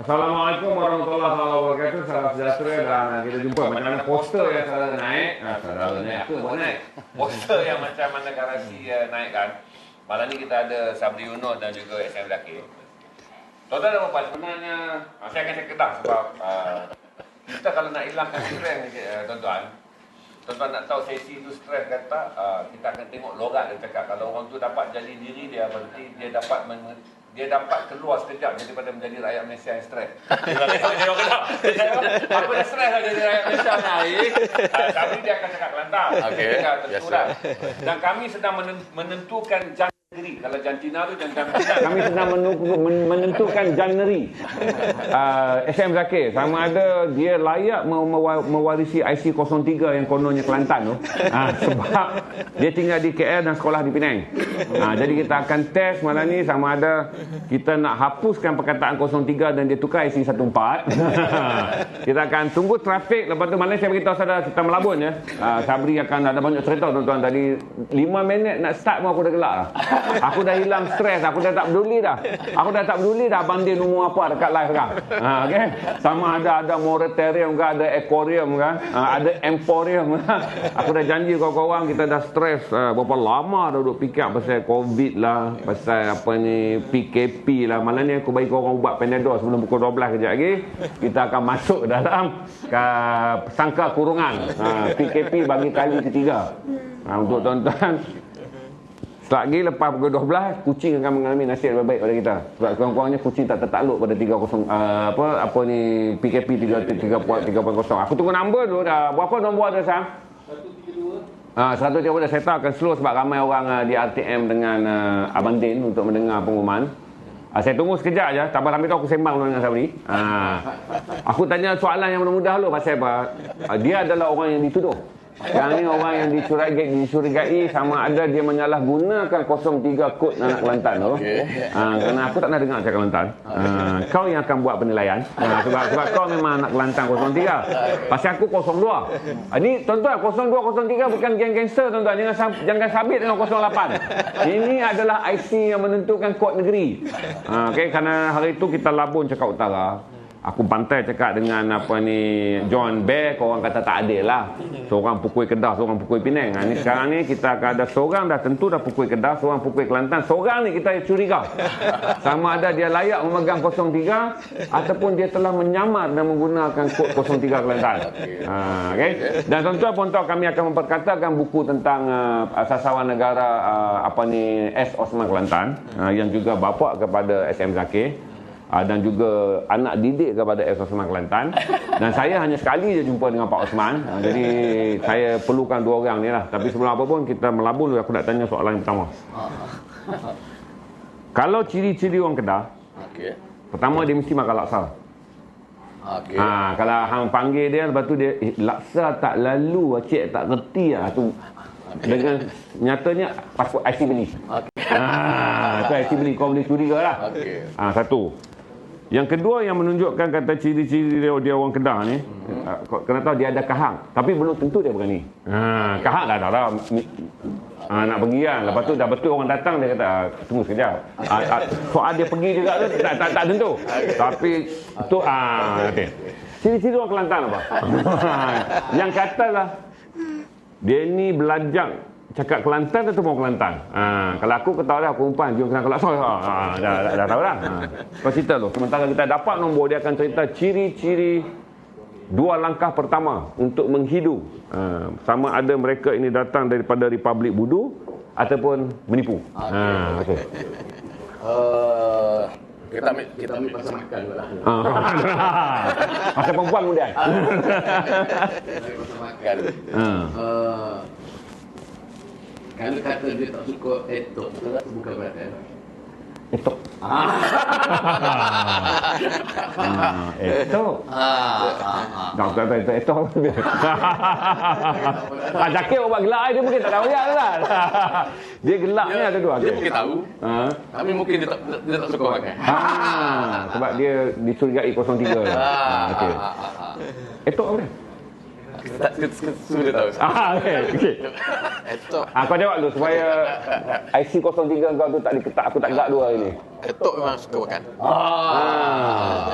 Assalamualaikum warahmatullahi wabarakatuh. Salam sejahtera dan kita jumpa macam mana poster yang saudara naik. Saudara naik apa buat naik? Poster yang macam mana garasi naik kan. Malam ni kita ada Sabri Yunos dan juga SM Zakir. Tuan-tuan dan puan, sebenarnya saya akan cakap sebab kita kalau nak hilangkan stres tuan-tuan. Tuan-tuan nak tahu sesi tu stres kata kita akan tengok logat dia cakap. Kalau orang tu dapat jadi diri dia, berarti dia dapat keluar sekejap daripada menjadi rakyat Malaysia yang stres. Apa dah stres lah jadi rakyat Malaysia naik. Tapi dia akan cakap Kelantan. Okey. Dan kami sedang menentukan negeri. Kalau jantina tu jantina. Kami sedang menentukan Januari. SM Zakir sama ada dia layak mewarisi IC 03 yang kononnya Kelantan tu. Sebab dia tinggal di KL dan sekolah di Penang. Jadi kita akan test malam ni sama ada kita nak hapuskan perkataan 03 dan dia tukar IC 14. Kita akan tunggu trafik. Lepas tu malam saya beritahu saudara kita melabun ya. Sabri akan ada banyak cerita tuan-tuan. Tadi 5 minit nak start pun aku dah gelak lah. Aku dah hilang stres, aku dah tak peduli dah. Aku dah tak peduli dah banding nombor apa dekat live kan. Okey. Sama ada moratorium ke, ada aquarium kan, ada emporium kan. Aku dah janji kawan-kawan kita dah stres berapa lama dah duduk fikir pasal COVID lah, pasal apa ni PKP lah. Malam ni aku bagi korang ubat Panadol sebelum pukul 12 kejap lagi. Kita akan masuk dalam sangka kurungan. PKP bagi kali ketiga. Untuk tuan-tuan lagi lepas pukul 12, kucing akan mengalami nasib lebih baik pada kita. Sebab kurang-kurangnya kucing tak tertakluk pada 30 PKP 3.0. Aku tunggu nombor dulu dah. Berapa nombor ada Sam? 132. 132 saya tahu akan slow sebab ramai orang di RTM dengan Abang Din untuk mendengar pengumuman. Saya tunggu sekejap aja. Tak apa, sampai tu aku sembang dulu dengan Sabri. Aku tanya soalan yang mudah dulu pasal apa? Dia adalah orang yang dituduh. Yang ni orang yang dicurigai sama ada dia menyalahgunakan 03 kod anak Kelantan tu. Kerana aku tak nak dengar cakap Kelantan. Kau yang akan buat penilaian. Sebab kau memang anak Kelantan 03. Pasal aku 02. Ini tuan-tuan 02 03 bukan geng gangster tuan-tuan. Jangan sabit dengan 08. Ini adalah IC yang menentukan kod negeri. Okay, kerana hari itu kita labun cakap utara. Aku pantai cakap dengan John Bear, korang kata tak adil lah. Seorang pukul Kedah, seorang pukul Penang. Ni sekarang ni kita akan ada seorang dah tentu dah pukul Kedah, seorang pukul Kelantan. Seorang ni kita curiga. Sama ada dia layak memegang 03 ataupun dia telah menyamar dan menggunakan kod 03 Kelantan. Okay? Dan tuan-tuan pun tahu kami akan memperkatakan buku tentang sasawan negara S. Osman Kelantan yang juga bapa kepada SM Zakir. Dan juga anak didik kepada S. Osman Kelantan. Dan saya hanya sekali je jumpa dengan Pak Osman. Jadi saya perlukan dua orang ni lah. Tapi sebelum apa pun kita melabun dulu. Aku nak tanya soalan yang pertama. Kalau ciri-ciri orang Kedah, pertama dia mesti makan laksa. Kalau hang panggil dia, lepas tu dia laksa tak lalu, cik tak reti lah tu. Dengan nyatanya pasport IC beli. Tu IC beli, kau boleh curiga lah. Satu. Yang kedua yang menunjukkan kata ciri-ciri dia orang Kedah ni, kena tahu dia ada kahang, tapi belum tentu dia berani. Kahang dah nak pergi kan. Lepas tu dah betul orang datang dia kata tunggu sekejap. Soal dia pergi juga tu tak tentu. Tapi tu okey. Ciri-ciri orang Kelantan apa? Yang katalah dia ni belajar cakap Kelantan atau mau Kelantan. Kalau aku ketahui dah aku umpan jom kena Kelantan. Dah tahu dah. Kau cerita tu. Sementara kita dapat nombor dia akan cerita ciri-ciri dua langkah pertama untuk menghidu. Sama ada mereka ini datang daripada Republik Budu ataupun menipu. Okey. Kita ambil pasal makan dulu lah. Pasal perempuan kemudian. Pasal makan. Kalau kata dia tak suka etok, bukan berarti. Etok. Etok. Tak kata etok. Zakir orang gelak dia mungkin tak tahu ya kan. Dia gelak ni ada dua. Dia mungkin tahu. Tapi mungkin dia tak suka makan. Sebab dia dicurigai 03. Okey. Etok apa dia? Sudah tahu. Okey. Kau jawab tu supaya IC 03 kau tu tak diketak, aku tak gerak dua hari ni. etok memang suka makan.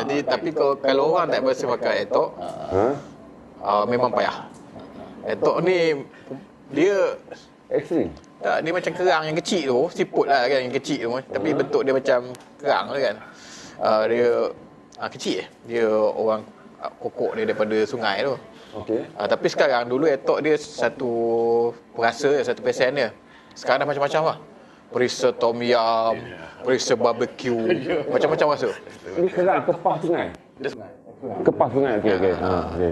Jadi tapi kalau orang tak biasa makan etok, memang payah. Etok ni dia Ekstrim. tak, dia macam kerang yang kecil tu, siput lah kan, yang kecil tu. Tapi bentuk dia macam kerang lah kan. Dia kecil. Dia orang kokok dia daripada sungai tu. Okey. Tapi sekarang, dulu etok dia satu perasa, satu pesen dia. Sekarang dah macam-macam lah. Perisa tom yum, perisa barbecue, macam-macam rasa. Ini kerang kepah sungai. Dia sungai. Kepah sungai. Okey.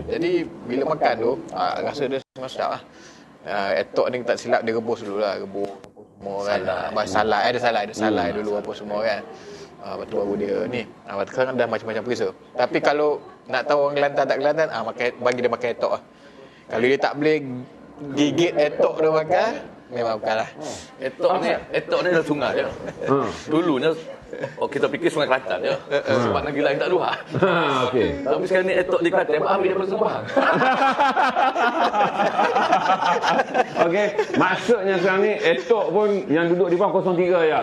Jadi bila makan tu, rasa dia memang sedap lah. Etok ni tak silap dia rebus dulu lah, rebus semua kan. Salad, ada salad dulu apa semua kan. Lepas tu baru dia ni. Sekarang dah macam-macam perisa. Tapi kalau nak tahu orang Kelantan tak Kelantan, bagi dia makan etok lah. Kalau dia tak boleh gigit etok dia makan, memang bukanlah. Etok ni dah sungai je. Dulunya kita fikir sungai Kelantan je. Sebab negeri lain tak ada. Okey. Tapi sekarang ni etok di Kelantan ambil daripada Sembahan. Okey, maksudnya sekarang ni etok pun yang duduk di bawah 03 ya.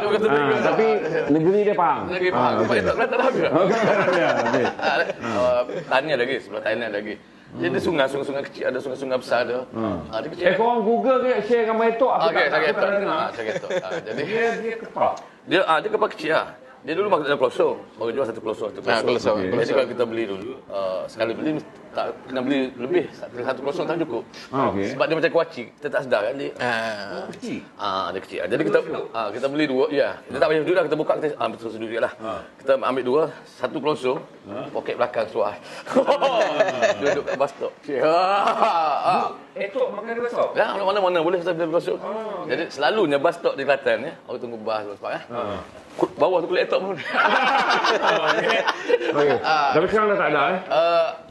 Tapi negeri dia faham. Negeri faham. Etok Kelantan dah habis. Okey. Tanya lagi, sebelah Thailand lagi. Jadi sungai kecil ada, sungai besar ada. Dia kecil. Korang Google ke share gambar etok aku Okey, saya tak dengar. etok. Jadi Dia kepah. dia kepala kecil lah. Dia dulu makan dalam pelosok. Baru jual satu pelosok. pelosok. Jadi kalau kita beli dulu, sekali beli tak kena beli lebih. Satu pelosok tak cukup. Okey. Sebab dia macam kuaci. Kita tak sedar kan dia. Kecil. Dia kecil. Jadi kita beli dua. Ya. Kita tak payah duduk dah. Kita buka kita betul sudut lah. Kita ambil dua, satu pelosok, poket belakang seluar. Duduk kat bus stop. Etok makan dia besar. Ya, mana-mana boleh kita beli pelosok. Jadi selalunya bus stop di Kelantan ya. Orang tunggu bas sebab ya. Bawah tu kulit etok pun. Okey. Tapi sekarang dah tak ada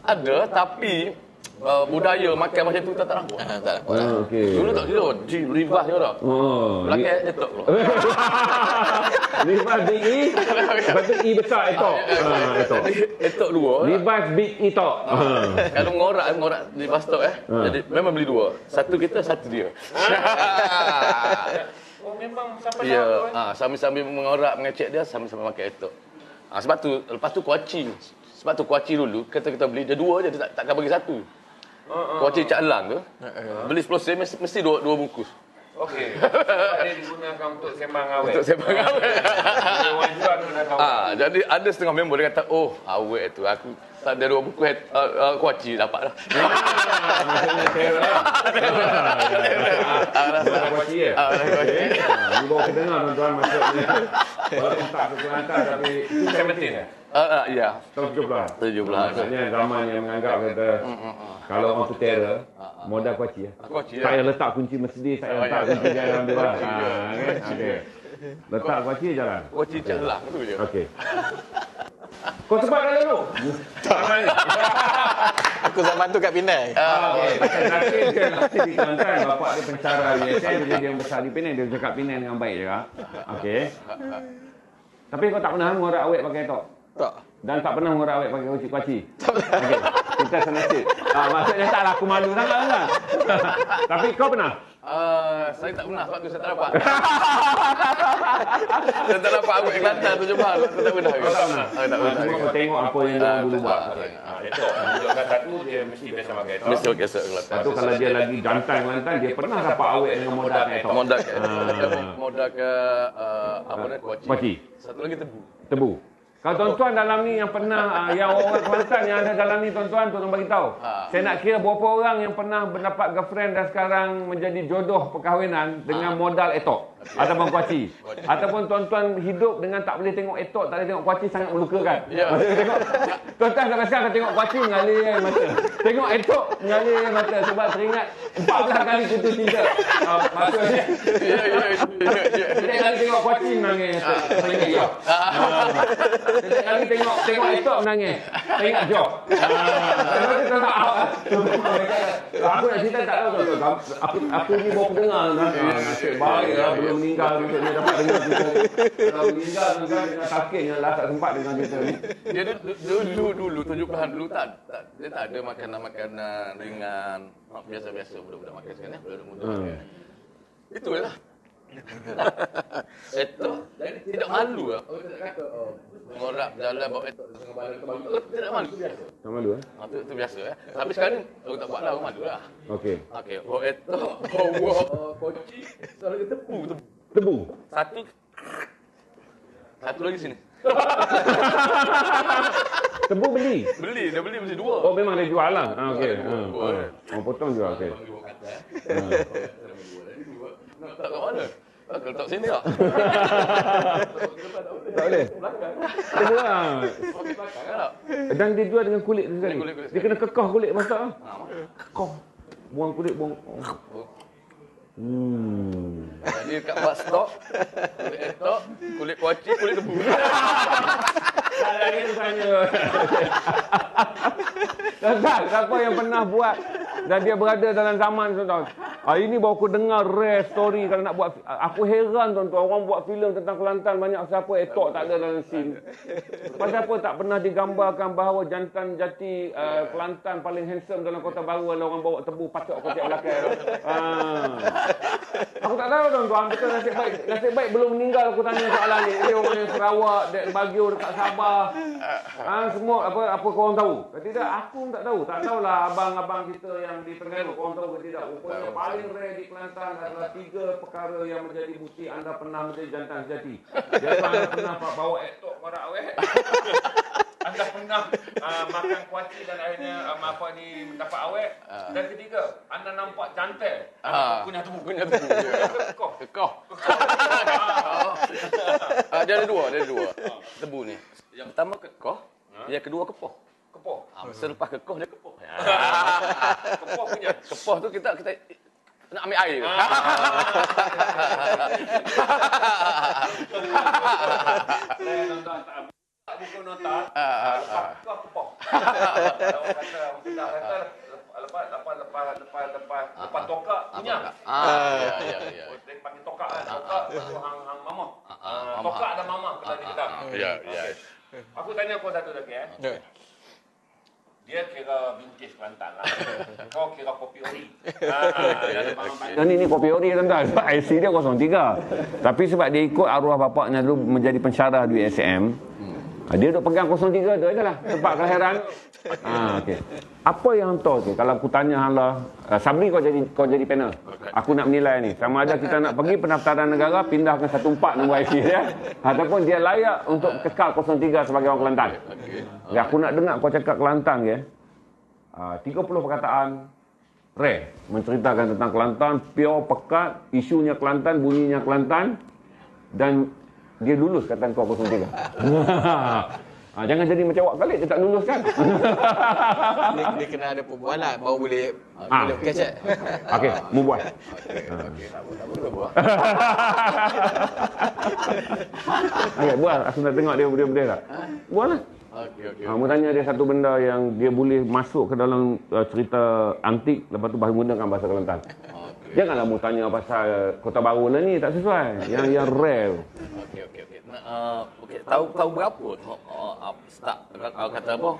Ada tapi budaya makan macam tu kita tak nampak. Tak nampak lah. Okey. Dulu tak kira ribah je dah. Belakang etok pula. Lepas Big E, lepas tu E besar etok. Etok. Etok dua. Lepas Big E tok. Kalau mengorak di bus stop Jadi memang beli dua. Satu kita, satu dia. Oh memang sampai Ya, sambil-sambil mengorak mengecek dia sambil-sambil makan etok. Sebab tu lepas tu kuaci. Sebab tu kuaci dulu kita beli dia dua je, dia takkan bagi satu. Kuaci Cak Elang tu. Beli 10 sen mesti dua bungkus. Okey. Dia digunakan untuk sembang awet. Untuk sembang awet. Orang jual tu dah tahu. Jadi ada setengah member dia kata, "Oh, awet tu aku tak ada dua buku kuaci dapat dah." Maksudnya saya lah. Rasa kuaci ya? Ini baru kedengar tuan-tuan maksudnya. Walaupun tak ke Kelantan tapi itu 17 eh? Ya. Tahun 17. 17. Maksudnya zaman yang menganggap kata kalau orang tu terror, modal kuaci ya. Kuaci ya. Saya letak kunci Mercedes, saya letak kunci jalan dia. Okey. Letak kuaci jalan. Kuaci Cak Elang tu je. Okey. Kau sebab dah dulu. Aku zaman tu kat Penang. Okey. Macam Zakir dia di Kelantan, bapak dia pencara USN, dia jadi yang besar di Penang, dia cakap Penang dengan baik juga. Okey. Tapi kau tak pernah ngorak awet pakai tok? Tak. Dan tak pernah ngorak awet pakai kuaci? Tak pernah. Okey. Kita senasib. Maksudnya taklah aku malu sangat kan. Tapi kau pernah? Saya tak pernah sebab tu saya tak dapat. Saya tak dapat awet Kelantan tu je bang. Saya tak pernah. Kau tak pernah? Saya tak pernah. Cuma kau tengok apa yang dia dulu buat. Etok. Kalau satu dia mesti biasa pakai tok. Mesti pakai etok Kelantan. Lepas tu kalau dia lagi jantan Kelantan, dia pernah dapat awet dengan modal pakai tok. Modal ke apa ni Kuaci. Satu lagi tebu. Tebu. Kalau tuan-tuan dalam ni yang pernah, yang orang Kelantan yang ada dalam ni tuan-tuan, tolong bagi tahu. Saya nak kira berapa orang yang pernah mendapat girlfriend dan sekarang menjadi jodoh perkahwinan dengan modal etok ataupun kuaci. Ataupun tuan-tuan hidup dengan tak boleh tengok etok, tak boleh tengok kuaci, sangat melukakan. Maksudnya tengok, tuan-tuan sampai sekarang kalau tengok kuaci mengalir air mata. Tengok etok mengalir air mata sebab teringat 14 kali putus cinta. Maksudnya, setiap kali tengok kuaci menangis. Menangis ya. Setiap kali tengok etok menangis. Teringat Job. Aku nak cerita tak tahu. Aku ni baru dengar. Nasib baik lah. Belum meninggal. Maksudnya dapat dengar cerita. Kalau meninggal dengan sakitnya lah. Tak sempat dengar cerita ni. Dia dulu 70-an dulu dia tak ada makanan ringan. Biasa-biasa budak-budak makan sekarang ya. Budak-budak muda makan. Itulah. Etok tidak malu lah. Oh, tak kata. Oh. Mengorak jalan bawa etok. Tidak malu. Tak malu Itu biasa ya. Tapi sekarang ni, aku tak buat lah, aku malu lah. Okey. Okey, bawa etok, bawa koci, selalu tepu. Tebu. Satu lagi sini. Tebu beli. Dia beli mesti dua. Oh memang dia jual lah. Okey. Oh potong jual okey. Tak kat mana? Tak letak sini tak? Tak boleh. Tebu lah. Okey, belakang tak? Dan dia jual dengan kulit tu sekali. Kulit. Dia kena kekah kulit masak ah. Kekah. Buang kulit buang. Jadi kat bak stok, kulit etok, kulit kuaci, kulit tebu. Lagi tu tanya. Tak, siapa yang pernah buat dan dia berada dalam zaman tuan-tuan. Ini baru aku dengar rare story kalau nak buat. Aku heran tuan-tuan, orang buat filem tentang Kelantan banyak siapa etok tak ada dalam scene. Pasal apa tak pernah digambarkan bahawa jantan jati Kelantan paling handsome dalam Kota Baru adalah orang bawa tebu patok kotak belakang. Aku tak tahu tuan-tuan, betul nasib baik belum meninggal aku tanya soalan ni. Dia orang yang Sarawak, Baguio dekat Sabah. Semua apa korang tahu? Tidak, aku tak tahu. Tak tahulah abang-abang kita yang di Terengganu korang tahu ke tidak. Rupanya paling rare di Kelantan adalah 3 perkara yang menjadi bukti anda pernah menjadi jantan sejati. Iaitu anda pernah bawa etok marak awet. Anda pernah makan kuaci dan akhirnya mendapat awet. Dan ketiga, anda nampak jantan. Punya tebu. Kekah. Dia ada dua. Tebu ni. Yang pertama kekoh, yang kedua kepoh. Kepoh. Selepas kekoh dia kepoh. Kepoh punya. Kepoh tu kita nak ambil air. Nonton tak buku nota. Lepas kepoh. Orang kata lepas tokak punya. Ya. Dia panggil tokak kan. Tokak tu hang mama. Tokak ada mama kalau di Kedah. Ya. Aku tanya kau satu lagi Dia kira vintage Kelantan lah. Kau kira kopi ori. Ini kopi ori tuan-tuan. IC dia 03. Tapi sebab dia ikut arwah bapaknya dulu menjadi pensyarah di USM. Dia duk pegang 03 tu ajalah. Tempat kelahiran. Okey. Apa yang tahu tu kalau aku tanya hang lah, Sabri kau jadi panel. Aku nak menilai ni. Sama ada kita nak pergi pendaftaran negara pindahkan 14 nombor IC dia ataupun dia layak untuk kekal 03 sebagai orang Kelantan. Okay. Aku nak dengar kau cakap Kelantan ke. 30 perkataan rare menceritakan tentang Kelantan, pure pekat, isunya Kelantan, bunyinya Kelantan dan dia lulus kata kau 03. Jangan jadi macam awak kali dia tak lulus kan. Dia kena ada perbualan baru boleh kecek. Okey, mu buat. Okey, buat. Aku nak tengok dia boleh tak? Buatlah. Okey. Mu tanya dia satu benda yang dia boleh masuk ke dalam cerita antik lepas tu bahasa menggunakan bahasa Kelantan. Janganlah mu tanya pasal Kota Baru lah ni, tak sesuai. Yang rare. Okey. Tahu berapa start kata apa?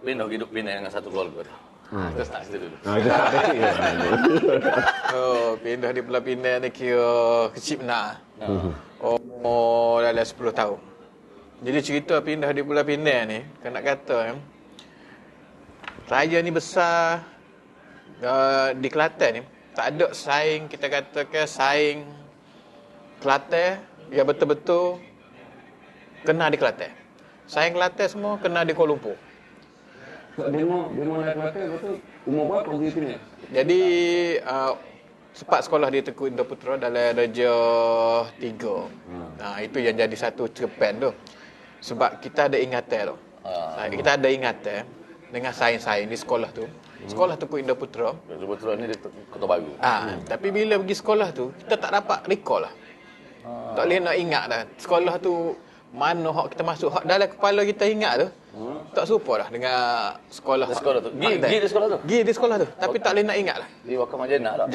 Hidup pindah dengan satu keluarga. Kita start situ dulu. Itu tak kecil. Pindah di Pulau Pinang ni kira kecil benar. Dalam 10 tahun. Jadi cerita pindah di Pulau Pinang ni, kan nak kata raya ni besar di Kelantan ni, tak ada saing, kita katakan saing Kelantan yang betul-betul kena di Kelantan. Saing Kelantan semua kena di Kuala Lumpur. Demo naik Kelantan betul. Umur berapa pergi sini? Jadi sempat sekolah di Tengku Indah Putra dalam darjah 3. Itu yang jadi satu cerpen tu. Sebab kita ada ingatan tu. Kita ada ingatan dengan saing-saing di sekolah tu. Sekolah Tengku Indah Putra. Putra ni di Kota Baru. Tapi bila pergi sekolah tu, kita tak dapat recall lah. Tak boleh nak ingat dah. Sekolah tu mana hak kita masuk, hak dalam kepala kita ingat tu. Tak serupa dah dengan sekolah tu. Gi di sekolah tu. Gi di sekolah tu, tapi tak boleh nak ingat lah. Di Wakaf Majena tak?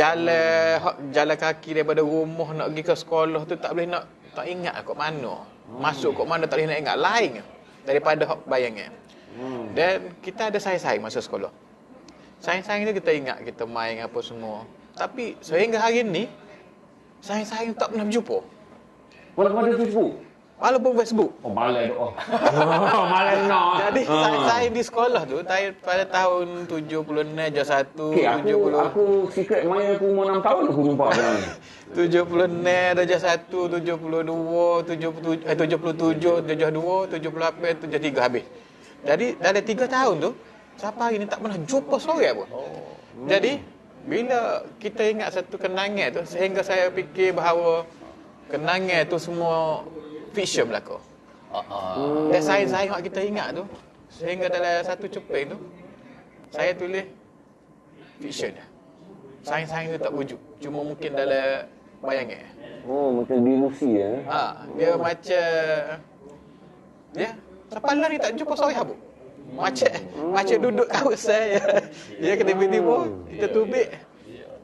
Jalan kaki daripada rumah nak pergi ke sekolah tu tak boleh nak tak ingat kat mana. Masuk kat mana tak boleh nak ingat. Lain daripada hak bayangan. Dan kita ada saing-saing masa sekolah. Saing-saing tu kita ingat kita main apa semua. Tapi sehingga hari ni Sains tak pernah berjumpa. Walaupun ada Facebook. Walaupun Facebook. Oh, malai tu. Oh, malai no. Jadi sains di sekolah tu pada tahun 76, jam 1, Okay, aku secret main aku umur 6 tahun aku jumpa orang ni. 76, darjah 1, 72, 77, 72, 78, 73 habis. Jadi dalam 3 tahun tu, sampai hari ni tak pernah jumpa seorang pun. Jadi, bila kita ingat satu kenangan tu, sehingga saya fikir bahawa kenangan tu semua fiction berlaku. Dan sains-sains yang kita ingat tu, sehingga dalam satu cepeng tu, saya tulis fiction dah. Sains-sains tu tak wujud. Cuma mungkin dalam bayangan. Oh, macam dilusi ya. Dia macam Lepas ni tak jumpa seorang habuk. Macam duduk kawasan dia kena tiba-tiba kita tubik.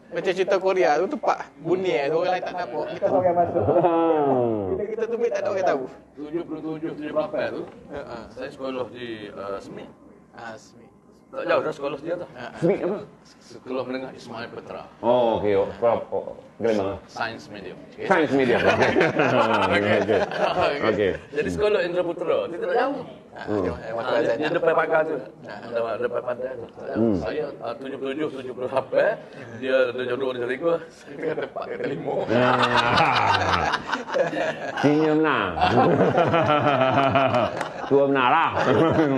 Macam cerita Korea tu tempat bunyi tu orang lain tak nampak. Kita seorang masuk. Kita tubik tak ada orang tahu. 77, 78 tu. Saya sekolah di SMIC. SMIC. Tak jauh dah sekolah dia tu. Smith apa? Sekolah menengah Ismail Petra. Oh, okey. Gelembang. Science medium. Science media. Okey. Jadi sekolah Indra Putra, dia tak jauh. Dia depan pagar tu. Depan pantai tu. Saya 77, 78. Dia jam 2 dia 3. Saya kena tempat kata 5. Senior menang. Tua benar lah.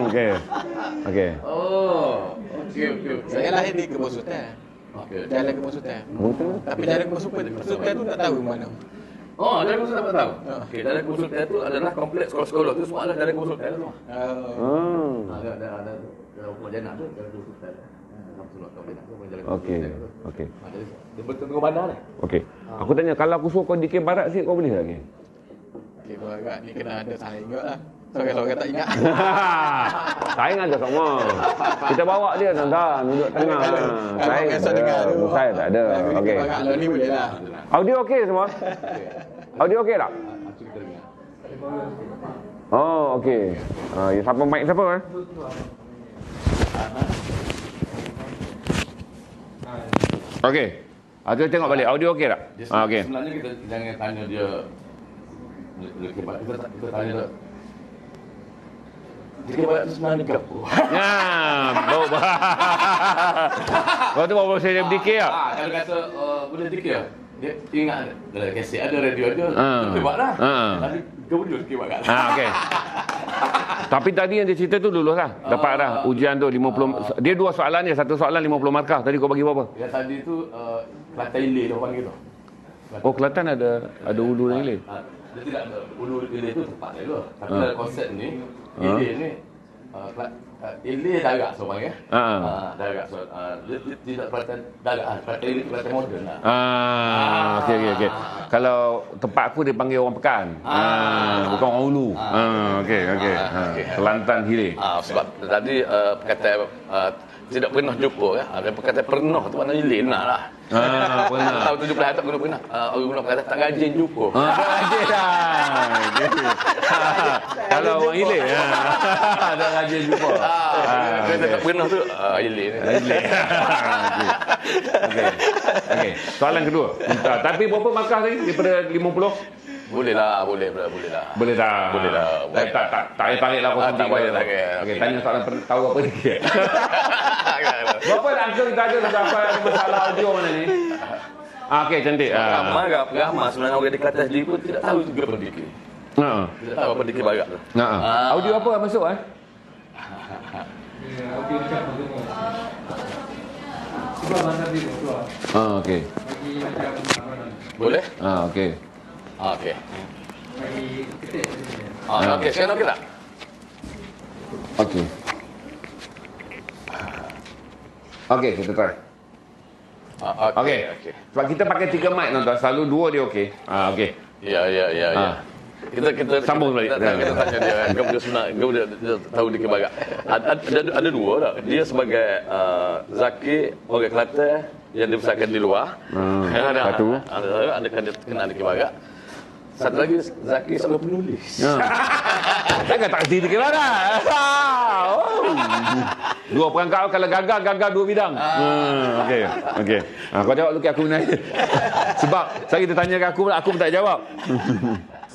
Okey. Okey. Oh. Okey. Saya lahir di Kebun Sultan. Jalan Kebun Sultan. Tapi jalan Kebun Sultan tu tak tahu mana. Oh, Jalan Kebun Sultan tak tahu? Okey, Jalan Kebun Sultan tu adalah kompleks sekolah-sekolah tu semua adalah Jalan Kebun Sultan tu. Ada rumah Janak tu, Jalan Kebun Sultan. Okey. Okey. Dia betul dengan bandar ni. Okey. Aku tanya, kalau aku suruh kau dikir barat sikit, kau boleh tak? Okey, barat ni kena ada saya ingat lah. Seorang-seorang tak ingat. Saing ada semua. Kita bawa dia tuan-tuan, duduk tengah. Saing ada. Saya tak ada. Okey. Kalau ni boleh lah. Audio okey semua? Audio okey tak? Oh, okey. Siapa mic siapa eh? Okey. Ada tengok balik audio okey tak? Okey. Sebenarnya kita jangan tanya dia kita tanya dia. Dia buat sebenarnya ke apa? Ya, bau. Kau tu bawa saya berdikir tak? Kalau kata boleh dikir. Dia ingat dalam kaset ada radio dia. Dia buat lah. Tadi kau boleh dikir buat kat. Okey. Tapi tadi yang dia cerita tu lulus lah. Dapat dah ujian tu 50. Dia dua soalan dia, satu soalan 50 markah. Tadi kau bagi berapa? Yang tadi tu Kelantan Ilir dia panggil tu. Oh, Kelantan ada ulu dan Ilir. Dia tidak ada ulu Ilir tu tempat dia tu. Tapi dalam konsep ni Ilir ni Ilir darat so panggil. Darat so dia tidak Kelantan darat, Kelantan Ilir Kelantan moden lah. Okey. Kalau tempat aku dia panggil orang Pekan. Bukan orang Ulu. Okey. Kelantan Hilir. Sebab tadi perkataan tidak pernah jumpa ya. Ada perkataan pernah tu maknanya Ilir nak lah. Pernah. Tahun 70 tak pernah. Orang pernah berkata tak rajin jumpa. Rajin dah. Kalau orang Hilir ada rajin jumpa. Dia tak pernah tu Ilir. Okey. Soalan kedua. Tapi berapa markah tadi daripada 50? Boleh lah. Boleh tak? Boleh lah. Tak payah tarik lah kosong. Tak payah tarik. Okey, tanya soalan tahu apa sikit. Berapa angka kita ada berapa masalah audio mana ni? Okey, cantik. Ramai sebenarnya orang di Kelantan sendiri pun tidak tahu juga pendikir. Tidak tahu apa pendikir barat tu. Audio apa masuk Audio macam semua. Cuba bahasa dia keluar. Okey. Bagi macam Boleh? Okey. Okey. bagi ketik. Okey, sekarang okey tak? Okey. Okey, kita try. Okey. Sebab kita pakai 3 mic tuan-tuan, selalu 2 dia okey. Okey. Ya. Kita Sambung balik. Kita tanya dia kau boleh sebenarnya kau boleh tahu dikir barat. Ada dua tak. Dia sebagai Zaki orang Kelantan yang dibesarkan di luar. Satu. Ada kan dia kenal dikir barat. Satu lagi Zaki seorang penulis. Jangan tak kerti dikir barat. Dua perangkap kalau gagal dua bidang. Okey. Okey. Kau jawab Luki, aku naik. Sebab saya kita tanya kat aku pun tak jawab.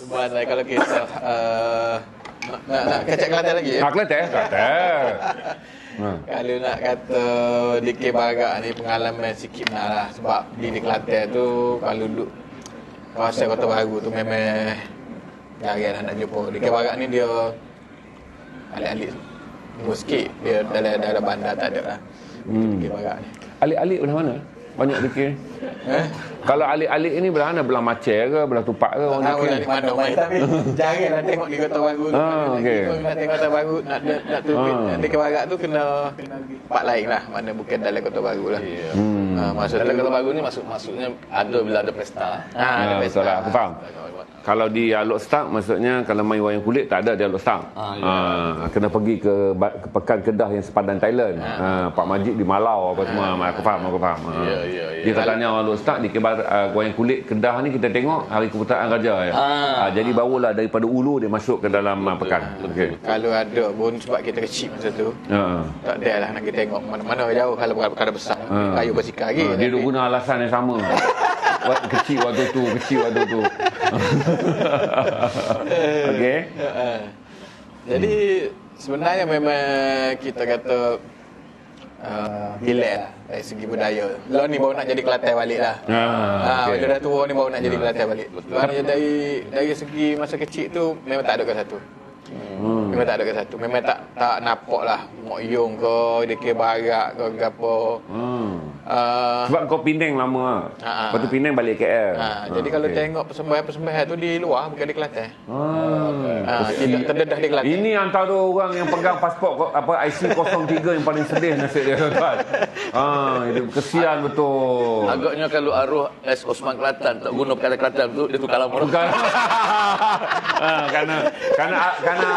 Sebab kalau kita nak kacak Kelantan lagi ya? Kelantan. Kalau nak kata DK Barak ni pengalaman sikit nak lah. Sebab di Kelantan tu kalau duduk kawasan Kota Baru tu memang jarang nak jumpa. DK Barak ni dia alik-alik tunggu sikit. Dia dalam bandar tak ada lah. DK Barak ni. Alik-alik belah mana? Banyak DK. Kalau alik-alik ni belah mana? Belah Maceh ke? Belah Tupak ke? Tak tahu lah di mana main. Tapi jarang lah tengok di Kota Baru tu. Okey. Nak tengok Kota Baru, nak tu DK Barak tu kena tempat lain lah. Mana bukan dalam Kota Baru lah. Maksud dalam Kota Baru ni maksudnya ada bila ada pesta. Ada Betul pesta. lah, aku faham. Kalau di Alok Start, maksudnya kalau main wayang kulit tak ada di Alok Start. Kena pergi ke Pekan Kedah yang sepadan Thailand. Pak Majid di Malau apa semua. Aku faham. Dia tak tanya Alok Start di wayang kulit Kedah ni kita tengok hari keputaraan raja ya. Jadi barulah daripada Ulu dia masuk ke dalam pekan. Okey. Kalau ada pun sebab kita kecil masa tu. Tak ada lah nak kita tengok mana-mana jauh kalau perkara besar. Kayu bersikar lagi. Dia duk guna alasan yang sama. Kecil waktu tu. Okey. Jadi sebenarnya memang kita kata gila lah dari segi budaya. Lo ni baru nak jadi Kelantan balik lah. Bila dah tua ni baru nak jadi Kelantan balik. Sebenarnya dari segi masa kecil tu memang tak ada ke satu. Memang tak ada ke satu. Memang tak nampak lah Mok Yong ke DK Barak ke apa. Sebab kau Penang lama lah. Lepas tu Penang balik KL. Jadi kalau tengok persembahan-persembahan tu di luar, bukan di Kelantan. Tidak terdedah di Kelantan. Ini antara orang yang pegang pasport IC 03 yang paling sedih nasib dia tuan. Itu kesian betul. Agaknya kalau arwah S. Osman Kelantan tak guna perkara Kelantan tu, dia tukar lama. Bukan. Kerana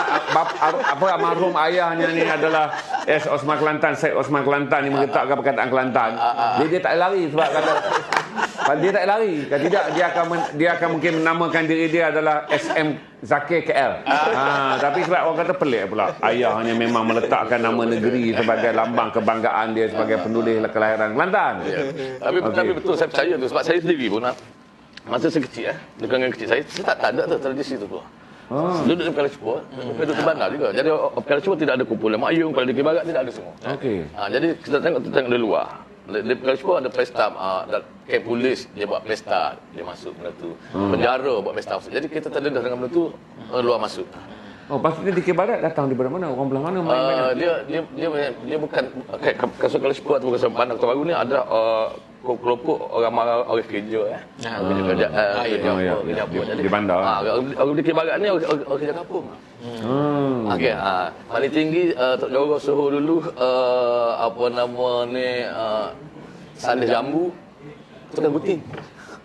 almarhum ayahnya ni adalah S. Osman Kelantan, Syed Osman Kelantan ni menggetakkan perkataan Kelantan. Jadi dia tak lari sebab kalau dia tak lari, kalau tidak dia akan mungkin menamakan diri dia adalah SM Zakir KL. Tapi sebab orang kata pelik pula. Ayahnya memang meletakkan nama negeri sebagai lambang kebanggaan dia sebagai penulis kelahiran Kelantan. Tapi betul saya percaya tu sebab saya sendiri pun masa saya kecil dengan kecil saya tak ada tu tradisi tu. Duduk di Perkara Cepur, duduk di bandar juga. Jadi Perkara Cepur tidak ada kumpulan Mak Yung, kalau di DK Barak tidak ada semua. Jadi kita tengok dari luar. Di Perkara Cepur ada pesta, kamp polis dia buat pesta, dia masuk benda tu. Penjara buat pesta masuk. Jadi kita terdedah dengan benda tu, luar masuk. Pasti DK Barat datang daripada mana? Orang belah mana main? Dia bukan kasus Perkara Cepur atau kasus bandar Kota Baru ni ada kelompok orang marah orang kerja kerja di bandar. Orang DK Barat ni orang kerja kampung. Okey, paling tinggi Tok Joro suruh dulu apa nama ni Salih Jambu tukang guting.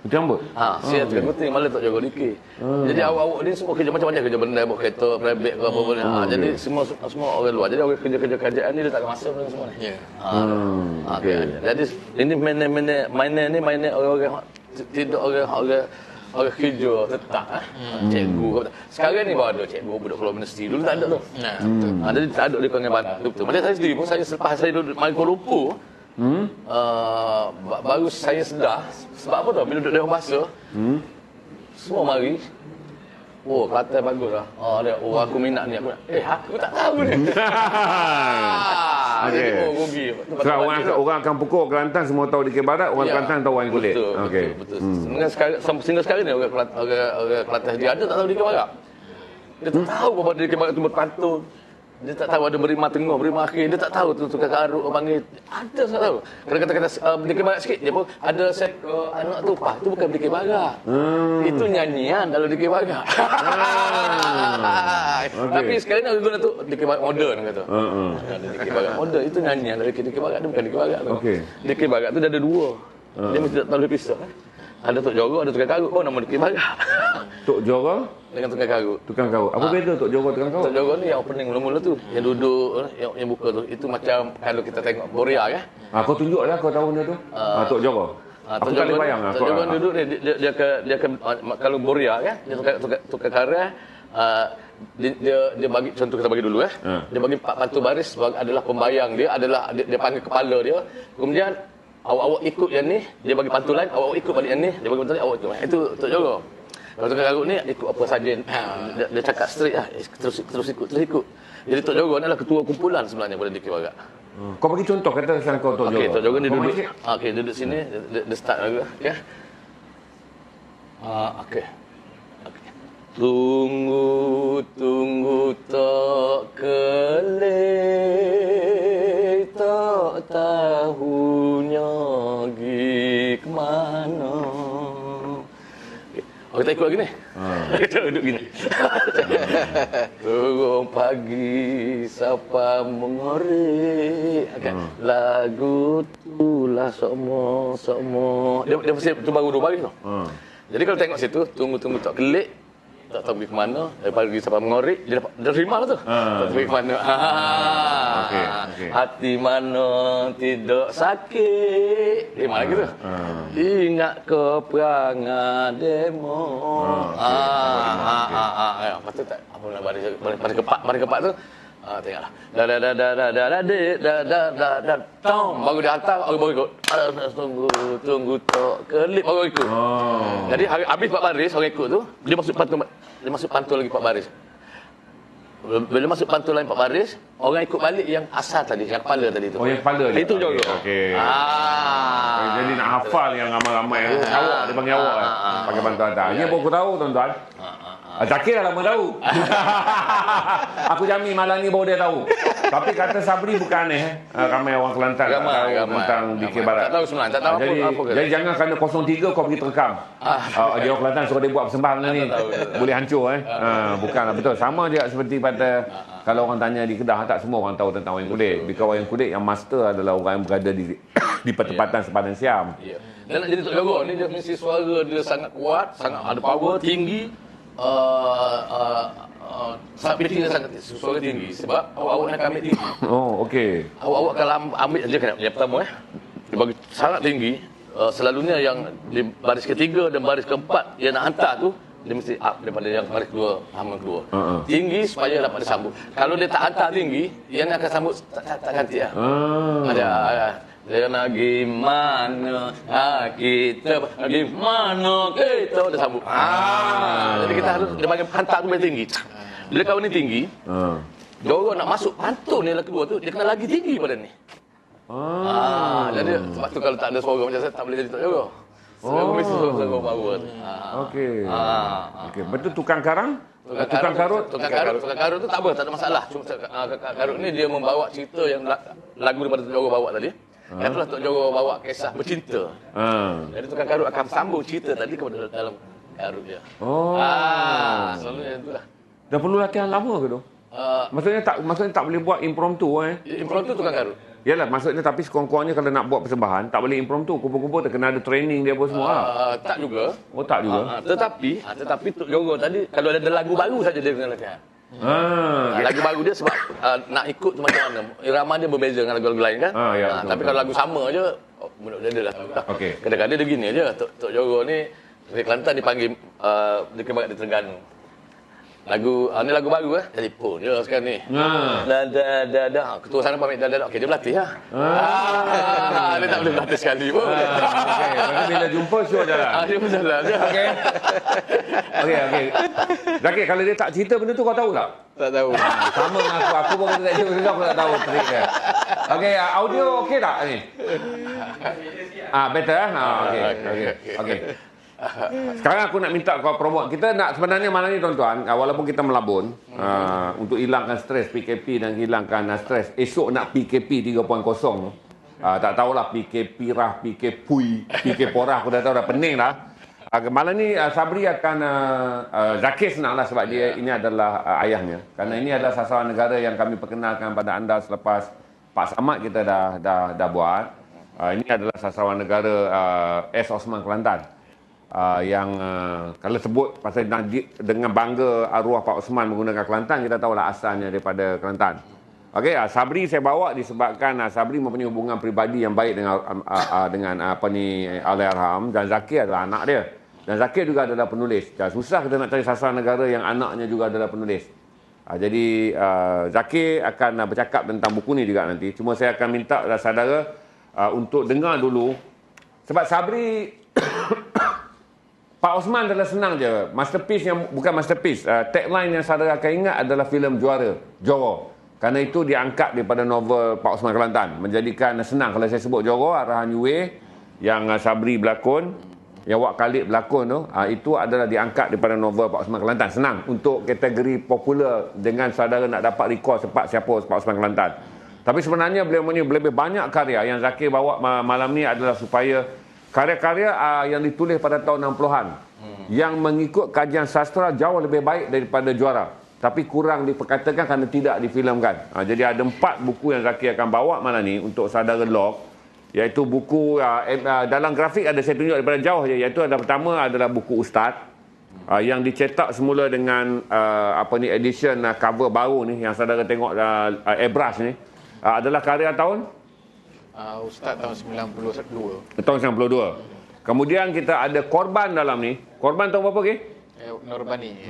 Jambut? Saya tukang guting malah Tok Joro DK. Jadi awak-awak ni semua kerja macam-macam, kerja benda, bawa kereta, private ke apa pun. Jadi semua orang luar. Jadi orang kerja-kerja kerajaan ni dia tak masuk dengan semua ni. Jadi ini mainan orang-orang tidak orang kerja tetap cikgu. Sekarang ni baru ada cikgu budak Kuala Universiti. Dulu tak ada tu. Jadi tak ada di Kuala Bandar. Betul. Macam saya sendiri pun selepas saya duduk mari Kuala Lumpur baru saya sedar sebab apa tau bila duduk dalam bahasa semua mari Kelantan bagus lah. Aku minat ni. Aku tak tahu ni. Jadi rugi. Sebab orang akan pukul Kelantan semua tahu DK Barat, orang Kelantan tahu wayang kulit. Betul. Sehingga sekarang ni orang Kelantan dia ada tak tahu DK Barat. Dia tak tahu bahawa DK Barat tu berpantun. Dia tak tahu ada berima tengah, berima akhir. Dia tak tahu tu tukar karut orang panggil. Ada tak tahu. Kalau kata DK Barat sikit dia pun ada anak tupah. Itu bukan DK Barat. Itu nyanyian dalam DK Barat. Tapi sekarang ni orang guna tu DK Barat moden kata. DK Barat moden itu nyanyian dari DK Barat, bukan DK Barat tu. DK Barat tu dah ada dua. Dia mesti tak tahu dia pisah. Ada Tok Joro, ada tukang karut. Nama DK Barat. Tok Joro dengan tukang karut. Tukang karut. Apa beza Tok Joro tukang karut? Tok Joro ni yang opening mula-mula tu, yang duduk, yang buka tu. Itu macam kalau kita tengok Boria kan. Kau tunjuklah kau tahu dia tu. Tok Joro. Aku tak boleh bayang. Tok Joro duduk dia akan kalau Boria kan, dia tukang karut. dia bagi contoh kita bagi dulu Dia bagi 4 pantul baris adalah pembayang dia, adalah dia panggil kepala dia. Kemudian awak ikut yang ni, dia bagi pantulan, awak ikut balik yang ni, dia bagi pantulan, awak ikut. Itu Tok Joro. Kalau tukang karut ni ikut apa saja. Dia cakap straight lah, terus ikut. Jadi Tok Joro ni adalah ketua kumpulan sebenarnya pada DK Barat. Kau bagi contoh kata pasal kau Tok Joro. Okey, Tok Joro ni duduk. Okey, duduk sini, dia start lagu. Okey. Okey. Tunggu tak kelih, tak tahunya pergi ke mana. Okay. Kita ikut lagi ni. Kita duduk gini. Turun pagi, siapa mengorek. Okay. Lagu tulah sokmo. Dia mesti tu baru 2 baris tau. Jadi kalau tengok situ, tunggu tak kelih, tak tahu pergi ke mana, daripada pergi sampai mengorek, dia terima lah tu. Tak pergi ke mana. Okay. Hati mana tidak sakit. Terima lagi tu. Ingat ke perangai demo. Lepas tu tak, apa nak baris kepak tu. Tengoklah. Baru dia hantar, baru ikut. Tunggu tak kelip, baru ikut. Jadi habis 4 baris orang ikut tu, dia masuk pantul lagi 4 baris. Bila masuk pantul lain 4 baris, orang ikut balik yang asal tadi, yang kepala tadi tu. Oh, yang kepala je. Itu Joro. Okey. Jadi nak hafal yang ramai-ramai tu, awak dia panggil awak pakai bantuan atas. Ini baru aku tahu tuan-tuan. Zakir dah lama tahu. Aku jamin malam ni baru dia tahu. Tapi kata Sabri bukan aneh. Ramai orang Kelantan tak tahu tentang DK Barat. Tak tahu sebenarnya, tak tahu apa ke. Jadi jangan kerana 03 kau pergi terekam. Dia orang Kelantan suruh dia buat persembahan ni. Boleh hancur bukanlah betul. Sama juga seperti pada kalau orang tanya di Kedah, tak semua orang tahu tentang wayang kulit. Because wayang kulit yang master adalah orang yang berada di pertempatan Sepadan Siam. Dan nak jadi Tok Joro ni dia mesti suara dia sangat kuat, sangat ada power, tinggi. Pitching dia sangat suara tinggi sebab awak nak ambil tinggi. Oh, okey. Awak kalau ambil je kan yang pertama dia bagi sangat tinggi. Selalunya yang di baris ketiga dan baris keempat dia nak hantar tu dia mesti up daripada yang baris kedua, hamba kedua. Tinggi supaya dapat disambut. Kalau dia tak hantar tinggi, yang akan sambut tak ganti lah. Ada dia gimana kita gimana kita dah sambut. Jadi kita harus dia bagi hantar tu lebih tinggi. Bila kawan ni tinggi, Joro nak masuk pantun ni lah kedua tu, dia kena lagi tinggi pada ni. Jadi sebab tu kalau tak ada suara macam saya tak boleh jadi Tok Joro. Sebab mesti suara power. Okey. Okey, betul tukang karang? Tukang karut tu tak apa, tak ada masalah. Cuma karut ni dia membawa cerita yang lagu daripada Tok Joro bawa tadi. Yang itulah Tok Joro bawa kisah bercinta. Jadi tukang karut akan sambung cerita tadi kepada dalam karut dia. Selalunya itulah. Dah perlu latihan lama ke tu? Maksudnya tak boleh buat impromptu Impromptu tukang karut. Yalah, maksudnya tapi sekurang-kurangnya kalau nak buat persembahan tak boleh impromptu, kumpul-kumpul terkena ada training dia apa semua. Tak juga. Oh, tak juga. Tetapi Tok Joro tadi kalau ada lagu baru saja dia kena latihan. Lagu baru dia sebab nak ikut tu macam mana. Irama dia berbeza dengan lagu-lagu lain kan. Tapi kalau lagu sama je mulut dia lah. Okey. Kadang-kadang dia gini je. Tok Joro ni di Kelantan dipanggil dia kebarat di Terengganu. Lagu ni lagu baru telefon je sekarang ni. Ketua sana pamit okey dia berlatih lah. Dia tak boleh berlatih sekali pun. Okey, bila jumpa show jalan. Dia pun jalan je. Okey. Zakir, kalau dia tak cerita benda tu kau tahu tak? Tak tahu. Sama dengan aku pun kata tak cerita, aku tak tahu trik dia. Okey, audio okey tak ni? Better okey. Sekarang aku nak minta kau promote. Kita nak sebenarnya malam ni tuan-tuan, walaupun kita melabun untuk hilangkan stres PKP dan hilangkan stres esok nak PKP 3.0 tu. Tak tahulah PKP rah, PKPui, PKPorah aku dah tahu dah pening dah. Malam ni Sabri akan Zakir senanglah sebab dia ini adalah ayahnya. Kerana ini adalah sasaran negara yang kami perkenalkan pada anda selepas Pak Samad kita dah buat. Ini adalah sasaran negara S. Osman Kelantan. Yang kalau sebut pasal dengan bangga arwah Pak Osman menggunakan Kelantan, kita tahulah asalnya daripada Kelantan. Okey, Sabri saya bawa disebabkan Sabri mempunyai hubungan peribadi yang baik dengan Allahyarham, dan Zakir adalah anak dia. Dan Zakir juga adalah penulis. Susah kita nak cari sasaran negara yang anaknya juga adalah penulis. Jadi Zakir akan bercakap tentang buku ni juga nanti. Cuma saya akan minta saudara untuk dengar dulu. Sebab Sabri Pak Osman adalah senang je. Masterpiece yang bukan masterpiece. Tagline yang saudara akan ingat adalah filem Juara, Johor. Kerana itu diangkat daripada novel Pak Osman Kelantan. Menjadikan senang kalau saya sebut Johor, arahan Yue yang Sabri berlakon, yang Wak Khalid berlakon tu, itu adalah diangkat daripada novel Pak Osman Kelantan. Senang untuk kategori popular dengan saudara nak dapat recall siapa Pak Osman Kelantan. Tapi sebenarnya beliau punya lebih banyak karya yang Zakir bawa malam ni adalah supaya karya-karya yang ditulis pada tahun 60-an yang mengikut kajian sastra jauh lebih baik daripada Juara. Tapi kurang diperkatakan kerana tidak difilmkan. Jadi ada 4 buku yang Zakir akan bawa malam ni untuk saudara log. Iaitu buku dalam grafik ada saya tunjuk daripada jauh je, iaitu ada pertama adalah buku Ustaz yang dicetak semula dengan edition cover baru ni yang saudara tengok airbrush ni, adalah karya tahun Ustaz tahun 92. tahun 92. Kemudian kita ada Korban dalam ni. Korban tahun berapa ke?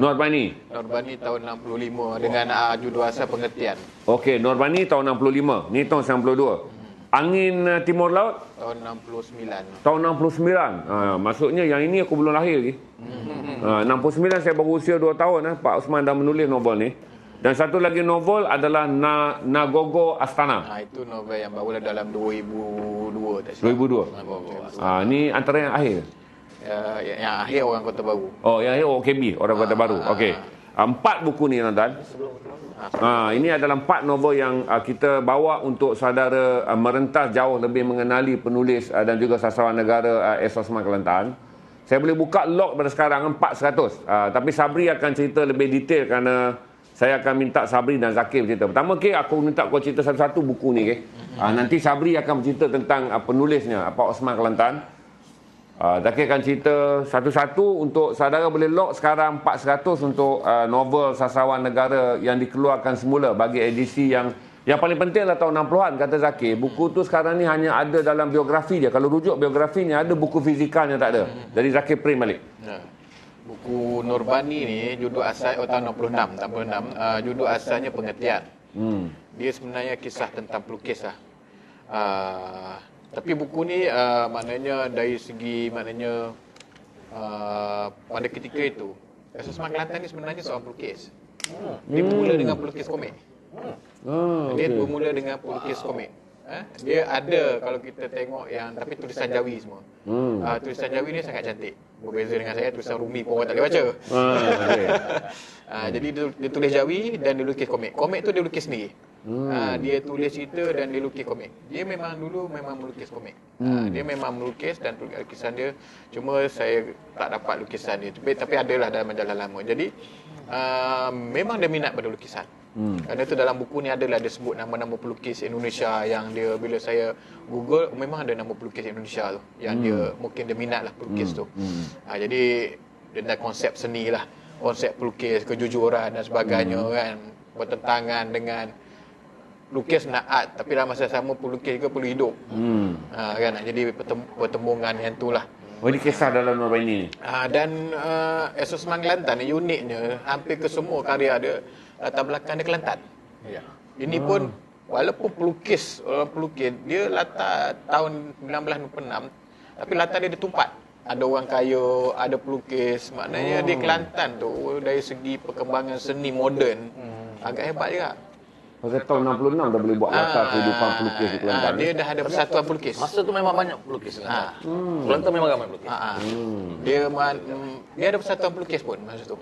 Norbani tahun 65 dengan judul asal Pengertian. Okey, Norbani tahun 65. Ni tahun 92. Angin Timur Laut Tahun 69. tahun 69. Maksudnya yang ini aku belum lahir lagi. 69 saya baru usia 2 tahun. Pak Osman dah menulis novel ni. Dan satu lagi novel adalah Nagogo Astana. Itu novel yang baru dalam 2002 tak silap. 2002. Ni antara yang akhir. Yang akhir Orang Kota Baru. Oh, yang akhir OKB, Orang Kota Baru. Okey. 4 buku ni tuan-tuan. Ini adalah 4 novel yang kita bawa untuk saudara merentas jauh lebih mengenali penulis dan juga sastrawan negara S. Osman Kelantan. Saya boleh buka log pada sekarang 400. Tapi Sabri akan cerita lebih detail kerana saya akan minta Sabri dan Zakir bercerita. Pertama aku minta kau cerita satu-satu buku ni. Nanti Sabri akan bercerita tentang penulisnya, Pak Osman Kelantan. Zakir akan cerita satu-satu untuk saudara boleh log sekarang 400 untuk novel sastrawan negara yang dikeluarkan semula bagi edisi yang paling penting adalah tahun 60-an, kata Zakir. Buku tu sekarang ni hanya ada dalam biografi dia. Kalau rujuk biografinya ada, buku fizikalnya tak ada. Jadi Zakir print balik. Buku Norbani ni judul asal tahun 66. Judul asalnya Pengertian. Dia sebenarnya kisah tentang pelukis lah. Tapi buku ni maknanya dari segi pada ketika itu S. Osman Kelantan ni sebenarnya seorang pelukis. Dia bermula dengan pelukis komik. Dia bermula dengan pelukis komik. Dia ada, kalau kita tengok tapi tulisan Jawi semua. Tulisan Jawi ni sangat cantik. Berbeza dengan saya, tulisan Rumi pun orang tak boleh baca. Jadi dia tulis Jawi dan dia lukis komik. Komik tu dia lukis sendiri. Dia tulis cerita dan dia lukis komik. Dia memang melukis komik. Dia memang melukis dan lukisan dia. Cuma saya tak dapat lukisan dia. Tapi adalah dalam majalah lama. Jadi memang dia minat pada lukisan. Kerana tu dalam buku ni adalah dia sebut nama-nama pelukis Indonesia yang dia, bila saya Google, memang ada nama pelukis Indonesia tu yang dia mungkin dia minat lah pelukis tu. Jadi dia dah konsep seni lah, konsep pelukis, kejujuran dan sebagainya kan, bertentangan dengan lukis nak art, tapi dalam masa sama pelukis juga perlu hidup. Kan, jadi pertembungan yang tu lah. Oh, ini kisah dalam novel ini. Dan S. Osman Kelantan ni uniknya, hampir ke semua karya dia latar belakang dia Kelantan. Ini pun walaupun pelukis, orang pelukis, dia latar tahun 1966, tapi latar dia tumpat. Ada orang kaya, ada pelukis, maknanya dia Kelantan tu dari segi perkembangan seni moden agak hebat juga. Pasal tahun 66 dah boleh buat latar kehidupan pelukis di Kelantan. Dia dah ada persatuan pelukis. Masa tu memang banyak pelukis Kelantan. Kelantan memang ramai pelukis. Dia ada persatuan pelukis pun masa tu.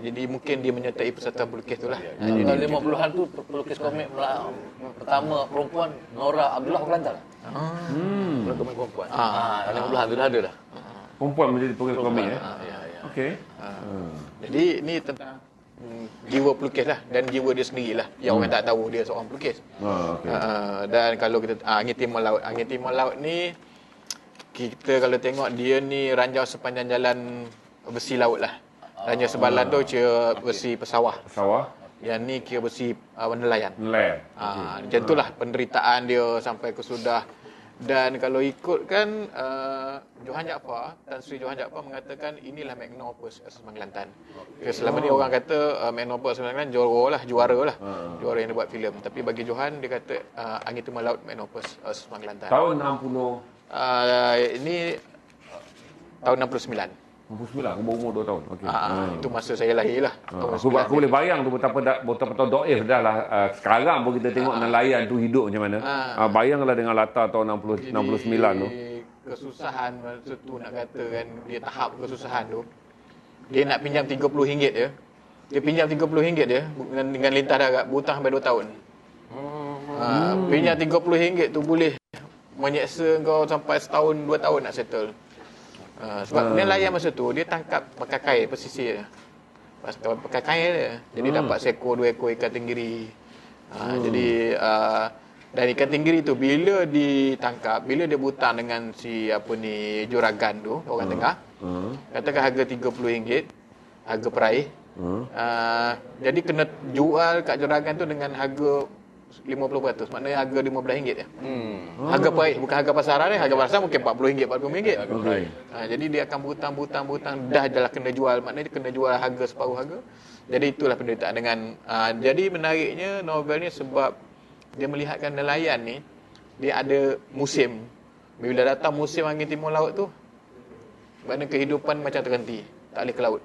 Jadi mungkin dia menyertai persatuan pelukis tu lah. Jadi tahun 50-an tu pelukis komik pertama perempuan Nora Abdullah Kelantan. Pelukis komik perempuan. Tahun 50-an tu dah ada dah. Perempuan menjadi pelukis komik Okey. Jadi ni tentang jiwa pelukis lah, dan jiwa dia sendirilah yang orang tak tahu dia seorang pelukis. Dan kalau kita Angin Timur Laut ni, kita kalau tengok dia ni ranjau sepanjang jalan besi laut lah. Ranjau sebalan tu kira besi pesawah. Yang ni kira besi nelayan. Macam itulah penderitaan dia sampai ke sudah Dan kalau ikutkan Johan Jaafar, Tan Sri Johan Jaafar mengatakan inilah Magna Opus Semang Kelantan. Selama ni orang kata Magna Opus Semang Kelantan juara lah. Juara yang dia buat filem. Tapi bagi Johan dia kata Angin Timur Laut Magna Opus Semang Kelantan. Tahun 60. Ini tahun 69. 69, aku berumur 2 tahun. Okey. Itu masa saya lahir lah. Aku boleh bayang tu betapa doif dah lah. Sekarang pun kita tengok nelayan tu hidup macam mana. Bayanglah dengan latar tahun 69 tu. Kesusahan masa tu nak kata kan, dia tahap kesusahan tu. Dia nak pinjam RM30 je. Dia pinjam RM30 je dengan Lintah Darat, berhutang sampai 2 tahun. Pinjam RM30 tu boleh menyeksa kau sampai setahun 2 tahun nak settle. Sebab nelayan masa tu dia tangkap pakai kail pesisir. Pakai kail dia. Jadi dapat seekor 2 ekor ikan tenggiri. Jadi dan ikan tenggiri tu bila ditangkap, bila dia berhutang dengan si juragan tu, orang tengah. Katakan harga RM30, harga peraih. Jadi kena jual kat juragan tu dengan harga 50%, maknanya harga RM15 je. Harga peraih, bukan harga pasaran ni. Harga pasaran mungkin RM40, RM40. Jadi dia akan berhutang, dah adalah kena jual, maknanya dia kena jual harga separuh harga. Jadi itulah penderitaan dengan jadi menariknya novel ni sebab dia melihatkan nelayan ni dia ada musim. Bila datang musim Angin Timur Laut tu, maknanya kehidupan macam terhenti, tak boleh ke laut.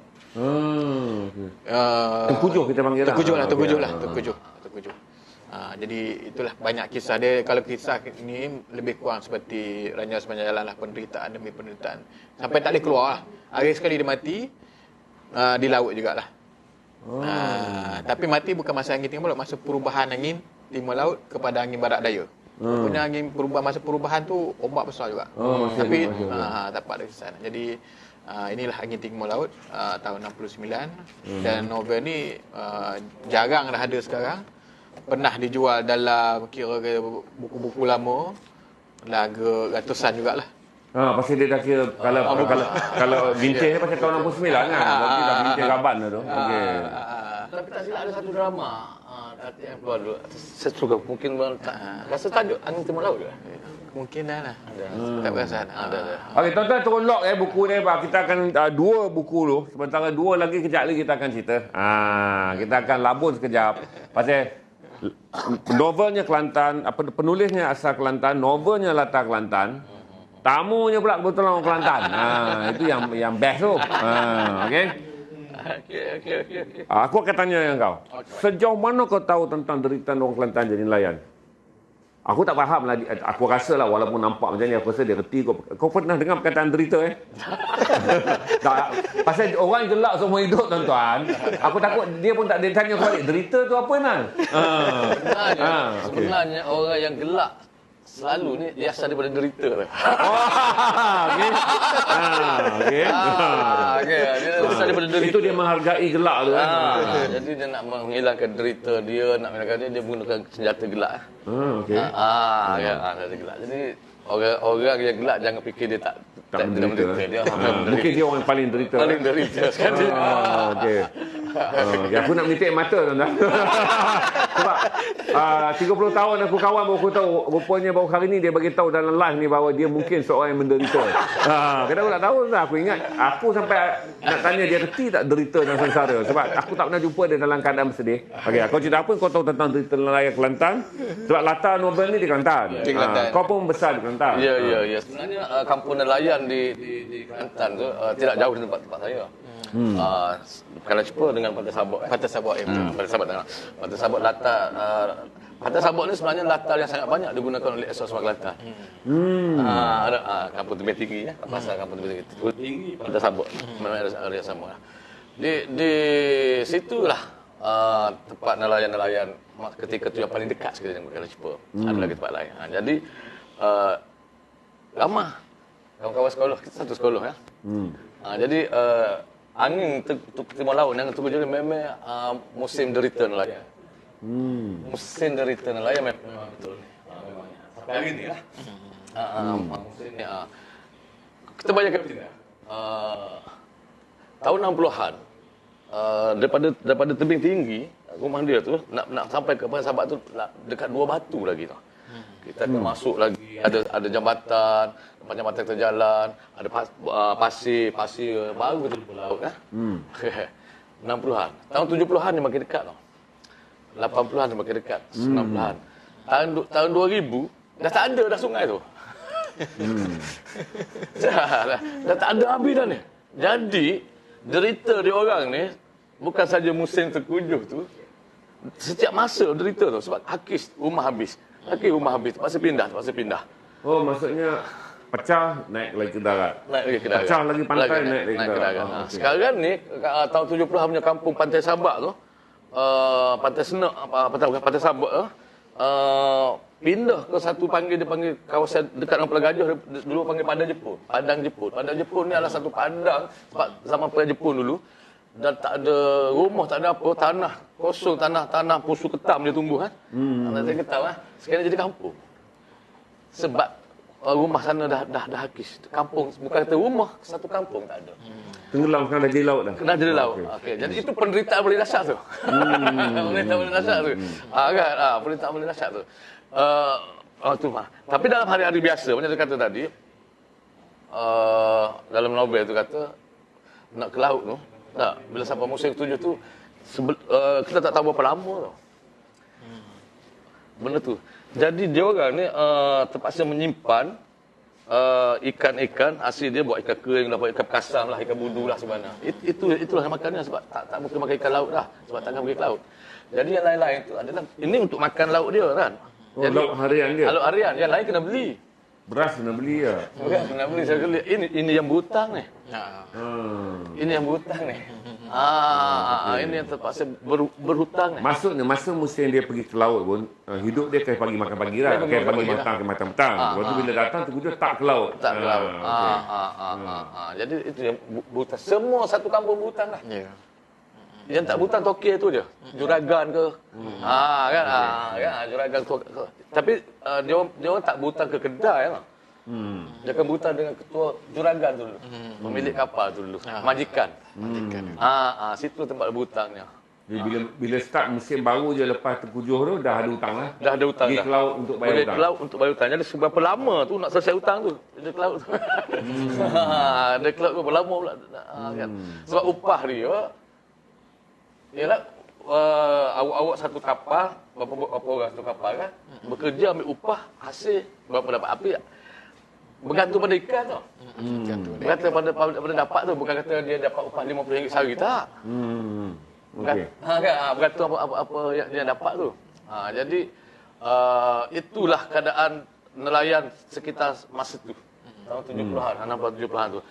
Terkujuh kita panggil lah. Terkujuh. Jadi itulah banyak kisah dia. Kalau kisah ni lebih kurang seperti Ranjau Sepanjang Jalan lah, penderitaan demi penderitaan. Sampai tak boleh keluar lah. Hari sekali dia mati di laut jugalah. Tapi mati bukan masa Angin Timur Laut, masa perubahan Angin Timur Laut kepada Angin Barat Daya. Punya masa perubahan tu ombak besar juga. Tapi tak dapat ada kisah. Jadi inilah Angin Timur Laut tahun 69. Dan novel ni jarang dah ada sekarang. Pernah dijual dalam kira buku-buku lama, harga ratusan jugalah. Pasal dia dah kira kalau vintage pasal tahun 69 kan. Berarti dah vintage Raban dah tu. Okey. Tapi tak silap ada satu drama yang keluar dulu. Saya suka mungkin rasa tajuk Angin Timur Laut ke? Mungkin dah lah. Tak perasan. Ada. Okey, tuan-tuan turun lock buku ni. Kita akan 2 buku dulu. Sementara 2 lagi kejap lagi kita akan cerita. Kita akan labun sekejap. Pasal novelnya Kelantan, penulisnya asal Kelantan, novelnya latar Kelantan. Tamunya pula kebetulan orang Kelantan. Itu yang best tu. Okey. Aku akan tanya kau. Sejauh mana kau tahu tentang derita orang Kelantan jadi nelayan? Aku tak faham lah. Aku rasa lah walaupun nampak macam ni, aku rasa dia reti. Kau pernah dengar perkataan derita tak, pasal orang gelak semua hidup tuan-tuan. Aku takut dia pun tak ada tanya aku balik. Derita tu apa Nan? Sebenarnya orang yang gelak selalu ni dia asal daripada derita lah. Okey. Okey. Dia asal daripada derita. Itu dia menghargai gelak tu kan. Jadi dia nak menghilangkan derita dia, nak menghilangkan dia menggunakan senjata gelak. Okey. Senjata gelak. Jadi orang yang gelak jangan fikir dia tak menderita. Dia mungkin dia orang yang paling derita. Paling derita sekali. Okey. Aku nak menitik mata tuan-tuan. Sebab 30 tahun aku kawan baru aku tahu rupanya baru hari ni dia bagi tahu dalam live ni bahawa dia mungkin seorang yang menderita. Kadang aku tak tahu dah. Aku ingat aku sampai nak tanya dia reti tak derita dan sengsara sebab aku tak pernah jumpa dia dalam keadaan bersedih. Okey, kau cerita apa kau tahu tentang derita nelayan Kelantan? Sebab latar novel ni di Kelantan. Kau pun besar di Kelantan. Ya. Sebenarnya kampung nelayan di Kelantan tu tidak jauh dari tempat saya. Kalau cuba dengan Pantai Sabak. Pantai Sabak ya. Pantai Sabak tengah. Pantai Sabak latar Pantai Sabak ni sebenarnya latar yang sangat banyak digunakan oleh Esok Semang Kelantan. Ada kampung tebing tinggi ya. Pasal kampung tebing tinggi Pantai Sabak. Memang area sama. Di situlah tempat nelayan-nelayan ketika tu yang paling dekat sekali dengan Kuala Lumpur. Ada lagi tempat lain. Jadi ramah kawan-kawan sekolah kita satu sekolah ya. Jadi angin Timur Laut yang terjadi memang musim derita nelayan. Musim derita nelayan memang betul. Sampai hari ni lah. Musim ni kita bayangkan tahun 60-an daripada tebing tinggi rumah dia tu nak sampai ke Pantai Sabak tu dekat 2 batu lagi tu. Kita akan masuk lagi Ada jambatan, tempat jambatan terjalan, ada pasir baru betul laut kan. 60-an. Tahun 70-an dia makin dekat tau. 80-an dia makin dekat, 90-an. Tahun 2000 dah tak ada dah sungai tu. dah tak ada habis dah ni. Jadi derita dia orang ni bukan saja musim terkujuh tu, setiap masa derita tu sebab hakis rumah habis. Terpaksa pindah. Oh, maksudnya pecah naik lagi ke darat. Naik lagi ke darat. Pecah lagi pantai naik lagi ke darat. Okay. Sekarang ni tahun 70-an punya kampung Pantai Sabak tu, Pantai Senak Pantai Sabak tu, pindah ke satu dia panggil kawasan dekat dengan Pulau Gajah, dulu panggil Padang Jepun ni adalah satu padang sebab zaman Perang Jepun dulu, dan tak ada rumah, tak ada apa, tanah kosong, tanah pusu ketam dia tumbuh kan. Tanah ketam kan. Sekarang jadi kampung. Sebab rumah sana dah hakis. Kampung bukan kata rumah, satu kampung tak ada. Tenggelam sekarang dah jadi laut dah. Kena jadi laut. Okey. Jadi itu penderitaan boleh dahsyat tu. Penderitaan boleh dahsyat tu. Kan? Penderitaan boleh dahsyat tu. Tu mah. Tapi dalam hari-hari biasa, macam dia kata tadi, dalam novel tu kata nak ke laut tu, tak, bila sampai musim ke-7 tu kita tak tahu berapa lama tau. Benda tu. Jadi dia orang ni terpaksa menyimpan ikan-ikan hasil dia, buat ikan kering lah, buat ikan kasam lah, ikan budu lah sebenarnya. Itulah makannya sebab tak mungkin makan ikan laut dah, sebab takkan pergi ke laut. Jadi yang lain-lain tu adalah ini untuk makan laut dia kan. Oh, jadi, laut harian dia. Laut harian, yang lain kena beli. Beras kena beli ya. Bukan kena beli, saya beli. Ini yang berhutang ni. Ini yang berhutang ni. Ini yang terpaksa berhutang ni. Maksudnya masa musim dia pergi ke laut pun, hidup dia kayak pagi makan pagi lah, kayak pagi makan petang. Lepas tu bila datang terkujur tak ke laut. Tak ke laut. Jadi itu yang berhutang. Semua satu kampung berhutang lah. Yang tak berhutang Tokyo tu je. Juragan ke. Kan? Juragan tu. Tapi dia orang tak berhutang ke kedai lah. Dia akan berhutang dengan ketua juragan tu dulu. Pemilik kapal tu dulu. Majikan. Situ tempat berhutangnya. Bila start musim baru je lepas terkujuh tu dah ada hutang lah. Dah ada hutang. Pergi ke laut untuk bayar hutang. Pergi ke laut untuk bayar hutang. Jadi seberapa lama tu nak selesai hutang tu? Dia ke laut tu. Dia ke laut tu berapa lama pula. Kan? Sebab upah dia ialah awak satu kapal, berapa orang satu kapal kan, bekerja ambil upah, hasil berapa dapat api, bergantung pada ikan tau. Bergantung pada dapat tu, bukan kata dia dapat upah RM50 sehari, tak. Bergantung apa yang dia dapat tu. Jadi itulah keadaan nelayan sekitar masa tu, tahun 70-an, 60-70-an tu.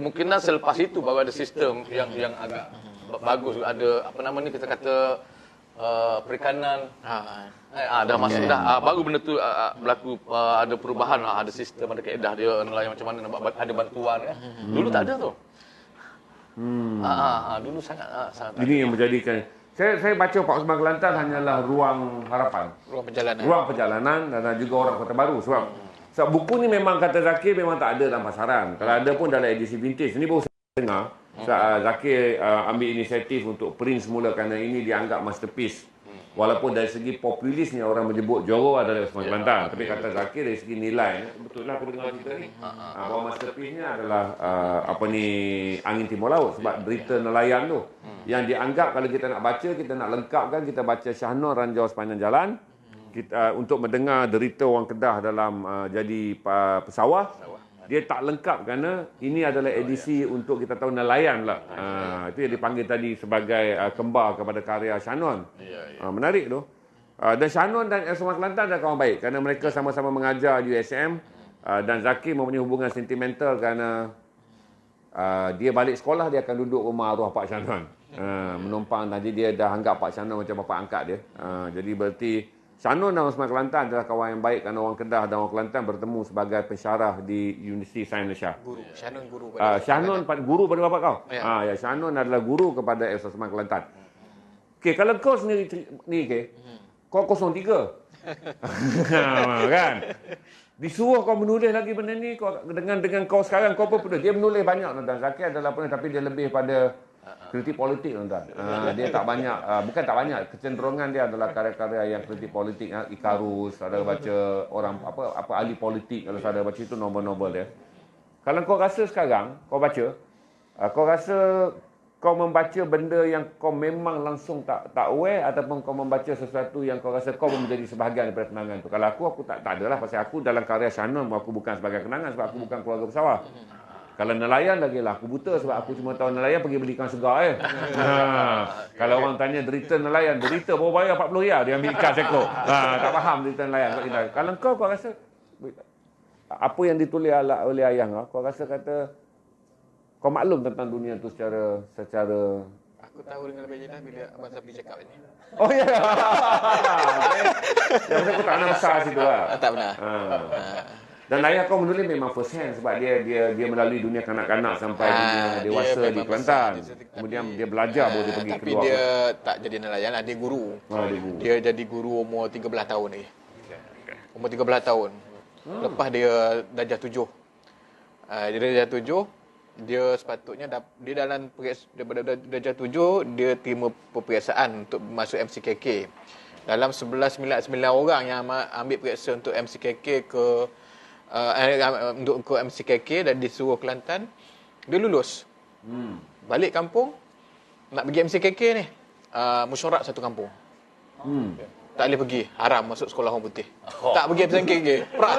Kemungkinan selepas itu baru ada sistem yang agak bagus, ada apa nama ni, kita kata perikanan dah masuk dah, baru benda tu berlaku, ada perubahan lah, ada sistem, ada kaedah dia nelayan macam mana, ada bantuan kan. Dulu tak ada tu. Dulu sangat. Ini yang menjadikan saya baca Pak Osman Kelantan hanyalah ruang harapan, ruang perjalanan dan juga orang Kota Baru. Sebab buku ni memang kata Zakir memang tak ada dalam pasaran. Kalau ada pun dalam edisi vintage. Ini baru saya dengar Zakir ambil inisiatif untuk print semula kerana ini dianggap masterpiece. Walaupun dari segi populisnya orang menyebut Johor adalah Osman Kelantan, tapi kata Zakir dari segi nilai, betul lah aku dengar cerita ni, bahawa masterpiece-nya adalah Angin Timur Laut, sebab berita nelayan tu yang dianggap kalau kita nak baca, kita nak lengkapkan, kita baca Shah Nur Ranjau Sepanjang Jalan, kita untuk mendengar derita orang Kedah dalam jadi pesawah. Dia tak lengkap kerana ini adalah edisi untuk kita tahu nelayan lah. Itu yang dipanggil tadi sebagai kembar kepada karya Shah Nur. Menarik tu. Dan Shah Nur dan Osman Kelantan adalah kawan baik kerana mereka sama-sama mengajar USM, dan Zakir mempunyai hubungan sentimental kerana dia balik sekolah, dia akan duduk rumah arwah Pak Shah Nur, menumpang. Jadi dia dah anggap Pak Shah Nur macam bapa angkat dia. Jadi berarti Shah Nur dan Osman Kelantan adalah kawan yang baik kerana orang Kedah dan orang Kelantan bertemu sebagai pensyarah di Universiti Sains Malaysia. Shah Nur guru Shah Nur guru pada bapak kau? Ya. Shah Nur adalah guru kepada Osman Kelantan. Okey, kalau kau sendiri ni kau 03. Kan? Disuruh kau menulis lagi benda ni, kau dengan kau sekarang kau apa peduli. Dia menulis banyak, dan Zakir adalah apa, tapi dia lebih pada Kritik politik tuan-tuan. Dia tak banyak, bukan tak banyak, kecenderungan dia adalah karya-karya yang kritik politik. Ikarus, saudara baca orang apa ahli politik, kalau saudara baca itu novel-novel dia. Kalau kau rasa sekarang, kau baca, kau rasa kau membaca benda yang kau memang langsung tak aware, ataupun kau membaca sesuatu yang kau rasa kau menjadi sebahagian daripada kenangan tu. Kalau aku tak adalah, pasal aku dalam karya Shannon, aku bukan sebagai kenangan sebab aku bukan keluarga bersawah. Kalau nelayan lagi lah, aku buta sebab aku cuma tahu nelayan pergi beli ikan segar Kalau orang tanya derita nelayan, derita baru bayar 40 riyal dia ambil ikan seekor. Tak faham derita nelayan. Kalau kau rasa apa yang ditulis oleh ayah kau rasa kata kau maklum tentang dunia tu secara Aku tahu dengan lebih jelas bila Abang Sabri cakap ini. Oh ya. Yang aku tak pernah besar situ lah. Tak pernah. Dan ayah kau menulis memang first hand sebab dia melalui dunia kanak-kanak sampai dunia dewasa di Kelantan. Kemudian dia belajar baru dia pergi tapi keluar. Tapi dia tak jadi nelayan lah, dia guru. Dia jadi guru umur 13 tahun lagi. Umur 13 tahun. Lepas dia darjah 7. Dia darjah 7, dia sepatutnya dia dalam daripada darjah 7 dia terima peperiksaan untuk masuk MCKK. Dalam 9 orang yang ambil periksa untuk MCKK untuk MCKK dan disuruh Kelantan, dia lulus. Balik kampung nak pergi MCKK ni, mesyuarat satu kampung. Tak boleh pergi, haram masuk sekolah orang putih. Tak pergi MCKK, peras.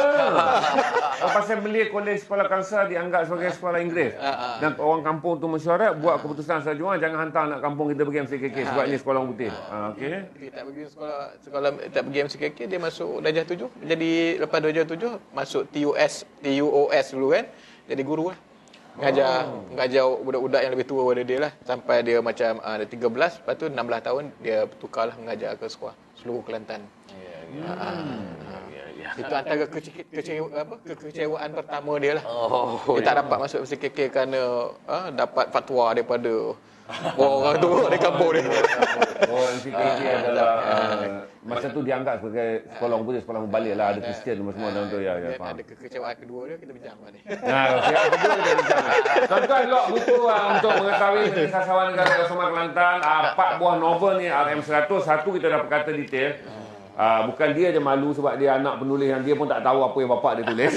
Pasal beli kolej sekolah Kalsa dianggap sebagai sekolah Inggeris. Dan orang kampung tu mesyuarat buat keputusan selanjutnya, jangan hantar anak kampung kita pergi MCKK sebab ni sekolah orang putih. Okey. Dia tak pergi sekolah tak pergi MCKK, dia masuk darjah 7. Jadi lepas darjah 7 masuk TUOS dulu kan. Jadi guru lah. Ngajar budak-budak yang lebih tua daripada dia lah. Sampai dia macam ada 13, lepas tu 16 tahun dia tukarlah mengajar ke sekolah seluruh Kelantan. Itu antara kekecewaan pertama dia lah. Dia tak dapat masuk MCKK kerana dapat fatwa daripada orang tu di kampung dia. MCKK adalah masa tu dianggap sebagai sekolah orang putih, sekolah mubalik lah, ada Kristian semua dalam tu. Ya, faham. Ada kekecewaan kedua dia, kita bincang ni. Yang kedua kita bincang. Tuan-tuan, lok buku untuk mengetahui Sasawan Negara Bersama Kelantan, 4 buah novel ni RM100. Satu kita dah berkata detail. Bukan dia je malu sebab dia anak penulis yang dia pun tak tahu apa yang bapak dia tulis.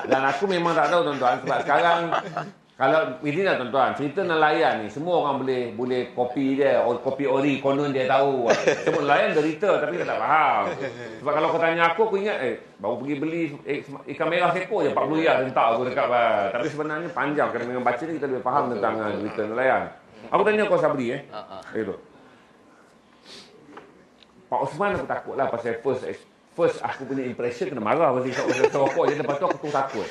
Dan aku memang tak tahu tuan-tuan sebab sekarang kalau ini lah tuan-tuan, cerita nelayan ni semua orang boleh copy dia, copy ori, konon dia tahu. Semua nelayan derita tapi dia tak faham. Sebab kalau kau tanya aku ingat baru pergi beli ikan merah seekor je 40 riyal hentak aku dekat tapi sebenarnya panjang kerana dengan baca ni kita lebih faham tentang cerita nelayan. Aku tanya kau Sabri itu. Pak Osman aku takut lah pasal first aku punya impression kena marah pasal rokok je, lepas tu aku tu takut.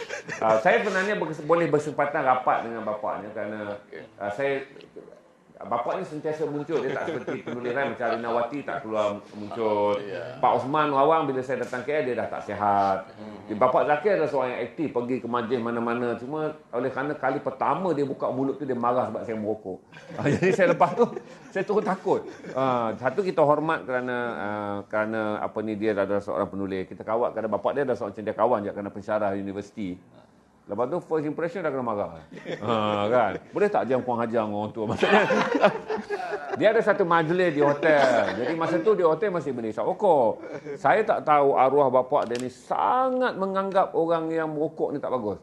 Saya sebenarnya boleh bersempatan rapat dengan bapaknya kerana bapaknya sentiasa muncul, dia tak seperti penulis lain macam Rinawati tak keluar muncul. Pak Osman Wawang bila saya datang KL dia dah tak sihat. Bapak Zakir adalah seorang yang aktif, pergi ke majlis mana-mana, cuma oleh kerana kali pertama dia buka mulut tu dia marah sebab saya merokok. Jadi saya lepas tu saya terus takut. Satu kita hormat kerana apa ni, dia adalah seorang penulis. Kita kawat kerana bapak dia adalah seorang cendekiawan je kerana pensyarah universiti. Lepas tu first impression dah kena marah. Kan? Boleh tak jam kurang hajar orang tua? Maksudnya dia ada satu majlis di hotel. Jadi masa tu di hotel masih berisap rokok. Saya tak tahu arwah bapak dia ni sangat menganggap orang yang merokok ni tak bagus.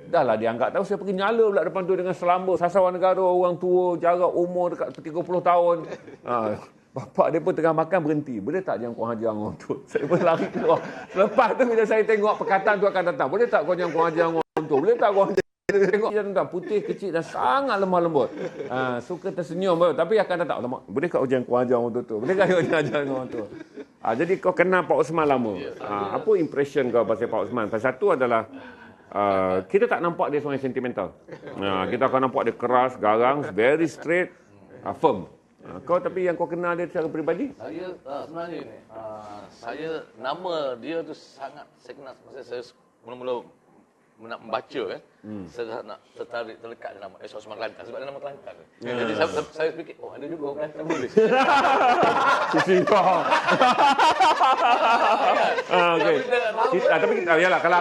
Dah lah dia anggap tahu, saya pergi nyala pula depan tu dengan selamba. Sasawan Negara, orang tua, jarak umur dekat 30 tahun. Bapak dia pun tengah makan berhenti. Boleh tak jangan kau hajar orang tu? Saya pun lari keluar. Lepas tu bila saya tengok perkataan tu akan datang. Boleh tak kau jangan kau hajar orang tu? Boleh tak kau tengok dia putih, kecil dan sangat lemah lembut. Suka tersenyum baru. Tapi akan datang. Boleh tak kau jangan kau hajar orang tu? Boleh tak kau jangan hajar orang tu? Jadi kau kenal Pak Osman lama. Apa impression kau pasal Pak Osman? Pasal satu adalah kita tak nampak dia seorang sentimental. Kita akan nampak dia keras, garang, very straight, firm. Kau tapi yang kau kenal dia secara peribadi? Saya sebenarnya ni, nama dia tu sangat saya kenal masa saya mula-mula nak membaca kan. tertarik terlekat dengan nama Osman Kelantan sebab ada nama Kelantan. Jadi saya fikir, ada juga orang Kelantan boleh. Singkong. Okey. Tapi yalah kalau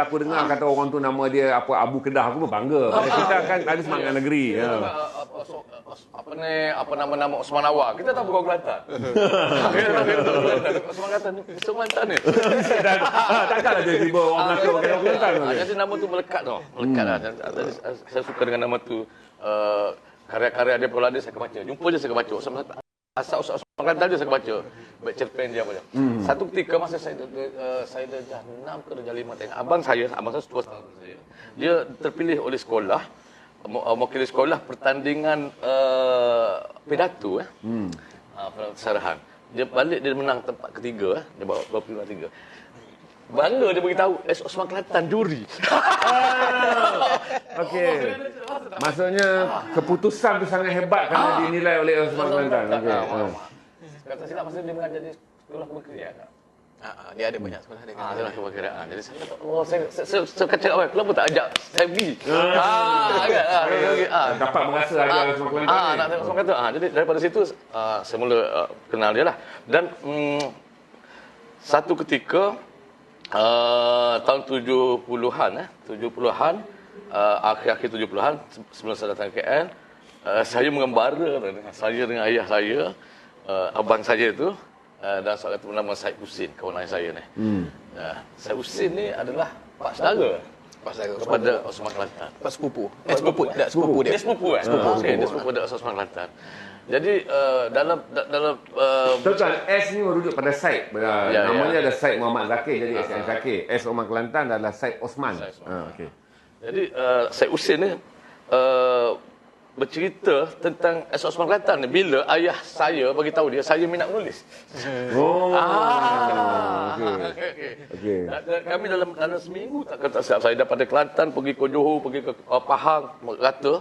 aku dengar kata orang tu nama dia apa Abu Kedah, aku pun bangga. Kita kan ada semangat negeri. Apa nama Osman Awar. Kita tahu bukan Kelantan. Osman Kelantan ni Kelantan ni. Takkanlah dia tiba orang Melaka pakai orang Kelantan. Jadi nama tu melekat tau. Melekat lah. Saya suka dengan nama tu. Karya-karya dia kalau ada saya akan baca. Jumpa je saya akan baca. Asal Osman Kelantan dia saya akan baca. Baik cerpen dia apa dia. Satu ketika masa saya dah 6 ke dah 5 tahun. Abang saya setua tahun saya. Dia terpilih oleh sekolah. Mewakili sekolah pertandingan pidato persarahan. Dia balik dia menang tempat ketiga dia bawa peringkat 3. Bangga dia beritahu Osman Kelantan juri. Okey. Maksudnya keputusan tu sangat hebat kerana dinilai oleh Osman Kelantan. Okey. Kata silap masa dia mengajar di sekolah kementerian. Dia ada banyak sekolah dia. Sekolah kementerian. Jadi saya kata, saya cakap apa? Kenapa tak ajak saya pergi? Dapat merasa ada Osman Kelantan. Nak tengok Osman Kelantan. Jadi daripada situ saya mula kenal dia lah. Dan satu ketika tahun 70-an, akhir-akhir 70-an sebelum saya datang ke KL, saya mengembara dengan ayah saya, abang saya itu, dan seorang itu bernama Syed Husin, kawan ayah saya ni. Syed Husin ni adalah pak saudara kepada Osman Kelantan. Pak sepupu. Sepupu dia. Dia sepupu. Dia sepupu pada Osman Kelantan. Jadi dalam Tuan, S ni merujuk pada Syed. Namanya ada Syed Muhammad Zakir, jadi SN Zakir. S Osman Kelantan adalah Syed Osman. Okey. Jadi Syed Husin ni bercerita tentang Osman Kelantan ni bila ayah saya bagi tahu dia saya minat menulis. Okey. Kami dalam seminggu tak silap saya daripada Kelantan pergi ke Johor, pergi ke Pahang, Rata,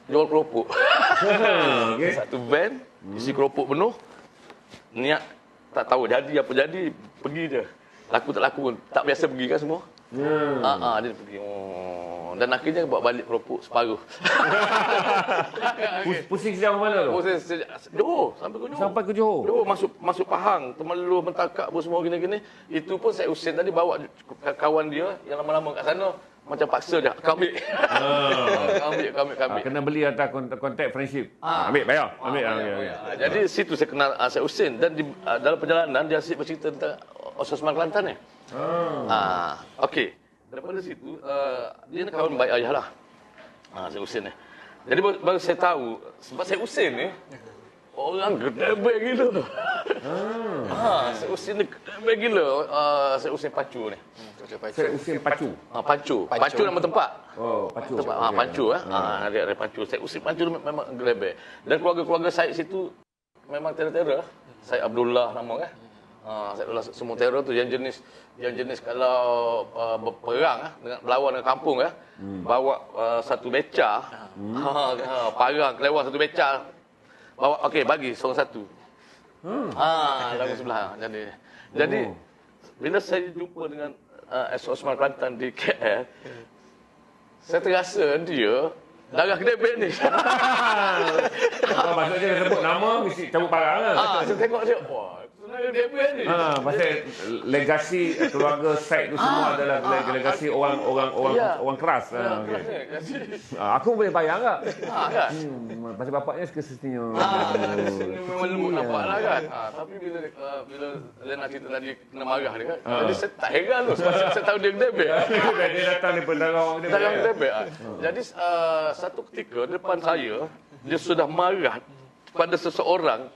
jual keropok. Satu van isi keropok penuh. Niat tak tahu jadi apa jadi, pergi je. Laku tak laku pun tak biasa pergi kan semua. Dia pergi. Dan akhirnya bawa balik keropok separuh. Pusing sejauh mana tu? Johor, sampai ke Johor. Sampai ke Johor. Johor masuk Pahang, Temerloh, Mentakak pun semua gini-gini. Itu pun saya Husin tadi bawa kawan dia yang lama-lama kat sana. Macam paksa je, kau ambil. Kau ambil. Kena beli atas kontak friendship. Ambil, bayar. Ambil. Jadi situ saya kenal Syed Husin. Dan dalam perjalanan dia asyik bercerita tentang Osman Kelantan ni. Okey. Daripada situ, dia ni kawan baik ayah lah. Syed Husin ni. Jadi baru saya tahu, sebab Syed Husin ni, orang gedebek gila. Syed Husin ni gedebek gila. Syed Husin Pacu ni. Syed Husin Pacu. Pacu nama tempat. Pacu. Pacu Ada Pacu. Syed Husin Pacu memang gedebek. Dan keluarga-keluarga Syed situ memang teror-teror. Syed Abdullah nama kan. Syed Abdullah semua teror tu yang jenis kalau berperang dengan berlawan dengan kampung bawa satu beca, parang kelewar satu beca. Bawa bagi seorang satu. Lagu sebelah. Jadi bila saya jumpa dengan Osman Kelantan di KL, saya terasa dia darah gedebek ni. Maksudnya dia sebut nama mesti cabut parang lah. Saya tengok dia, gedebek ni. Pasal legasi keluarga Syed tu semua adalah legasi orang keras. Aku boleh bayang tak? Kan? Pasal bapaknya suka sesenyum. Memang lembut nampak lah kan. Tapi bila Lena cerita tadi kena marah dia kan. Jadi saya tak heran tu sebab saya tahu dia gedebek. Dia datang ni pendarah orang gedebek. Jadi satu ketika depan saya, dia sudah marah pada seseorang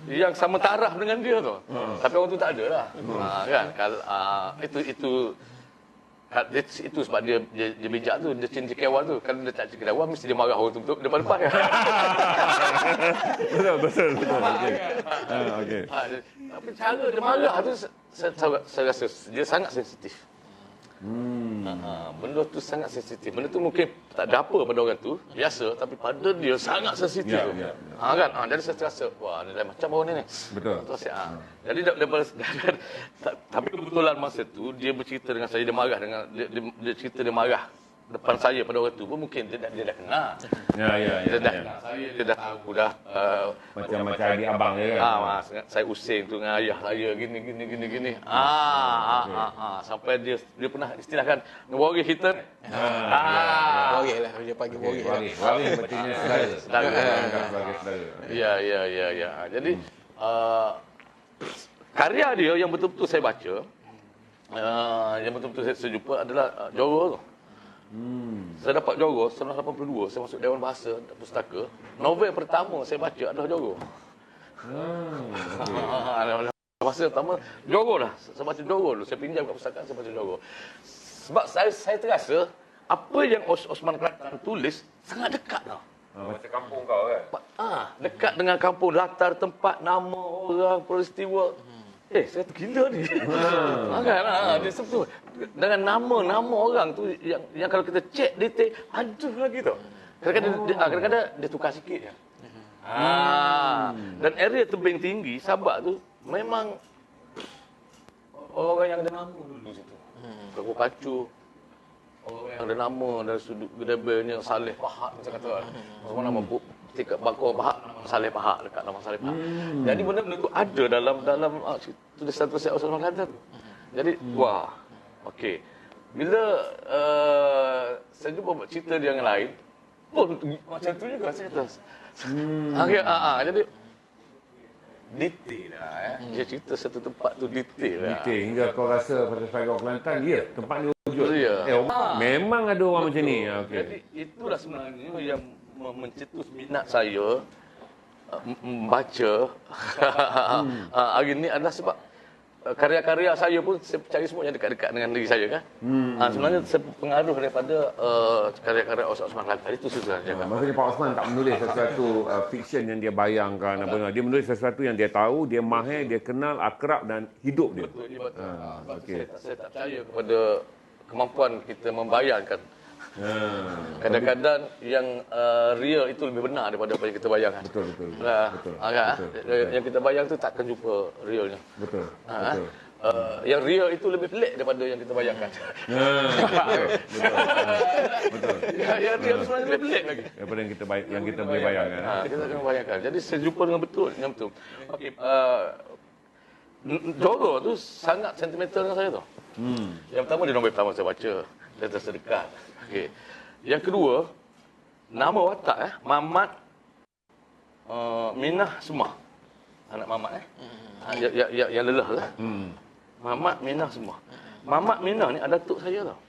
yang sama taraf dengan dia tu. Tapi orang tu tak ada lah. Kan? Itu sebab dia bijak tu, dia cinta kewal tu. Kalau dia tak cinta kewal, mesti dia marah orang tu depan-depan kan. Betul. Okey. Tapi cara dia marah tu, saya rasa dia sangat sensitif. Benda tu sangat sensitif. Benda tu mungkin tak ada apa pada orang tu, biasa, tapi pada dia sangat sensitif. Kan? Jadi saya rasa, wah, dia lain macam orang ni. Betul. Jadi tapi kebetulan masa tu dia bercerita dengan saya, dia marah dengan dia cerita dia marah depan saya pada waktu tu pun mungkin dia dah kenal. Dia dah kenal saya, dia dah tahu dah Macam adik abang dia kan. saya using tu dengan ayah saya gini. Sampai dia pernah istilahkan ngewari kita. Waris lah, dia panggil waris. Waris berarti saudara. Ya. Jadi karya dia yang betul-betul saya baca, yang betul-betul saya jumpa adalah Joro tu. Saya dapat Joro 1982, saya masuk Dewan Bahasa Pustaka. Novel pertama saya baca adalah Joro. Bahasa pertama Joro dah. Saya baca Joro dulu. Saya pinjam kat pustakaan, saya baca Joro. Sebab saya terasa apa yang Osman Kelantan tulis sangat dekat tau. Macam kampung kau kan? Dekat dengan kampung, latar tempat, nama orang, peristiwa. Saya tergila ni. Dia sebut dengan nama orang tu yang kalau kita cek detail ada lagi tau. Kadang-kadang dia tukar sikit je. Dan area tebing tinggi Sabak tu memang orang yang ada nama dulu situ. Kampung Pacu, orang yang ada nama dari sudut Gedebelnya Saleh Pahak macam kata. Semua nama tingkat bakor Pahak, Saleh Pahak dekat nama Saleh Pahak. Jadi benda-benda tu ada dalam tulisan-tulisan Osman Kelantan tu. Jadi wah, okey. Bila saya jumpa cerita dia yang lain, macam tu juga saya kata. Jadi detail lah. Dia cerita satu tempat tu detail lah. Detail hingga kau rasa pada Selangor Kelantan, tempat ni wujud. Ya. Memang ada orang macam ni. Jadi itulah sebenarnya yang mencetus minat saya membaca hari ni adalah sebab karya-karya saya pun saya cari semua yang dekat-dekat dengan diri saya kan. Sebenarnya pengaruh daripada karya-karya Osman Kelantan itu sebenarnya. Maksudnya Pak Osman tak menulis sesuatu fiksyen yang dia bayangkan apa. Dia menulis sesuatu yang dia tahu, dia mahir, dia kenal, akrab dan hidup dia. Betul. Saya tak percaya kepada kemampuan kita membayangkan. Kadang-kadang yang real itu lebih benar daripada apa yang kita bayangkan. Betul. Yang kita bayang tu takkan jumpa realnya. Betul. Yang real itu lebih pelik daripada yang kita bayangkan. Betul. Yang real sebenarnya lebih pelik lagi daripada yang kita boleh bayangkan. Kita akan bayangkan. Jadi saya jumpa dengan betul. Okey. Joro tu sangat sentimental dengan saya tu. Yang pertama dia nombor pertama saya baca. Dia tersedekat. Okey. Yang kedua, nama watak Mamat Minah Semah. Anak Mamat yang lelah lah. Mamat Minah Semah. Mamat Minah ni ada datuk saya tau.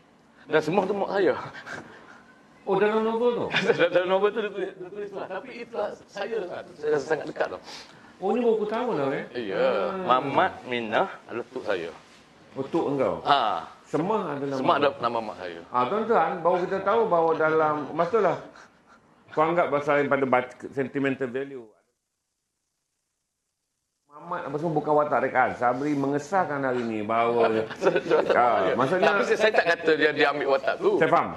Dan Semah tu mak saya. Oh, dalam novel tu? Dalam novel tu dia tulis lah. Tapi itulah saya rasa sangat dekat tau. Oh, ni baru aku tahu lah Ya. Mamat Minah adalah datuk saya. Oh, tok engkau? Semah adalah nama mak saya. Tuan-tuan, baru kita tahu bahawa dalam maksudlah kau anggap pasal pada sentimental value. Mamat apa semua bukan watak rekaan. Sabri mengesahkan hari ini bahawa maksudnya tapi saya tak kata dia ambil watak tu. Saya faham.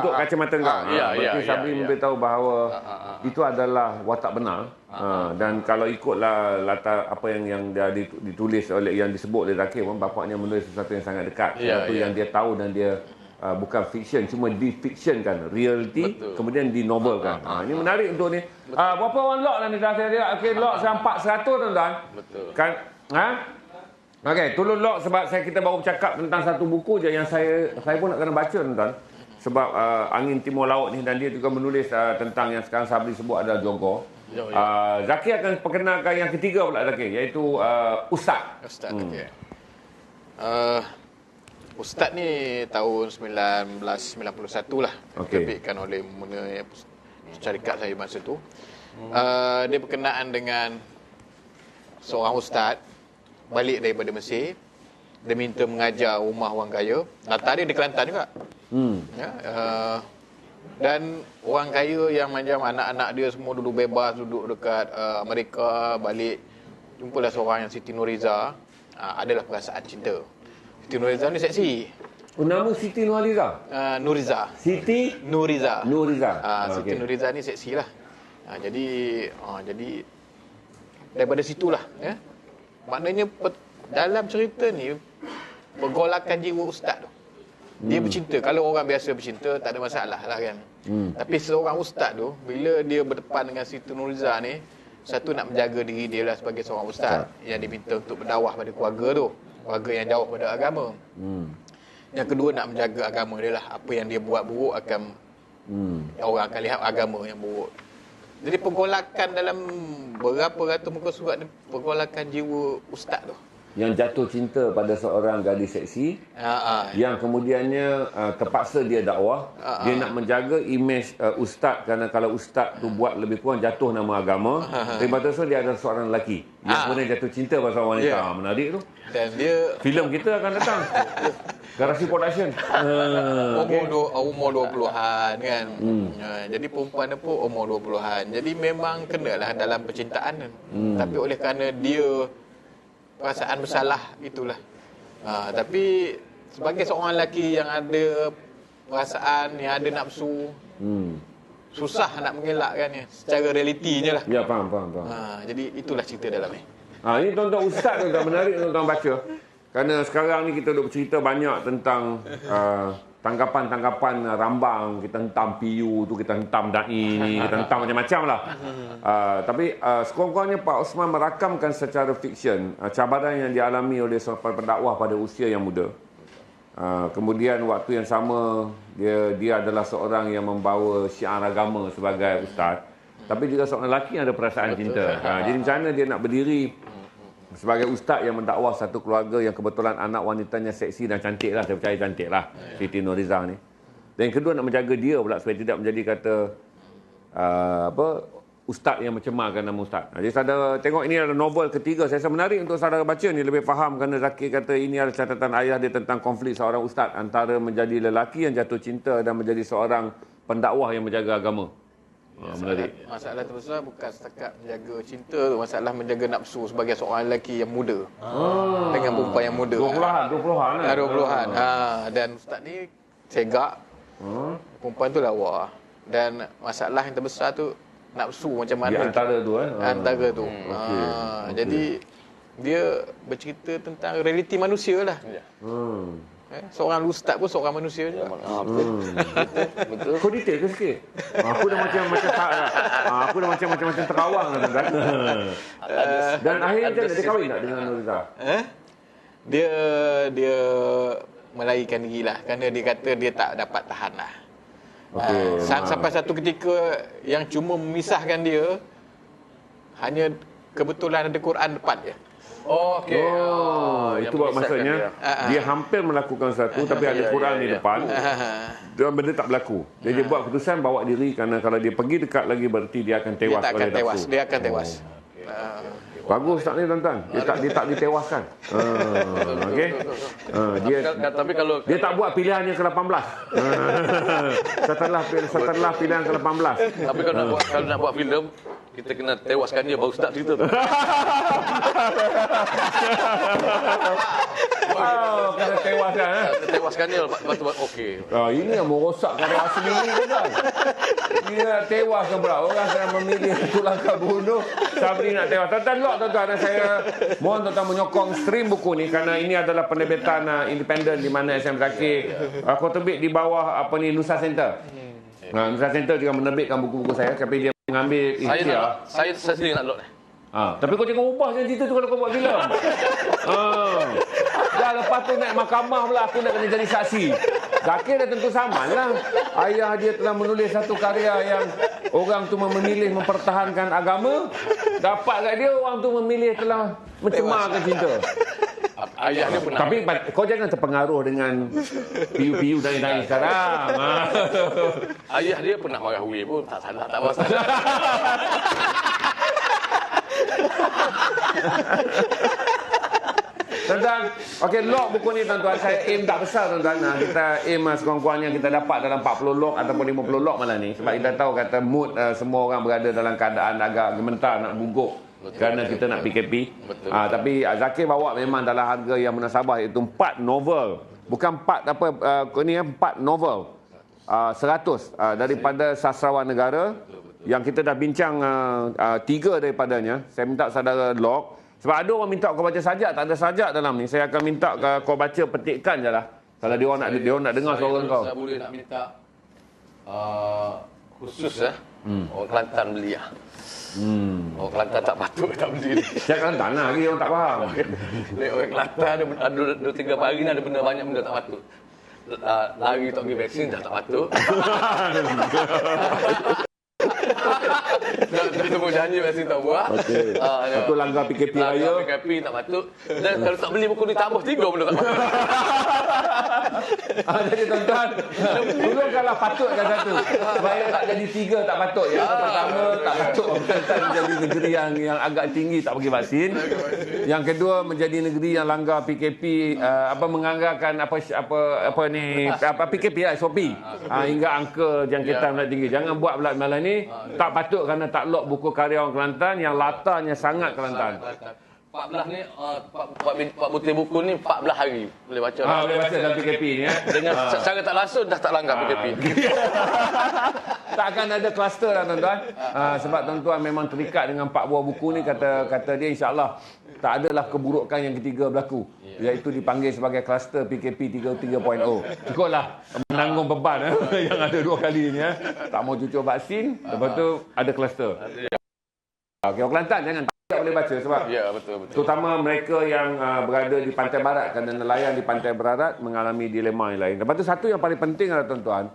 Untuk kacamata kau. Berarti Sabri memberitahu bahawa itu adalah watak benar. Dan kalau ikutlah latar apa yang dia ditulis oleh yang disebut oleh Zakir pun bapaknya menulis sesuatu yang sangat dekat. Sesuatu yang dia tahu dan dia bukan fiction, cuma difictionkan, reality, kemudian dinovelkan. Ini menarik untuk ni. Berapa orang lock lah ni dah saya lihat. Okey, lock sampai 100 tuan-tuan. Betul. Kan okey, tolong lock sebab kita baru bercakap tentang satu buku je yang saya pun nak kena baca tuan-tuan. Sebab Angin Timur Laut ni dan dia juga menulis tentang yang sekarang Sabri sebut adalah Jogor. Zakir akan perkenalkan yang ketiga pula Zakir, iaitu Ustaz. Okey. Ustaz ni tahun 1991 lah. Diterbitkan oleh syarikat saya masa tu. Dia berkenaan dengan seorang ustaz balik daripada Mesir. Dia minta mengajar rumah orang kaya. Latar dia di Kelantan juga. Dan orang kaya yang macam anak-anak dia semua duduk bebas, duduk dekat Amerika, balik jumpalah seorang yang Siti Nurhaliza. Adalah perasaan cinta. Siti Nurhaliza ni seksi. Nama Siti Nurhaliza? Nurhaliza. Siti Nurhaliza. Siti Okay. Nurhaliza ni seksi lah. Jadi daripada situlah maknanya dalam cerita ni pergolakan jiwa ustaz tu. Dia bercinta. Kalau orang biasa bercinta, tak ada masalah lah kan. Tapi seorang ustaz tu, bila dia berdepan dengan Siti Nurhaliza ni, satu nak menjaga diri dia lah sebagai seorang ustaz yang diminta untuk berdakwah pada keluarga tu, keluarga yang jauh pada agama. Yang kedua nak menjaga agama dia lah. Apa yang dia buat buruk akan orang akan lihat agama yang buruk. Jadi penggolakan dalam berapa ratus muka surat ni, penggolakan jiwa ustaz tu. Yang jatuh cinta pada seorang gadis seksi, yang kemudiannya terpaksa dia dakwah, dia nak menjaga imej ustaz, kerana kalau ustaz tu buat lebih kurang jatuh nama agama, tapi pada dia adalah seorang lelaki yang kemudian jatuh cinta pada seorang wanita. Menarik tu. Dan dia filem kita akan datang. Garasi Production. Umur 20-an kan. Jadi perempuan dia pun umur 20-an. Jadi memang kenalah dalam percintaan. Tapi oleh kerana dia perasaan bersalah itulah. Tapi sebagai seorang lelaki yang ada perasaan, yang ada nafsu, susah nak mengelakkannya secara realitinya lah. Ya, faham. Jadi itulah cerita dalam ni. Ini tuan-tuan ustaz tuan-tuan, menarik tuan-tuan baca. Kerana sekarang ni kita duk bercerita banyak tentang tanggapan-tanggapan rambang, kita hentam PU tu, kita hentam dai ni, kita hentam macam-macam lah. Tapi sekurang-kurangnya Pak Osman merakamkan secara fiksyen cabaran yang dialami oleh seorang pendakwah pada usia yang muda. Kemudian waktu yang sama dia adalah seorang yang membawa syiar agama sebagai ustaz, tapi juga seorang lelaki yang ada perasaan cinta. Jadi macam mana dia nak berdiri sebagai ustaz yang mendakwah satu keluarga yang kebetulan anak wanitanya seksi dan cantik lah, saya percaya cantik lah, Siti Nurhaliza ni. Dan yang kedua nak menjaga dia pula supaya tidak menjadi kata ustaz yang mencemarkan nama ustaz. Jadi saudara tengok, ini adalah novel ketiga. Saya rasa menarik untuk saudara baca ni, lebih faham, kerana Zakir kata ini adalah catatan ayah dia tentang konflik seorang ustaz antara menjadi lelaki yang jatuh cinta dan menjadi seorang pendakwah yang menjaga agama. Masalah terbesar bukan setakat menjaga cinta tu, masalah menjaga nafsu sebagai seorang lelaki yang muda dengan perempuan yang muda. 20-an lah. 20-an. Dan ustaz ni segak, perempuan tu lawa. Dan masalah yang terbesar tu nafsu macam mana. Di antara tu antara tu. Jadi dia bercerita tentang realiti manusia lah. Seorang ustaz pun seorang manusia juga. Betul. Kau detail ke sikit? Aku dah macam tak lah. Aku dah macam terawang lah tuan. Dan akhirnya dia kahwin tak dengan Nurhaliza? Dia melarikan diri lah, kerana dia kata dia tak dapat tahan lah. Sampai satu ketika yang cuma memisahkan dia hanya kebetulan ada Quran depan dia. Itu buat maksudnya dia hampir melakukan sesuatu tapi ada Quran di depan dan benda tak berlaku. Dia buat keputusan bawa diri, kerana kalau dia pergi dekat lagi berarti dia akan tewas oleh nafsu. Dia akan tewas. Bagus tak ni tuan-tuan? Dia tak ditewaskan. Okey. Tapi kalau dia tak buat pilihannya ke-18. setelah pilihan ke-18. Tapi kalau nak buat filem, kita kena tewaskan dia baru start cerita tu. Kena tewaskan. Tewaskan dia lepas tu okey. Ini yang merosak karya asli ni kan. Dia tewaskan pula. Orang sedang memilih satu langkah bunuh, Sabri nak tewas. Tuan-tuan lock tuan-tuan, dan saya mohon tuan-tuan menyokong stream buku ni, kerana ini adalah penerbitan independen di mana SM Zakir aku terbit di bawah Nusa Center. Nusa Center juga menerbitkan buku-buku saya, tapi dia mengambil ikhtiar. Saya sendiri nak lock. Tapi kau jangan ubah cerita tu kalau kau buat filem. Dah lepas tu naik mahkamah pula, aku nak kena jadi saksi. Zakir dah tentu saman lah. Ayah dia telah menulis satu karya yang orang tu memilih mempertahankan agama. Dapat kat dia orang tu memilih telah mencemarkan cinta. Ayah dia pernah. Tapi kau jangan terpengaruh dengan piu-piu dari sekarang. Ayah dia pernah marah Hui pun tak salah, tak masalah. Tuan-tuan, okey, log buku ni tuan-tuan, saya aim tak besar tuan-tuan. Kita aim sekurang-kurangnya kita dapat dalam 40 log ataupun 50 log malam ni. Sebab kita tahu kata mood semua orang berada dalam keadaan agak gemetar nak gugup. Kerana kita nak PKP. Tapi Zakir bawa memang dalam harga yang munasabah, iaitu 4 novel. Bukan 4 4 novel. 100 daripada sastrawan negara yang kita dah bincang 3 daripadanya. Saya minta saudara log. Sebab ada orang minta kau baca sajak, tak ada sajak dalam ni. Saya akan minta kau baca petikan je lah Kalau dia orang nak dengar suara kau. Saya boleh nak minta khusus orang Kelantan beli lah. Orang Kelantan tak patut tak beli ni. Siap Kelantan lah lagi orang tak faham. Orang Kelantan ada 2-3 hari ni ada benda banyak benda tak patut. Lari tak pergi vaksin dah tak patut. Dah tunggu janji vaksin tak buat. Okey. Lepas tu langgar PKP raya. PKP tak patut. Dan kalau tak beli buku ni tambah 3 benda tak patut. Jadi tuan-tuan, dulu kalau patut kan satu. Supaya tak jadi 3 tak patut. Yang pertama, tak patut Kelantan menjadi negeri yang agak tinggi tak bagi vaksin. Yang kedua, menjadi negeri yang langgar PKP, menganggarkan PKP lah, SOP. Hingga angka jangkitan tinggi. Jangan buat pula malam ni. Tak patut kerana tak lock buku karya orang Kelantan yang latanya sangat Kelantan. 14 ni, 4 butir buku ni 14 hari boleh baca. Boleh baca dalam PKP ni ya. Dengan secara tak langsung dah tak langgar PKP. Tak akan ada kluster lah tuan-tuan. Sebab tuan-tuan memang terikat dengan 4 buah buku ni, kata dia insya-Allah tak adalah keburukan yang ketiga berlaku. Iaitu dipanggil sebagai kluster PKP 3.0. Cukuplah menanggung beban yang ada 2 kali ni ya. Tak mau cucuk vaksin, lepas tu ada kluster. Okey, orang Kelantan jangan tak boleh baca sebab betul. terutama mereka yang berada di pantai barat, kerana nelayan di pantai barat mengalami dilema yang lain. Lepas tu satu yang paling penting adalah tuan-tuan,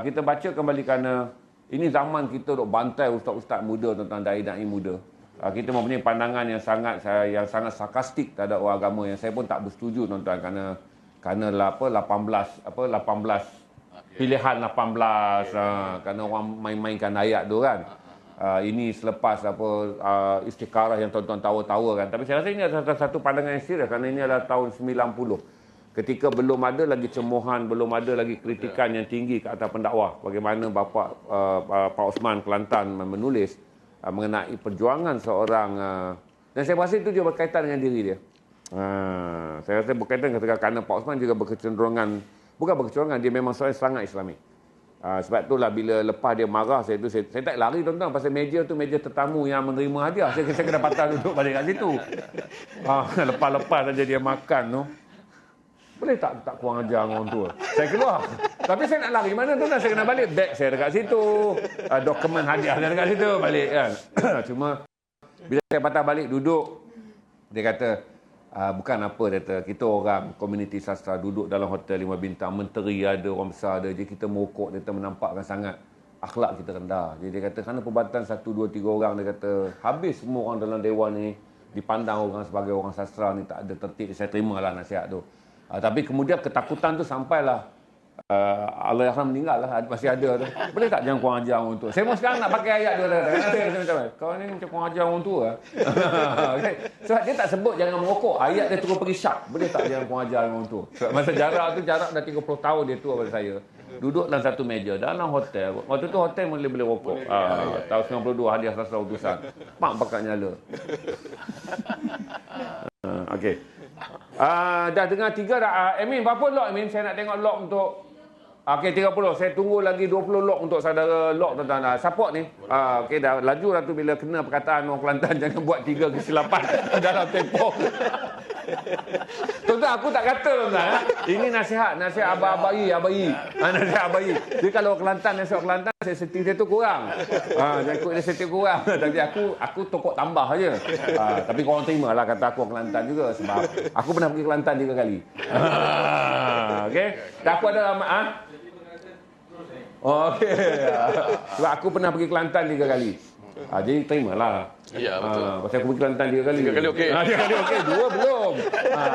kita baca kembali kerana ini zaman kita duk bantai ustaz-ustaz muda, tuan-tuan, dai-dai muda. Kita mempunyai pandangan yang sangat sarkastik terhadap orang agama yang saya pun tak bersetuju tuan-tuan kerana 18 pilihan 18 kerana orang main-mainkan ayat tu kan. Ini selepas istikharah yang tuan-tuan tawa-tawa kan. Tapi saya rasa ini adalah satu pandangan yang serius kerana ini adalah tahun 90. Ketika belum ada lagi cemohan, belum ada lagi kritikan yang tinggi ke atas pendakwah. Bagaimana Pak Osman Kelantan menulis mengenai perjuangan seorang dan saya rasa itu juga berkaitan dengan diri dia. Saya rasa berkaitan kerana Pak Osman juga bukan dia memang seorang sangat Islami. Sebab itulah bila lepas dia marah saya tak lari tuan-tuan pasal meja tu meja tetamu yang menerima hadiah. Saya kena patah duduk balik kat situ. Lepas-lepas saja dia makan tu. Boleh tak kurang ajar orang tua. Saya keluar. Tapi saya nak lari mana tuan-tuan, saya kena balik. Beg saya dekat situ. Dokumen hadiah saya dekat situ balik kan. Cuma bila saya patah balik duduk, dia kata bukan apa, dia kata kita orang komuniti sastra duduk dalam hotel 5 bintang, menteri ada, orang besar ada, je kita merokok, dia kata menampakkan sangat akhlak kita rendah. Jadi dia kata kerana perbuatan 1, 2, 3 orang, dia kata habis semua orang dalam dewan ni dipandang orang sebagai orang sastra ni tak ada tertib. Saya terimalah nasihat tu. Tapi kemudian ketakutan tu sampailah Allahyarham meninggal lah, masih ada tu. Boleh tak jangan kurang ajar orang tua? Saya pun sekarang nak pakai ayat dia. Kau ni macam kurang ajar orang tua. Sebab dia tak sebut jangan merokok. Ayat dia terus pergi syak. Boleh tak jangan kurang ajar orang tua? Sebab masa jarak dah 30 tahun dia tua pada saya. Duduk dalam satu meja dalam hotel. Waktu tu hotel boleh rokok. Tahun 92 hadiah sastra utusan. Pak bakal nyala. Okey. Dah dengar 3 dah. Amin, berapa lock Amin? Saya nak tengok lock untuk okey 30. Saya tunggu lagi 20 lock untuk saudara lock tuan-tuan. Support ni. Okey dah laju dah tu bila kena perkataan orang Kelantan jangan buat 3 kesilapan dalam tempoh. Tuan-tuan aku tak kata tuan-tuan. Ini nasihat abai. Nasihat abai. Jadi kalau Kelantan nasihat Kelantan sensitif dia tu kurang. Jangan ikut dia sensitif kurang. Tapi aku tokok tambah aja. Tapi korang terimalah kata aku orang Kelantan juga sebab aku pernah pergi Kelantan 3 kali. Okey. Dan aku ada okey. Sebab aku pernah pergi Kelantan 3 kali. Jadi terimalah. Ya, betul. Pasal aku pergi Kelantan 3 kali. 3 kali okey. 3 kali okey, 2 belum.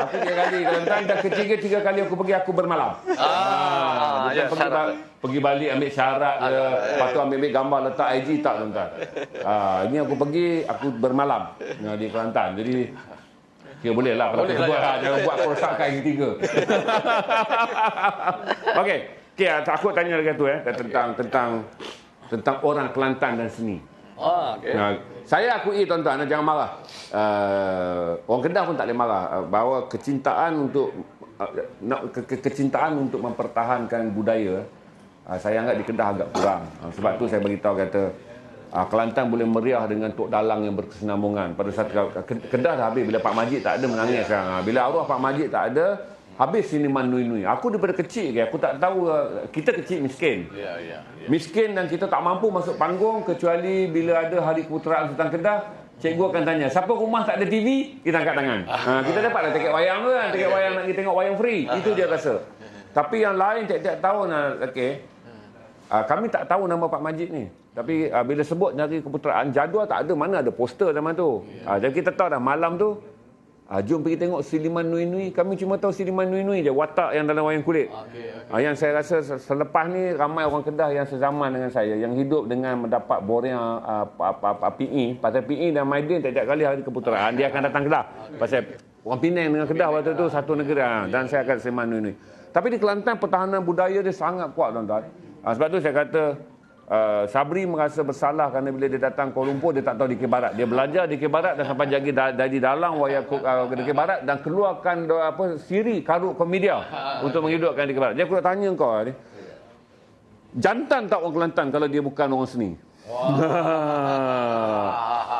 Aku 3 kali Kelantan, dah ketiga 3 kali aku pergi aku bermalam. Pergi balik ambil syarat ke, lepas tu ambil gambar letak IG tak tuan-tuan. Ini aku pergi aku bermalam di Kelantan. Jadi kira boleh lah kalau kita buat. Jangan buat kerosakan yang ketiga. Okey. Okey, aku tanya lagi tu tentang orang Kelantan dan seni. Okay. Saya akui tuan-tuan jangan marah. Orang Kedah pun tak boleh marah bahawa kecintaan untuk mempertahankan budaya saya anggap di Kedah agak kurang. Sebab tu saya beritahu kata Kelantan boleh meriah dengan Tok Dalang yang berkesinambungan. Pada saat Kedah dah habis bila Pak Majid tak ada menangis sekarang. Bila arwah Pak Majid tak ada, Habis siniman nui-nui. Aku daripada kecil aku tak tahu, kita kecil miskin. Ya, ya. Miskin dan kita tak mampu masuk panggung kecuali bila ada hari keputeraan Sultan Kedah, cikgu akan tanya, siapa rumah tak ada TV, kita angkat tangan. Kita dapatlah tiket wayang tu kan, tiket wayang nak pergi tengok wayang free. Itu dia rasa. Tapi yang lain tiap-tiap tahun kami tak tahu nama Pak Majid ni. Tapi bila sebut dari keputeraan jadual tak ada, mana ada poster zaman tu. Jadi kita tahu dah malam tu jom pergi tengok Siliman Nui-Nui. Kami cuma tahu Siliman Nui-Nui je, watak yang dalam wayang kulit. Yang saya rasa selepas ni ramai orang Kedah yang sezaman dengan saya, yang hidup dengan mendapat borang PE. Pasal PE dan Maidin tiap-tiap kali hari keputeraan dia akan datang Kedah. Pasal orang Penang dengan Kedah waktu tu satu negara. Dan saya akan Siliman Nui-Nui. Tapi di Kelantan pertahanan budaya dia sangat kuat, tuan-tuan. Sebab tu saya kata Sabri merasa bersalah kerana bila dia datang Kuala Lumpur dia tak tahu Dikir Barat. Dia belajar Dikir Barat dan sampai jadi dari dalang wayang Dikir Barat dan keluarkan siri karut komedia untuk menghidupkan Dikir Barat. Dia aku nak tanya kau ni. Jantan tak orang Kelantan kalau dia bukan orang seni?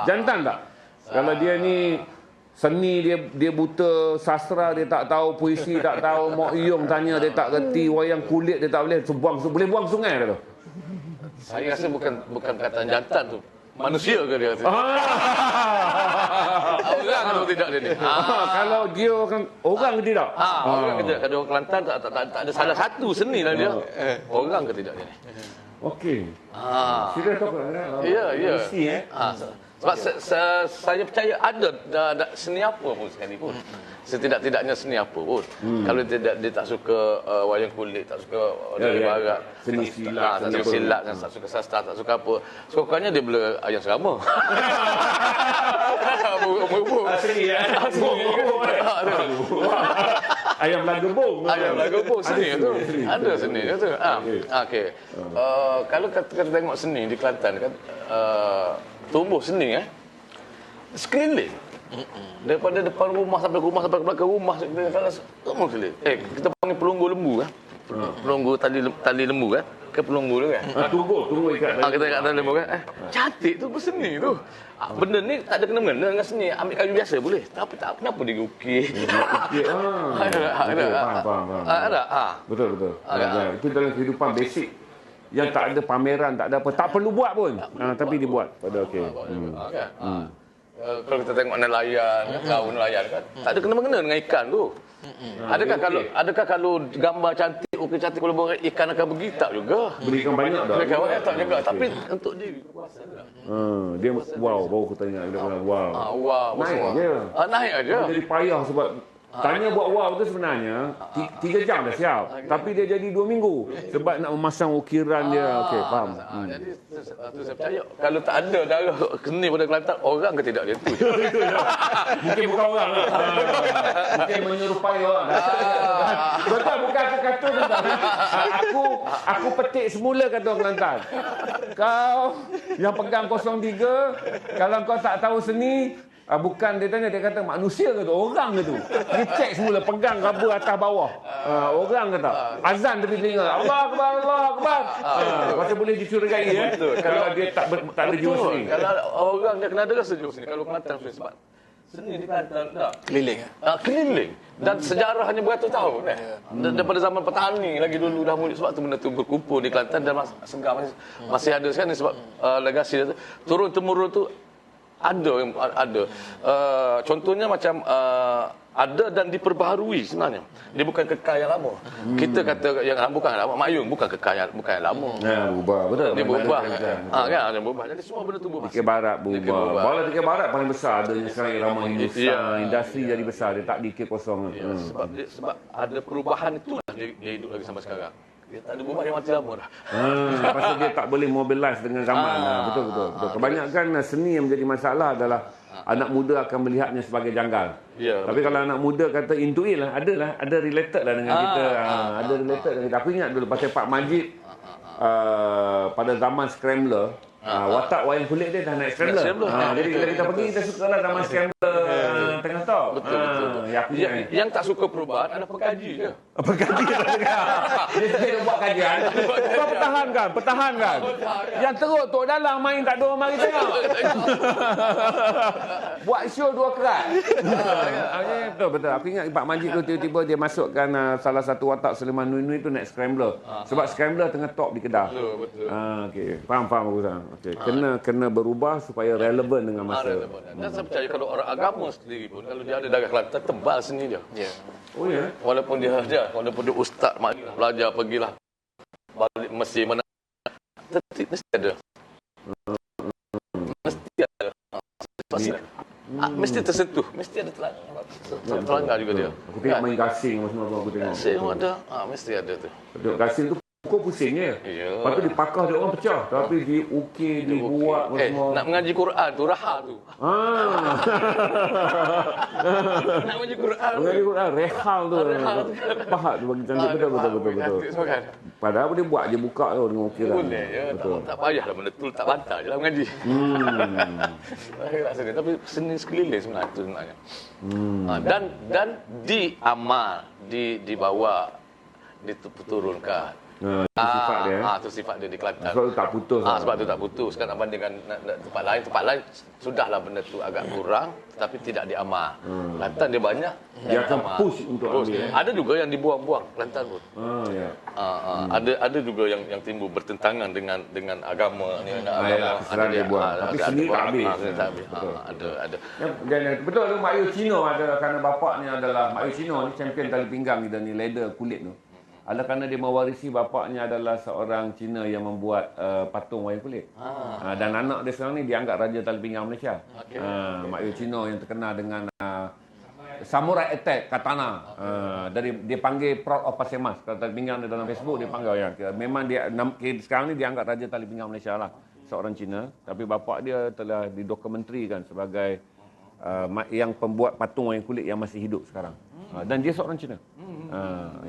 Jantan tak? Kalau dia ni seni, dia buta sastra, dia tak tahu puisi, tak tahu Mok Yong tanya dia tak reti, wayang kulit dia tak boleh, boleh buang sungai dia tu. Saya rasa bukan perkataan jantan tu. Manusia ke dia kata? Orang atau tidak dia ni? Kalau dia orang ke tidak? Orang ke tidak? Kalau orang Kelantan tak ada salah satu seni lah dia. Orang ke tidak dia ni? Okey. Serius kau kan? Ya, ya. Mesti Sebab saya percaya ada seni apa pun sekalipun. Setidak-tidaknya seni apa pun. Kalau dia tak suka wayang kulit, tak suka dari barat, seni silat, tak suka sastra, tak suka apa. Suka-sukanya dia bela ayam serama. Seni ayam lagebong. Ayam lagebong seni tu. Ada seni tu. Okey. Kalau kita tengok seni di Kelantan kan, tumbuh seni sekeliling. Daripada depan rumah sampai ke belakang rumah, semua sekeliling. Kita panggil pelunggu lembu kan. Pelunggu tali lembu kan. Ke pelunggu tu kan. Tunggu ikat. Kita ikat tali lembu kan. Cantik tu berseni tu. Benda ni tak ada kena-mengena dengan seni. Ambil kayu biasa boleh. Tapi tak kenapa dia ukir. Ada. Betul. Itu dalam kehidupan basic. Yang tak ada pameran, tak ada apa. Tak perlu buat pun. Tapi dibuat. Pada okey. Kalau kita tengok nelayan, kaum nelayan kan, tak ada kena-mengena dengan ikan tu. Adakah kalau gambar cantik, ukir cantik kalau buat ikan akan pergi? Tak juga. Berikan banyak dah. Berikan banyak tak juga. Tapi untuk dia kuasa tak. Dia wow, baru aku tanya dia kata wow. Naik je. Naik aja. Dia jadi payah sebab tanya buat wow tu sebenarnya 3 jam dah siap. Tapi dia jadi 2 minggu sebab nak memasang ukiran dia. Okey, faham. Jadi tu saya percaya kalau tak ada darah seni pada Kelantan, orang ke tidak dia tu. Mungkin bukan orang lah. Mungkin menyerupai orang. Betul, bukan aku kata tentang. Aku petik semula kata orang Kelantan. Kau yang pegang 03, kalau kau tak tahu seni, bukan dia tanya, dia kata manusia ke tu, orang ke tu. Dia cek semula, pegang raba atas bawah. Orang ke tak? Azan tepi telinga. Allah Akbar, Allah Akbar. Pasal boleh dicurigai kalau dia tak ada jiwa seni. Kalau orang dia kena ada rasa jiwa seni. Kalau Kelantan sebab seni di Kelantan tak Keliling. Keliling. Dan sejarahnya beratus tahun daripada zaman petani lagi dulu dah mula. Sebab tu benda tu berkumpul di Kelantan dan segar masih ada sekarang sebab legasi dia tu turun temurun tu ada. Contohnya macam ada dan diperbaharui sebenarnya. Dia bukan kekal yang lama. Kita kata yang bukan lama, Mak Yung bukan kekal bukan yang lama. Berubah, betul. Dia berubah. Kan, dia berubah. Jadi semua benda tu berubah. Dikir Barat berubah. Bola Dikir Barat paling besar adanya sekarang irama Hindustan. Industri jadi besar, dia tak Dikir kosong. Sebab ada perubahan itulah dia hidup lagi sampai sekarang. Dia tak ada berubah, dia mati lama dah. Pasal dia tak boleh mobilize dengan zaman. Betul. Kebanyakan seni yang menjadi masalah adalah anak muda akan melihatnya sebagai janggal. Tapi kalau anak muda kata into it lah, ada related lah dengan kita. Ada related dengan kita. Aku ingat dulu pasal Pak Majid pada zaman Scrambler, watak wayang kulit dia dah naik Scrambler. Jadi bila kita pergi, kita suka lah zaman Scrambler. tengah top. Betul. Ya, aku Yang tak suka perubahan ada pengkaji je. Berkaji dia buat kajian. Kau pertahankan. Yang teruk tu dalam main tak ada orang mari tengok. Buat show dua kerat. Betul. Aku ingat Pak Majid tu tiba-tiba dia masukkan salah satu watak Sulaiman Nui tu naik scrambler. Sebab scrambler tengah top di Kedah. Betul. Okey. Faham aku sana. Okey. Kena berubah supaya relevan dengan masa. Dan saya percaya kalau orang agama sendiri pun kalau dia ada darah Kelantan tebal seni dia. Ya. Oh ya. Walaupun dia ustaz belajar pergilah balik Mesir mana mesti ada. Mesti tersentuh, mesti ada terlanggar juga dia. Aku tengok main gasing semua aku tengok. Gasing ada, mesti ada tu. Betul, gasing tu pukul pusing je. Ya. Lepas tu dipakah dia orang pecah. Tapi diukir, dibuat semua. Nak mengaji Quran tu raha tu. Nak mengaji Quran. Mengaji Quran, rehal tu. Pahat tu bagi cantik. Betul. Padahal dia buat je buka tu dengan ukiran. Boleh ya. Betul. Tak payahlah benda tu tak bantah je lah mengaji. Tapi seni sekeliling sebenarnya. Dan diamal, dibawa, diturunkan. Itu sifat dia. Itu sifat dia di Kelantan. Sebab tu tak putus. Sebab tu tak putus kan nak bandingkan tempat lain sudahlah benda tu agak kurang tapi tidak diamal. Kelantan dia banyak. Dia akan push untuk ambil. Ada juga yang dibuang-buang Kelantan pun. Ya. Ada juga yang timbul bertentangan dengan agama ni Serang dia buang. Tapi sendiri tak habis. Ada. Betul tu Mak Yu Cino ada kerana bapaknya adalah Mak Yu Cino ni champion tali pinggang ni leather kulit tu. Adalah kerana dia mewarisi bapaknya adalah seorang Cina yang membuat patung wayang kulit. Dan anak dia sekarang ni dianggap Raja Tali Pinggang Malaysia. Mak Yu Cino yang terkenal dengan Samurai Attack Katana. Dia panggil Proud of Pasir Mas. Kalau tali pinggang dia dalam Facebook dia panggil ya. Memang dia sekarang ni dianggap Raja Tali Pinggang Malaysia lah. Seorang Cina. Tapi bapak dia telah didokumentarikan sebagai yang pembuat patung wayang kulit yang masih hidup sekarang. Dan dia seorang Cina.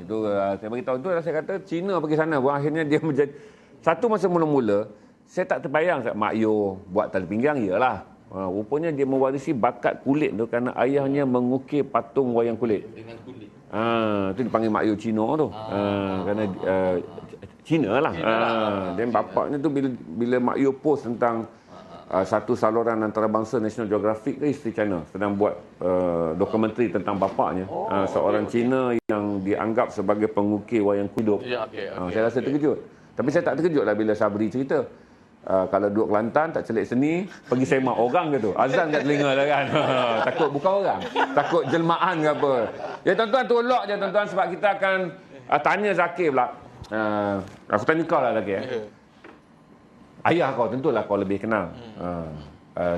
Itu saya beritahu tu saya kata Cina pergi sana pun akhirnya dia menjadi satu masa mula-mula saya tak terbayang Mak Yu buat tali pinggang iyalah. Rupanya dia mewarisi bakat kulit tu kerana ayahnya mengukir patung wayang kulit. Dengan kulit. Tu dipanggil Mak Yu Cina tu. Kerana Cina lah. Dan bapaknya tu bila Mak Yu post tentang satu saluran antarabangsa National Geographic ke History Channel sedang buat dokumentari tentang bapaknya, seorang Cina yang dianggap sebagai pengukir wayang hidup. Saya rasa terkejut. Tapi saya tak terkejut lah bila Sabri cerita. Kalau duduk Kelantan tak celik seni, pergi semak orang ke tu. Azan kat telinga lah kan. Takut bukan orang. Takut jelmaan ke apa. Ya tuan-tuan tolak je tuan-tuan sebab kita akan tanya Zakir pula. Aku tanya kau lah Zakir. Ayah kau tentulah kau lebih kenal.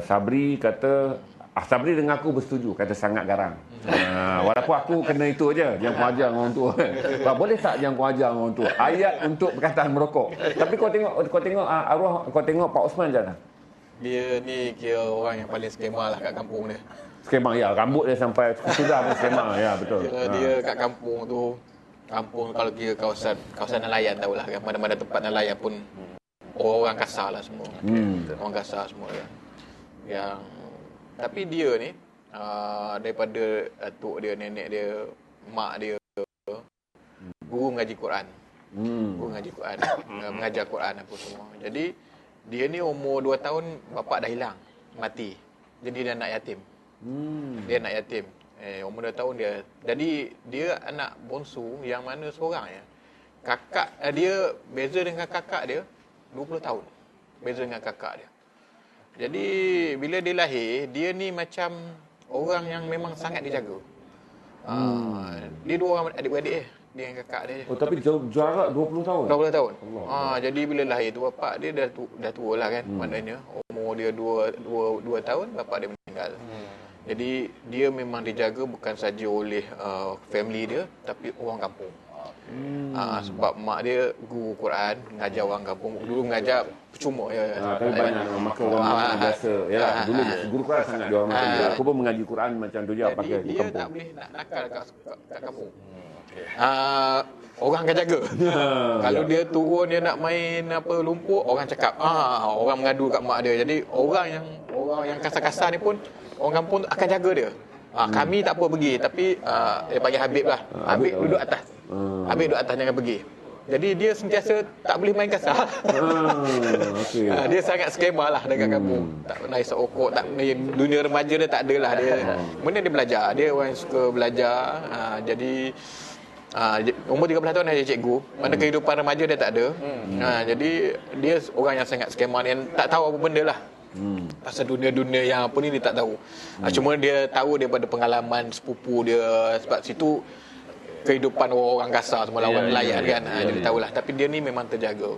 Sabri kata, Sabri dengan aku bersetuju, kata sangat garang. Walaupun aku kena itu aja, jangan kau ajar dengan orang tua. Boleh tak jangan kau ajar dengan orang tua? Ayat untuk perkataan merokok. Tapi kau tengok arwah, kau tengok Pak Osman macam mana? Dia ni kira orang yang paling skema lah kat kampung dia. Skema ya, rambut dia sampai sudah pun skema ya, betul. Kira dia kat kampung tu, kampung kalau kira kawasan nelayan tahulah kan, mana-mana tempat nelayan pun orang kasar lah semua. Orang kasar semua kan. Yang tapi dia ni daripada atuk dia, nenek dia, mak dia guru mengaji Quran. Guru mengaji Quran, mengajar Quran apa semua. Jadi dia ni umur 2 tahun bapak dah hilang, mati. Jadi dia anak yatim. Dia anak yatim. Umur 2 tahun dia. Jadi dia anak bongsu yang mana seorang ya. Kakak dia beza dengan kakak dia 20 tahun. Beza dengan kakak dia. Jadi bila dia lahir, dia ni macam orang yang memang sangat dijaga. Dia 2 orang adik-beradik dia dengan kakak dia. Tapi jarak 20 tahun. 20 tahun. Jadi bila lahir tu bapak dia dah tua lah kan. Maknanya umur dia 2 tahun bapak dia meninggal. Jadi dia memang dijaga bukan saja oleh family dia tapi orang kampung. Sebab mak dia guru Quran, mengajar orang kampung. Dulu mengajar percuma ya. Tapi banyak makan orang biasa. Yalah, dulu guru Quran sangat dia orang macam dia. Aku pun mengaji Quran macam tu je pakai dia kampung. tak boleh nak nakal kat kampung. Orang akan jaga. Kalau dia turun dia nak main apa lumpur, orang cakap orang mengadu kat mak dia. Jadi orang yang kasar-kasar ni pun orang kampung akan jaga dia. Kami tak apa pergi, tapi dia panggil Habib lah. Habib duduk atas. Habib duduk atas jangan pergi. Jadi dia sentiasa tak boleh main kasar. Okey. Dia sangat skema lah dengan kampung. Tak pernah isap okok, tak dunia remaja dia tak ada lah dia. Kemudian dia belajar, dia orang yang suka belajar. Jadi umur 13 tahun dia cikgu. Mana kehidupan remaja dia tak ada. Jadi dia orang yang sangat skema, yang tak tahu apa benda lah. Pasal dunia-dunia yang apa ni dia tak tahu. Cuma dia tahu daripada pengalaman sepupu dia, sebab situ kehidupan orang kasar semua lawan nelayan kan. Jadi tahulah, tapi dia ni memang terjaga.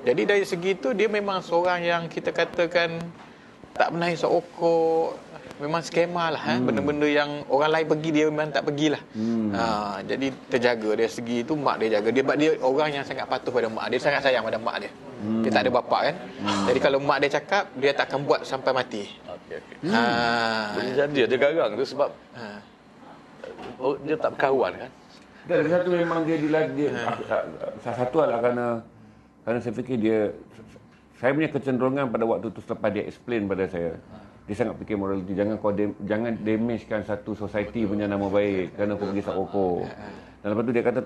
Jadi dari segi tu dia memang seorang yang kita katakan tak pernah isap okok, memang skema lah. Benda-benda yang orang lain pergi dia memang tak pergilah. Jadi terjaga dari segi tu, mak dia jaga dia, sebab dia orang yang sangat patuh pada mak dia, sangat sayang pada mak dia. Dia tak ada bapa kan. Jadi kalau mak dia cakap, dia takkan buat sampai mati. Okey. Boleh jadi dia garang tu sebab dia tak berkawan kan. Dan satu memang dia salah satu adalah kerana saya fikir saya punya kecenderungan pada waktu tu selepas dia explain pada saya, dia sangat fikir morality, jangan damagekan satu society punya nama baik kerana kau pergi isap rokok. Dan lepas tu dia kata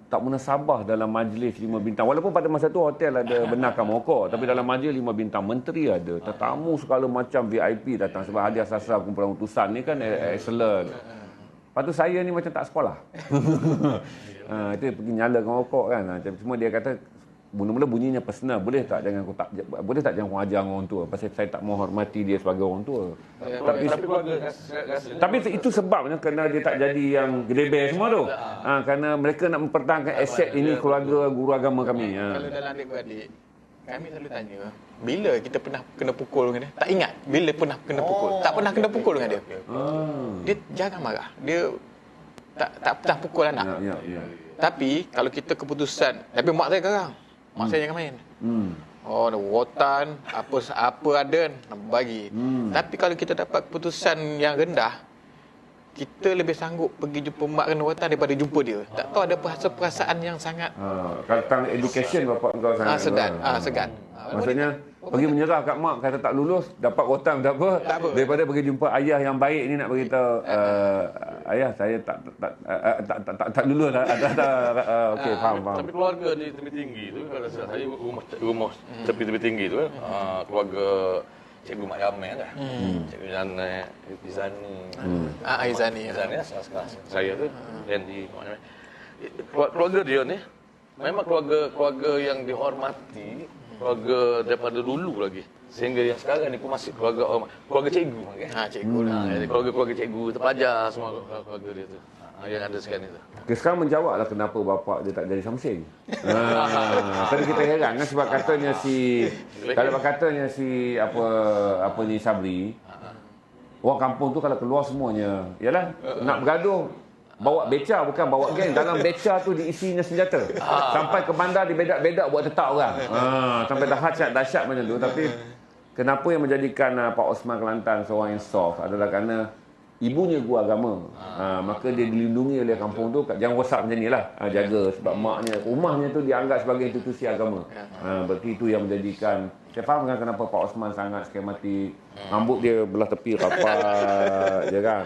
tak munasabah dalam majlis 5 bintang, walaupun pada masa tu hotel ada benarkan merokok, tapi dalam majlis 5 bintang menteri ada, tetamu segala macam VIP datang sebab hadiah sastra kumpulan utusan ni kan excellent. Lepas tu saya ni macam tak sekolah. Itu pergi nyalakan rokok kan. Cuma dia kata mula-mula bunyinya personal. Boleh tak jangan kau ajar orang tua, pasal saya tak menghormati dia sebagai orang tua. Tapi itu sebabnya kerana dia tak jadi yang gede semua tu. Kerana mereka nak mempertahankan aset ini keluarga guru agama kami. Kalau dalam adik-beradik, kami selalu tanya, bila kita pernah kena pukul dengan dia? Tak ingat bila pernah kena pukul. Tak pernah kena pukul dengan dia. Dia jarang marah. Dia tak pernah pukul anak. Ya. Tapi kalau kita keputusan, tapi mak saya garang. Mak saya jangan main. Rotan, apa ada nak bagi. Tapi kalau kita dapat keputusan yang rendah, kita lebih sanggup pergi jumpa mak kena rotan daripada jumpa dia. Tak tahu ada perasaan yang sangat tentang education bapak kau sangat segan. Maksudnya pergi menyerah kat mak, kata tak lulus, dapat rotan tak apa, daripada pergi jumpa ayah yang baik ni nak beritahu ayah saya tak lulus okey faham. Tapi keluarga di tepi tinggi tu, kalau saya rumah tepi tinggi tu keluarga Cikgu Mak Yamel lah. Cikgu Janet, Izani. Izani sekelas saya tu Randy Mak Yamel. Keluarga dia ni memang keluarga yang dihormati, keluarga daripada dulu lagi. Sehingga yang sekarang ni pun masih keluarga cikgu kan. Cikgu lah. Keluarga cikgu, terpelajar semua keluarga dia tu. Yang ada sekarang ni tu. Okay, sekarang menjawablah kenapa bapak dia tak jadi samsing. Tadi kita heran kan sebab katanya apa ni Sabri. Orang kampung tu kalau keluar semuanya, yalah nak bergaduh bawa beca, bukan bawa geng. Dalam beca tu diisinya senjata. Sampai ke bandar dibedak-bedak buat tetap orang. Sampai dahsyat macam tu. Tapi kenapa yang menjadikan Pak Osman Kelantan seorang yang soft adalah kerana ibunya guru agama. Maka dia dilindungi oleh kampung tu. Jangan rosak macam ni lah. Jaga sebab maknya, rumahnya tu dianggap sebagai institusi agama. Berarti itu yang menjadikan. Saya faham kan kenapa Pak Osman sangat skematik. Rambut dia belah tepi rapat je kan.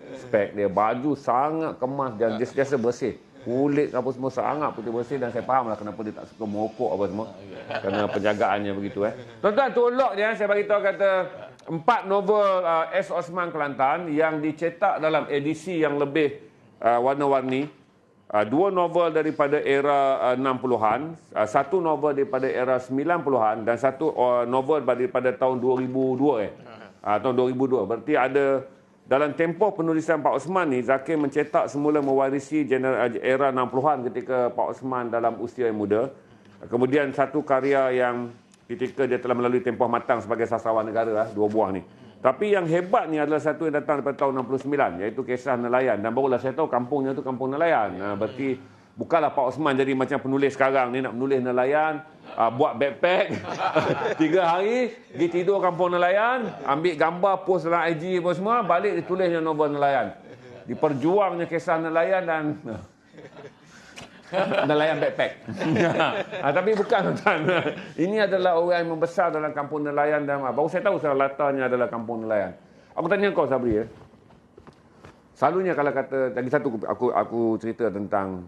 Spek dia, baju sangat kemas dan dia sentiasa bersih. Kulit apa semua sangat putih bersih, dan saya faham lah kenapa dia tak suka merokok apa semua. Kerana penjagaannya begitu. Tuan-tuan, tolok je saya bagi tahu kata 4 novel S. Osman Kelantan yang dicetak dalam edisi yang lebih warna-warni. 2 novel daripada era 60-an, 1 novel daripada era 90-an dan 1 novel daripada tahun 2002 tahun 2002. Berarti ada dalam tempoh penulisan Pak Osman ni, Zakir mencetak semula mewarisi era 60-an ketika Pak Osman dalam usia yang muda. Kemudian satu karya yang ketika dia telah melalui tempoh matang sebagai sastrawan negara, 2 buah ni. Tapi yang hebat ni adalah satu yang datang daripada tahun 69, iaitu Kisah Nelayan. Dan barulah saya tahu kampungnya tu kampung nelayan. Berarti bukanlah Pak Osman jadi macam penulis sekarang ni, nak menulis nelayan, buat backpack 3 hari, pergi tidur kampung nelayan, ambil gambar, post dalam IG apa semua, balik ditulisnya novel nelayan. Diperjuangnya kisah nelayan dan nelayan backpack. Tapi bukan tuan. Ini adalah orang yang membesar dalam kampung nelayan dan baru saya tahu latarnya adalah kampung nelayan. Aku tanya kau Sabri, Selalunya kalau kata, lagi satu aku cerita tentang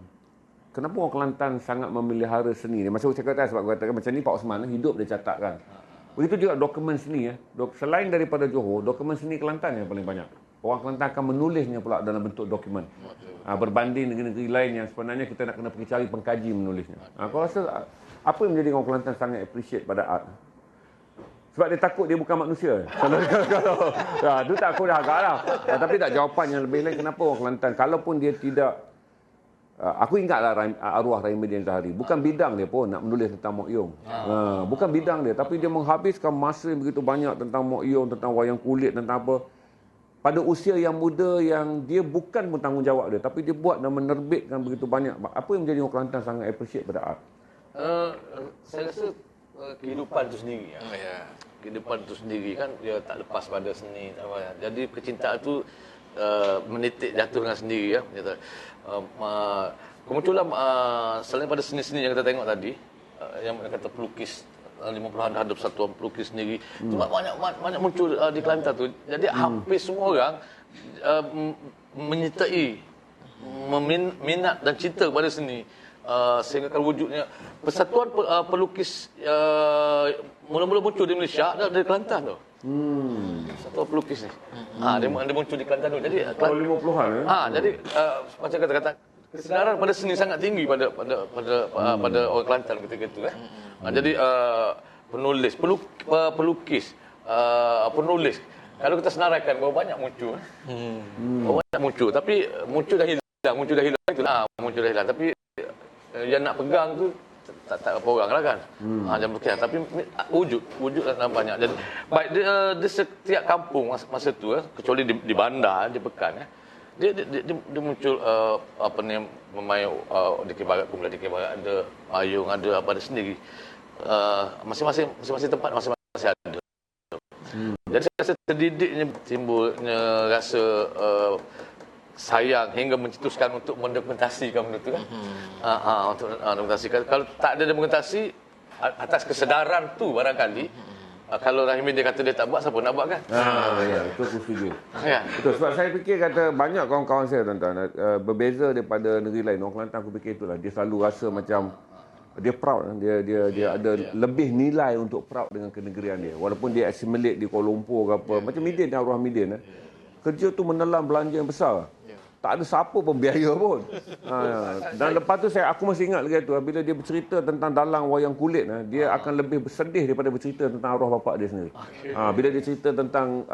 kenapa orang Kelantan sangat memelihara seni ni. Masa saya kata sebab aku katakan macam ni Pak Osman hidup dia catatkan. Begitu juga dokumen seni ya. Selain daripada Johor, dokumen seni Kelantan yang paling banyak. Orang Kelantan akan menulisnya pula dalam bentuk dokumen. Berbanding negeri-negeri lain yang sebenarnya kita nak kena pergi cari pengkaji menulisnya. Aku rasa apa yang menjadi orang Kelantan sangat appreciate pada art? Sebab dia takut dia bukan manusia. Kalau tu tak aku dah agak lah. Tapi tak jawapan yang lebih lain kenapa orang Kelantan kalaupun dia tidak aku ingatlah arwah Raimuddin Zahari. Bukan bidang dia pun nak menulis tentang Mok Yong. Bukan bidang dia tapi dia menghabiskan masa yang begitu banyak tentang Mok Yong, tentang wayang kulit, tentang apa. Pada usia yang muda yang dia bukan pun tanggungjawab dia tapi dia buat dan menerbitkan begitu banyak. Apa yang menjadi orang Kelantan sangat appreciate pada art? Saya rasa kehidupan itu sendiri. Kehidupan itu sendiri kan dia tak lepas pada seni. Jadi kecintaan itu menitik jatuh dengan sendiri ya. Kemunculan selain pada seni-seni yang kita tengok tadi, yang kata pelukis 50-an ada persatuan pelukis sendiri, tu banyak muncul di Kelantan tu. Jadi hampir semua orang menyertai, minat dan cinta kepada seni. Sehingga kalau wujudnya persatuan pelukis mula-mula muncul di Malaysia adalah dari Kelantan tu. Persatuan pelukis ni. Dia muncul di Kelantan tu. Jadi 50-an ya. Jadi macam kata kesedaran pada seni sangat tinggi pada orang Kelantan ketika itu jadi penulis, pelukis, penulis. Kalau kita senaraikan bahawa banyak muncul. Banyak muncul tapi muncul dah hilang itulah muncul dah hilang tapi yang nak pegang tu tak apa orang lah kan. Jangan berkira tapi wujud dah banyak. Jadi baik di setiap kampung masa tu kecuali di bandar, di Pekan dia muncul apa ni memain Dikir Barat, kumpulan Dikir Barat ada, payung ada, apa ada sendiri. Masing-masing tempat masing-masing ada. Jadi saya rasa terdidiknya timbulnya rasa sayang hingga mencetuskan untuk mendokumentasikan benda tu kan. Untuk dokumentasikan. Kalau tak ada dokumentasi atas kesedaran tu barangkali kalau Rahimi dia kata dia tak buat, siapa nak buat kan? Ya, itu aku setuju. Betul, sebab saya fikir kata banyak kawan-kawan saya tuan-tuan berbeza daripada negeri lain. Orang Kelantan aku fikir itulah, dia selalu rasa macam dia proud, dia ada lebih nilai untuk proud dengan kenegerian dia. Walaupun dia assimilate di Kuala Lumpur ke apa, macam Midin, arwah Midin kerja tu menelan belanja yang besar. Tak ada siapa pun biaya pun. Dan lepas tu aku masih ingat lagi tu bila dia bercerita tentang dalang wayang kulit, dia akan lebih bersedih daripada bercerita tentang arwah bapa dia sendiri. Bila dia cerita tentang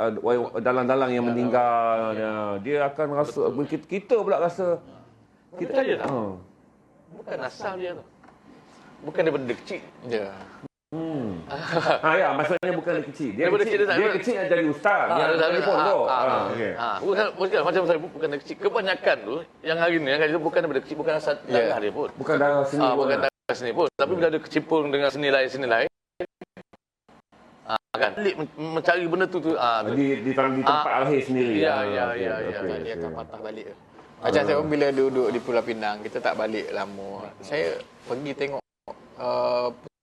dalang-dalang yang meninggal, dia akan rasa kita pula rasa kita bukan asal dia tu. Bukan daripada kecil. Ya. Ya, maksudnya bukan dia kecil. Dia kecil yang jadi ustaz. Dia telefon tu. Bukan macam saya bukan dari kecil. Kebanyakan tu yang hari ni itu bukan daripada kecil, bukan asal darah dia pun. Bukan darah seni pun. Bukan darah seni pun. Tapi bila ada kecimpung dengan seni lain kan mencari benda tu di tempat lahir sendiri. Ya. Dia akan patah balik. Macam saya bila duduk di Pulau Pinang, kita tak balik lama. Saya pergi tengok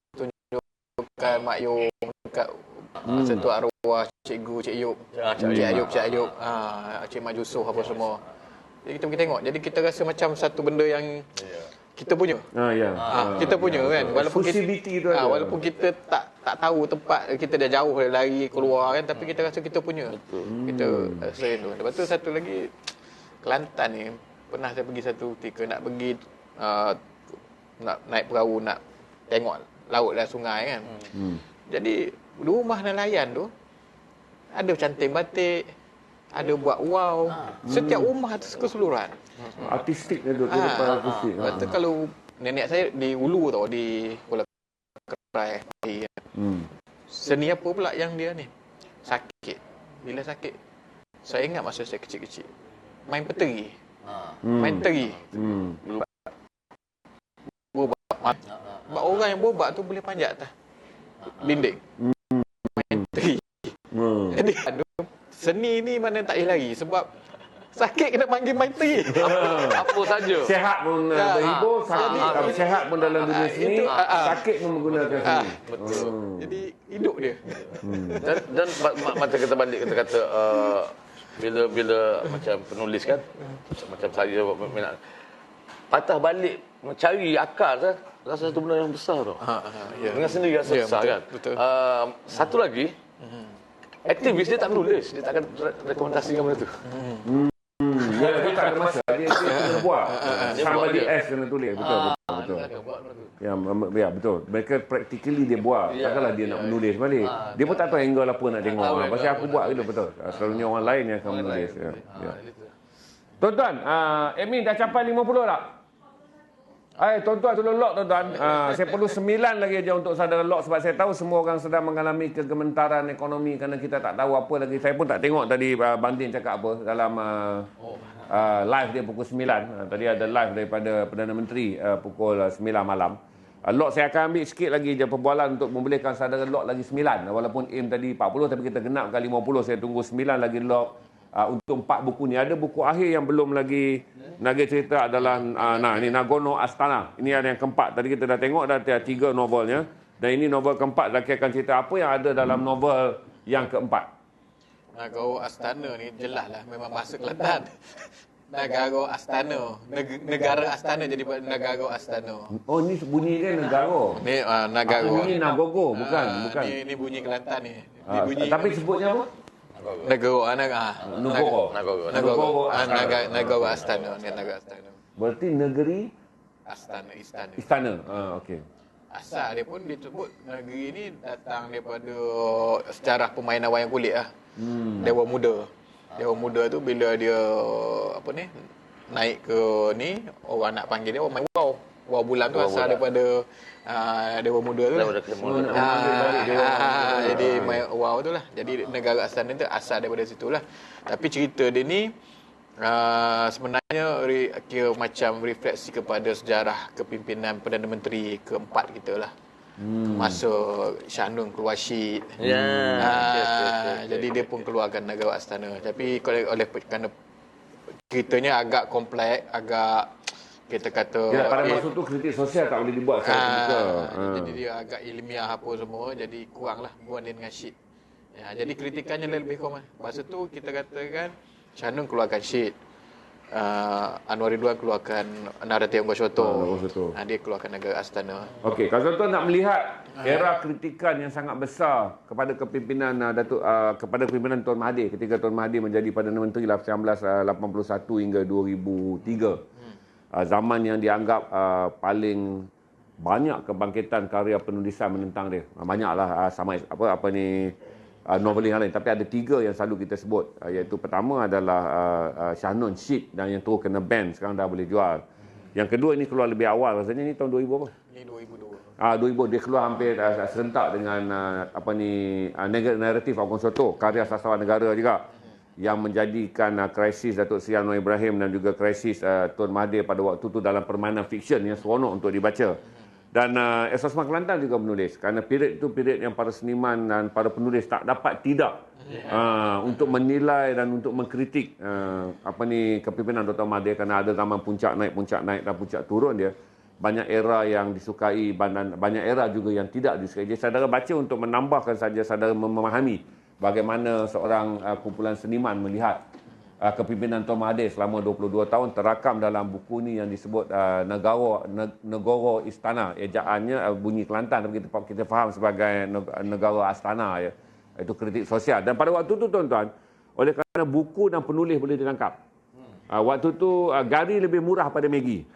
pertunjukan Mak Yong dekat sentuh arwah cikgu Cik Ayub, Cik Ayub, Cik Mak Yusof apa semua. Jadi kita pergi tengok. Jadi kita rasa macam satu benda yang kita punya. Kita punya kan. Walaupun kita tak tahu tempat, kita dah jauh lari keluar kan, tapi kita rasa kita punya. Kita rasa itu. Lepas tu satu lagi Kelantan ni pernah saya pergi satu ketika nak pergi nak naik perahu nak tengok laut dan sungai kan. Jadi rumah nelayan tu ada canting batik, ada buat wow. Setiap rumah tu keseluruhan. Artistik dia tu, artistik. Betul. Kalau nenek saya di Ulu tau, di Kuala Kerai. Seni apa pula yang dia ni? Sakit. Bila sakit, saya ingat masa saya kecil-kecil main peteri. Main teri. Bobak. Orang yang bobak tu boleh panjat atas dinding. Main teri. Jadi seni ni mana tak boleh lari sebab sakit kena panggil main teri. Apa saja. Sehat pun berhibur, sehat pun dalam dunia seni, sakit pun menggunakan seni. Betul. Jadi hidup dia. Dan macam kita balik kita kata bila macam penulis kan, macam saya minat patah balik mencari akar kan, rasa satu benda yang besar tu. Dengan sendiri rasa besar betul, kan. betul. Satu lagi, aktivis dia tak menulis, dia tak akan rekomendasikan benda tu. Dia tak ada masa. Dia kena buat. Somebody else kena tulis. Betul. Ya, betul. Mereka practically dia buat. Takkanlah dia nak menulis balik. Dia pun tak tahu angle apa nak tengok. Pasal aku buat gitu, betul. Selalunya orang lain yang akan menulis. Ya. Tuan-tuan, Amy dah capai 50 tak? Tuan-tuan, tolong lock tuan-tuan. Saya perlu 9 lagi aja untuk saudara lock sebab saya tahu semua orang sedang mengalami kegementaran ekonomi kerana kita tak tahu apa lagi. Saya pun tak tengok tadi Bang Din cakap apa dalam live dia pukul 9. Tadi ada live daripada Perdana Menteri pukul 9 malam. Lock saya akan ambil sikit lagi je perbualan untuk membolehkan saudara lock lagi 9. Walaupun aim tadi 40 tapi kita genapkan 50. Saya tunggu 9 lagi lock. Untuk 4 buku ni. Ada buku akhir yang belum lagi cerita adalah ini Nagorno Astana. Ini ada yang keempat. Tadi kita dah tengok dah 3 novelnya. Dan ini novel keempat. Zaki akan cerita apa yang ada dalam novel yang keempat. Nagorno Astana ni jelas lah memang bahasa Kelantan. Nagorno Astana. Negara Astana jadi Nagorno Astana. Oh, ni bunyi dia Nagaro. Ni Nagorno. Ini Nagogo, bukan. Ni bunyi Kelantan ni. Bunyi tapi sebutnya apa? Nagorno Astana. Berarti negeri Istana. Okey. Asal dia pun disebut negeri ni datang daripada sejarah permainan wayang kulit lah. Dewa Muda tu bila dia naik ke ni, orang nak panggil dia orang main wow bulan tu asal daripada Dewa Muda tu. Jadi wow tu lah. Jadi negara Astana tu asal daripada situ lah. Tapi cerita dia ni sebenarnya kira macam refleksi kepada sejarah kepimpinan Perdana Menteri keempat kita lah. Masa Shah Nun keluar Syed. Jadi dia pun keluarkan negara Astana. Tapi kerana ceritanya agak kompleks, agak kita kata pada masa tu kritik sosial tak boleh dibuat secara terbuka. Jadi dia agak ilmiah apa semua, jadi kuranglah berbanding dengan Syed. Jadi kritikannya lebih kurang. Masa tu kita katakan Shah Nun keluarkan Syed, Anwar Ridwan keluarkan Naratia Ongkosoto. Dia keluarkan negara Astana. Okey, kalau tuan-tuan nak melihat era kritikan yang sangat besar kepada kepimpinan kepada kepimpinan Tuan Mahathir ketika Tuan Mahathir menjadi Perdana Menteri 1981 hingga 2003. Zaman yang dianggap paling banyak kebangkitan karya penulisan menentang dia. Banyaklah sama novel yang lain, tapi ada 3 yang selalu kita sebut, iaitu pertama adalah Shah Nun Syed dan yang terus kena ban, sekarang dah boleh jual. Yang kedua ini keluar lebih awal, rasanya ni tahun 2000 apa? Ni 2002. 2000 dia keluar hampir serentak dengan naratif Agung Soto, karya sastrawan negara juga, yang menjadikan krisis Datuk Seri Anwar Ibrahim dan juga krisis Tun Mahathir pada waktu itu dalam permainan fiksyen yang seronok untuk dibaca. Dan Esosman Kelantan juga menulis, kerana period itu period yang para seniman dan para penulis tak dapat tidak untuk menilai dan untuk mengkritik kepimpinan Dr. Mahathir, kerana ada zaman puncak naik dan puncak turun dia. Banyak era yang disukai dan banyak era juga yang tidak disukai. Jadi saudara baca untuk menambahkan saja, saudara memahami bagaimana seorang kumpulan seniman melihat kepimpinan Tuan Mahathir selama 22 tahun terakam dalam buku ni yang disebut Nagorno Istana. Ejaannya bunyi Kelantan tapi kita faham sebagai Negara Astana ya. Itu kritik sosial. Dan pada waktu tu tuan-tuan, oleh kerana buku dan penulis boleh ditangkap. Waktu tu gari lebih murah pada Maggi.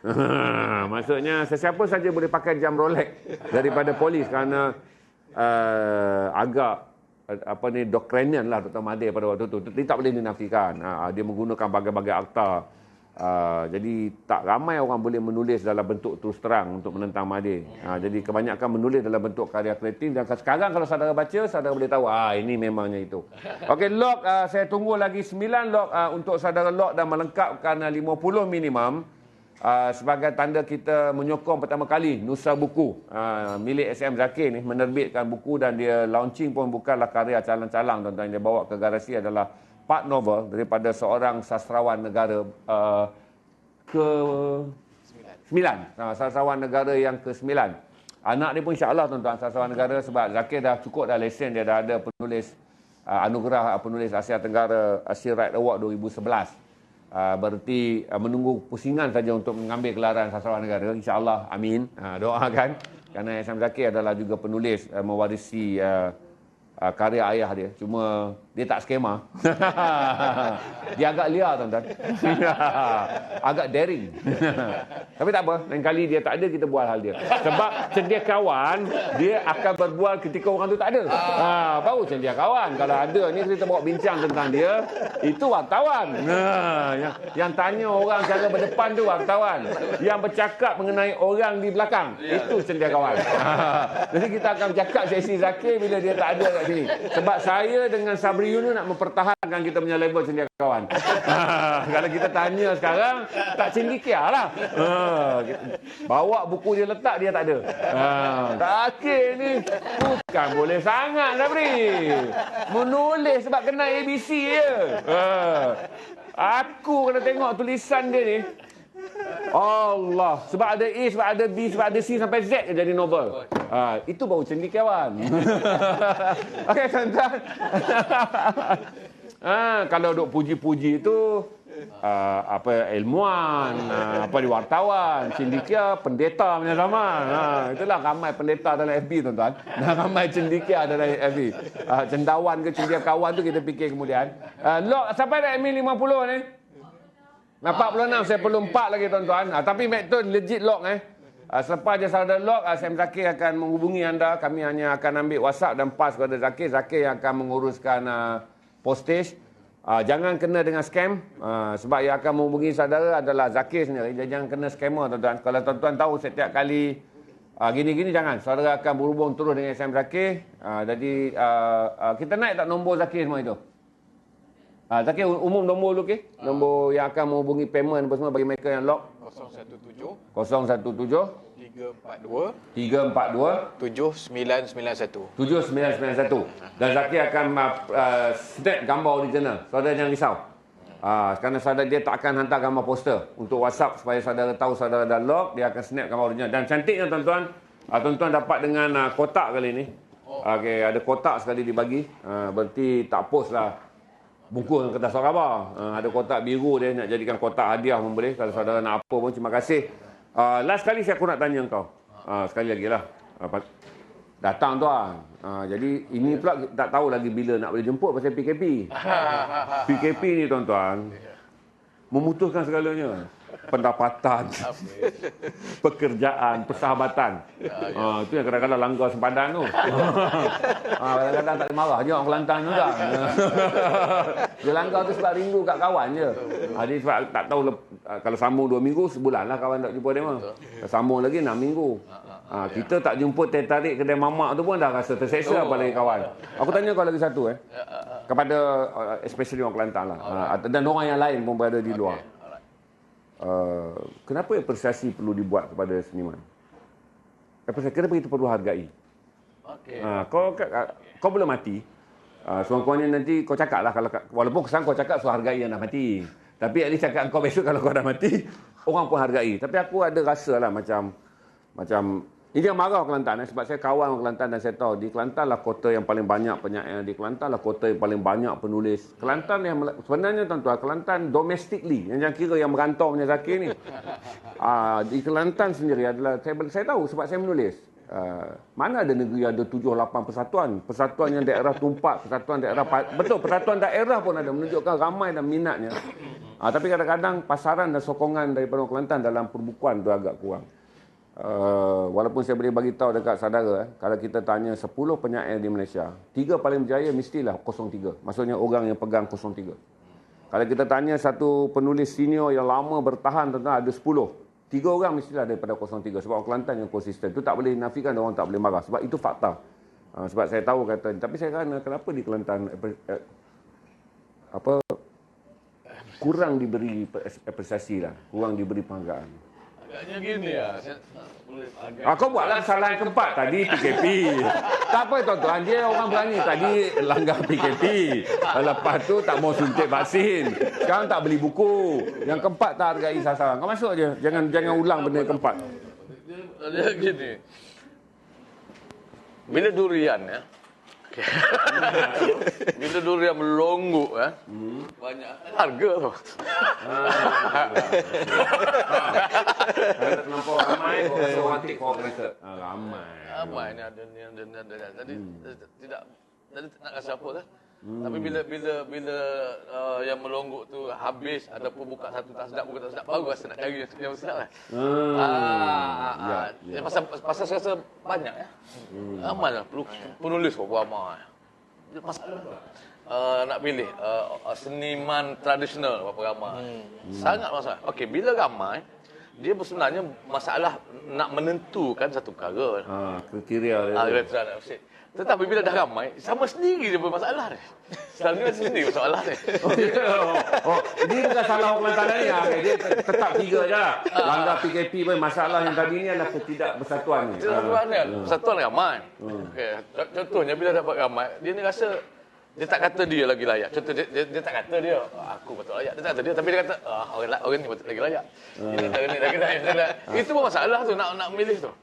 Maksudnya sesiapa saja boleh pakai jam Rolex daripada polis kerana agak doktrinian lah Dr. Mahathir pada waktu tu. Dia tak boleh dinafikan. Dia menggunakan bagai-bagai akta. Jadi tak ramai orang boleh menulis dalam bentuk terus terang untuk menentang Mahathir. Jadi kebanyakan menulis dalam bentuk karya kreatif. Dan sekarang kalau saudara baca, saudara boleh tahu ini memangnya itu. Okey, lock saya tunggu lagi 9 lock untuk saudara lock dan melengkapkan 50 minimum. Sebagai tanda kita menyokong pertama kali Nusa Buku milik SM Zakir ni menerbitkan buku, dan dia launching pun bukanlah karya calang-calang tuan-tuan. Dia bawa ke garasi adalah part novel daripada seorang sastrawan negara ke-9. Sastrawan negara yang ke-9. Anak dia pun insya-Allah tuan-tuan sastrawan negara, sebab Zakir dah cukup dah lesen, dia dah ada penulis anugerah penulis Asia Tenggara Asia Right Award 2011. Berarti menunggu pusingan saja untuk mengambil gelaran sastrawan negara. InsyaAllah, amin. Doakan. Kerana Sam Zakir adalah juga penulis mewarisi karya ayah dia. Cuma dia tak skema. Dia agak liar, tuan-tuan. Agak daring. Tapi tak apa. Lain kali dia tak ada, kita buat hal dia. Sebab cendia kawan, dia akan berbual ketika orang tu tak ada. Baru cendia kawan. Kalau ada ni, kita bawa bincang tentang dia, itu wartawan. Yang tanya orang cara berdepan tu wartawan. Yang bercakap mengenai orang di belakang, itu cendia kawan. Jadi kita akan bercakap sesi Zakir bila dia tak ada kat sini. Sebab saya dengan Sabri Yunus nak mempertahankan kita punya level cendia kawan. Kalau kita tanya sekarang, tak cendekia lah. Bawa buku dia letak, dia tak ada. Zakir ni bukan boleh sangat, Sabri. Menulis sebab kena ABC je. Aku kena tengok tulisan dia ni. Allah, sebab ada A, sebab ada B, sebab ada C sampai Z je jadi novel. Itu baru cendekiawan. Okey, tuan-tuan. Kalau duk puji-puji itu ilmuwan, wartawan, cendekia, pendeta punya zaman. Itulah ramai pendeta dalam FB, tuan-tuan. Ramai cendekia dalam FB. Cendawan ke cendekiawan tu kita fikir kemudian. Log sampai dah MA 50 ni. 46, saya perlu 4 lagi, tuan-tuan. Tapi Macton legit log selepas je saudara log, Sam Zakir akan menghubungi anda. Kami hanya akan ambil WhatsApp dan pass kepada Zakir. Zakir yang akan menguruskan postage. Jangan kena dengan scam. Sebab yang akan menghubungi saudara adalah Zakir sendiri. Jangan kena scammer, tuan-tuan. Kalau tuan-tuan tahu setiap kali gini-gini, jangan. Saudara akan berhubung terus dengan Sam Zakir. Jadi kita naik tak nombor Zakir semua itu? Zakir umum nombor dulu, okey? Nombor yang akan menghubungi payment apa semua bagi mereka yang log. 017 342 7991 dan Zakir akan snap gambar original. Saudara jangan risau. Kerana saudara dia tak akan hantar gambar poster untuk WhatsApp supaya saudara tahu saudara dah log, dia akan snap gambar original. Dan cantiknya, tuan-tuan, tuan-tuan dapat dengan kotak kali ni. Okey, ada kotak sekali dibagi. Berarti tak post lah bungkus dengan kertas surat khabar. Ada kotak biru dia nak jadikan kotak hadiah pun boleh. Kalau saudara nak apa pun, terima kasih. Last kali aku nak tanya kau. Sekali lagi lah. Datang tuan. Jadi ini pula tak tahu lagi bila nak boleh jemput pasal PKP. PKP ni, tuan-tuan, memutuskan segalanya. Pendapatan, pekerjaan, persahabatan. Itu yang kadang-kadang langgar sempadan tu. Kadang-kadang tak boleh marah je orang Kelantan juga. Dia langgar tu sebab rindu kat kawan je. Dia sebab tak tahu kalau sambung 2 minggu, sebulan lah kawan tak jumpa dia mah. Sambung lagi 6 minggu. Kita tak jumpa tarik kedai mamak tu pun dah rasa terseksa apalagi kawan. Aku tanya kau lagi satu kepada especially orang Kelantan lah. Dan orang yang lain pun berada di luar. Kenapa apresiasi perlu dibuat kepada seniman? Kenapa kita perlu hargai? Kau belum mati. Sekurang-kurangnya nanti kau cakap lah. Walaupun kesan kau cakap suruh hargai yang dah mati. Tapi at least cakap kau besok kalau kau dah mati, orang pun hargai. Tapi aku ada rasa lah macam ini yang marah Kelantan sebab saya kawan orang Kelantan dan saya tahu di Kelantan lah kota yang paling banyak penyair, di Kelantan lah kota yang paling banyak penulis. Kelantan yang sebenarnya, tuan-tuan, Kelantan domestically, yang jangan kira yang merantau punya Zakir ni. Di Kelantan sendiri adalah saya tahu sebab saya menulis. Mana ada negeri ada 7-8 persatuan yang daerah tumpat, persatuan daerah betul, persatuan daerah pun ada, menunjukkan ramai dan minatnya. Tapi kadang-kadang pasaran dan sokongan daripada orang Kelantan dalam perbukuan tu agak kurang. Walaupun saya boleh bagi tahu dekat saudara, kalau kita tanya 10 penyair di Malaysia, 3 paling berjaya mestilah 03. Maksudnya orang yang pegang 03. Kalau kita tanya satu penulis senior yang lama bertahan, tentu ada 10. 3 orang mestilah daripada 03. Sebab orang Kelantan yang konsisten. Itu tak boleh dinafikan, orang tak boleh marah. Sebab itu fakta. Sebab saya tahu kata, tapi saya kata kenapa di Kelantan kurang diberi apresiasi lah, kurang diberi penghargaan. Agaknya gini ya. Kau buatlah kesalahan keempat tadi PKP. Tak apa, tuan-tuan, dia orang berani tadi langgar PKP. Lepas tu tak mau suntik vaksin. Sekarang tak beli buku. Yang keempat tak hargai sasaran. Kau masuk je. Jangan ulang benda yang keempat. Dia gini. Bila durian Okey. Bila durian melonggok banyak harga tu. Kalau tak terlampau ramai, orang rasa orang take for granted. Ramai. Ramai ni ada ni ada ni ada. Jadi tidak nak rasa apa lah. Tapi bila yang melonggok tu habis ataupun buka satu tak sedap baru rasa nak cari yang sedap lah. Pasal saya rasa banyak ya. Ramai lah penulis ramai. Masalah nak pilih seniman tradisional berapa ramai. Sangat masalah. Okey, bila ramai dia sebenarnya masalah nak menentukan satu perkara. Kriteria dia. Tetapi bila dah ramai, sama sendiri dia bermasalah ni. Selalunya sendiri masalah ni. Dia bukan salah orang Kelantan ni. Dia tetap 3 je lah. Langgar PKP pun masalah yang tadi ni adalah ketidakbersatuan ni. Persatuan ni, persatuan ramai. Okay. Contohnya bila dapat ramai, dia ni rasa dia tak kata dia lagi layak. Contoh dia tak kata dia aku betul layak. Dia tak kata dia, tapi dia kata orang ni betul lagi layak. Dia kata ni lagi layak. Itu pun masalah tu nak milih tu.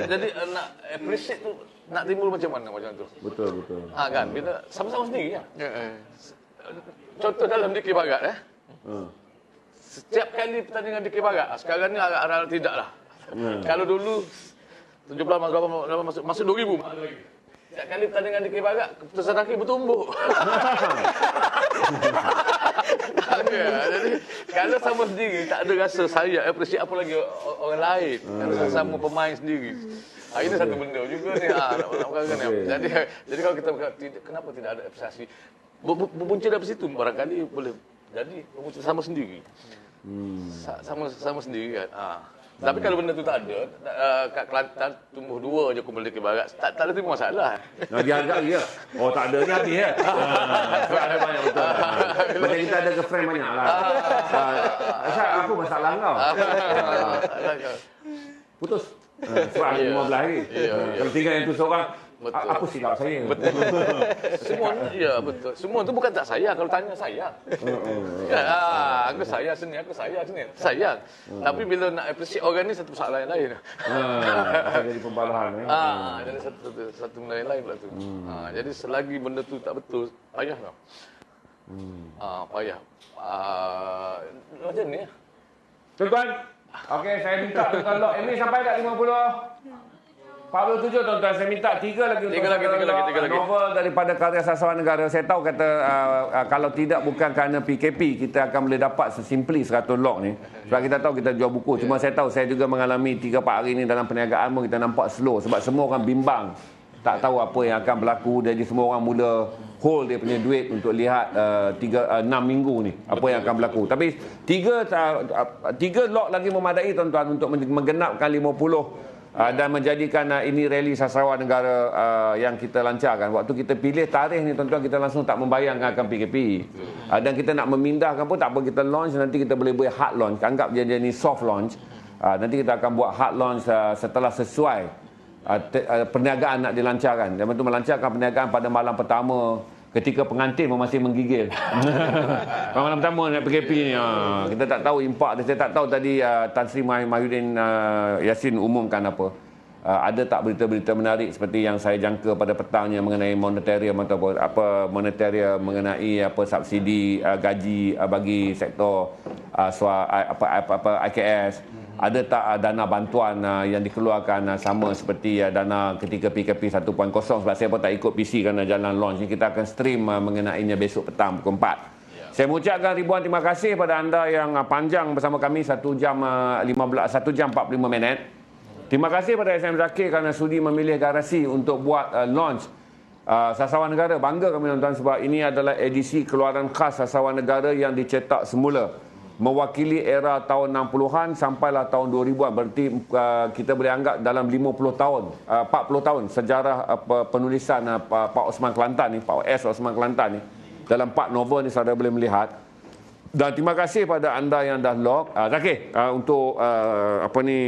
Jadi nak appreciate tu nak timbul macam mana macam tu. Betul. Kan bila sama-sama sendiri kan. Contoh dalam DK Barat setiap kali pertandingan DK Barat, sekarang ni agak tidaklah. Kalau dulu 17 masuk 2000 setiap kali pertandingan DK Barat, keputusan hakim bertumbuk. Jadi kalau sama sendiri tak ada rasa saya appreciate apa lagi orang lain. Kalau sama pemain sendiri. Ini satu benda juga ni. Jadi kalau kita kenapa tidak ada apresiasi? Berpunca dari situ barangkali boleh jadi sama sendiri. Sama sendiri kan. Tapi kalau benda tu tak ada, kat Kelantan tumbuh 2 je kumpul DK Barat, tak ada timbul masalah. Dia hargai dia. Tak ada ni habis ya. Sebab ada banyak betul. Macam kita ada girlfriend banyak lah. Asal apa masalah kau? Putus. Sebab ada 15 hari. Kalau tinggal yang tu seorang, apa silap saya? Betul. Betul. Semua tu bukan tak sayang. Kalau tanya sayang. Aku sayang sini, sayang. Tapi bila nak appreciate orang ni satu masalah yang lain. Jadi pembalahan. Jadi satu benda yang lain pula tu. Jadi selagi benda tu tak betul, payah tau. Payah. Macam ni lah. Tuan-tuan, okey, saya minta tuan lock. Ini sampai tak 47 tuan-tuan, saya minta 3 lagi untuk tiga lagi. novel daripada karya sastrawan negara. Saya tahu kata kalau tidak bukan kerana PKP kita akan boleh dapat sesimpli 100 lock ni. Sebab kita tahu kita jual buku. Cuma saya tahu saya juga mengalami 3-4 hari ni dalam perniagaan pun kita nampak slow sebab semua orang bimbang. Tak tahu apa yang akan berlaku, jadi semua orang mula hold dia punya duit untuk lihat 6 minggu ni apa yang akan berlaku. Tapi 3 lock lagi memadai tuan-tuan untuk menggenapkan 50 dan menjadikan ini rally sastrawan negara yang kita lancarkan. Waktu kita pilih tarikh ni tuan-tuan, kita langsung tak membayangkan akan PKP. Dan kita nak memindahkan pun tak apa, kita launch, nanti kita boleh buat hard launch. Anggap dia ni soft launch. Nanti kita akan buat hard launch setelah sesuai perniagaan nak dilancarkan. Dan itu melancarkan perniagaan pada malam pertama ketika pengantin masih menggigil. Malam pertama nak PKP ni. Kita tak tahu impak. Saya tak tahu tadi Tan Sri Mahyudin Yassin umumkan apa. Ada tak berita-berita menarik seperti yang saya jangka pada petangnya mengenai monetarium atau apa monetarium mengenai apa subsidi gaji bagi sektor IKS. Ada tak dana bantuan yang dikeluarkan sama seperti dana ketika PKP 1.0, sebab saya pun tak ikut PC kerana jalan launch ni. Kita akan stream mengenainya besok petang pukul 4. Saya mengucapkan ribuan terima kasih pada anda yang panjang bersama kami 1 jam 45 minit. Terima kasih pada SM Zakir kerana sudi memilih garasi untuk buat launch Sastrawan Negara. Bangga kami tuan-tuan sebab ini adalah edisi keluaran khas Sastrawan Negara yang dicetak semula, mewakili era tahun 60-an sampailah tahun 2000-an. Berarti kita boleh anggap dalam 50 tahun, 40 tahun sejarah penulisan Pak Osman Kelantan ni, Pak S. Osman Kelantan ni. Dalam 4 novel ni saudara boleh melihat. Dan terima kasih pada anda yang dah log. Zakir, untuk apa ni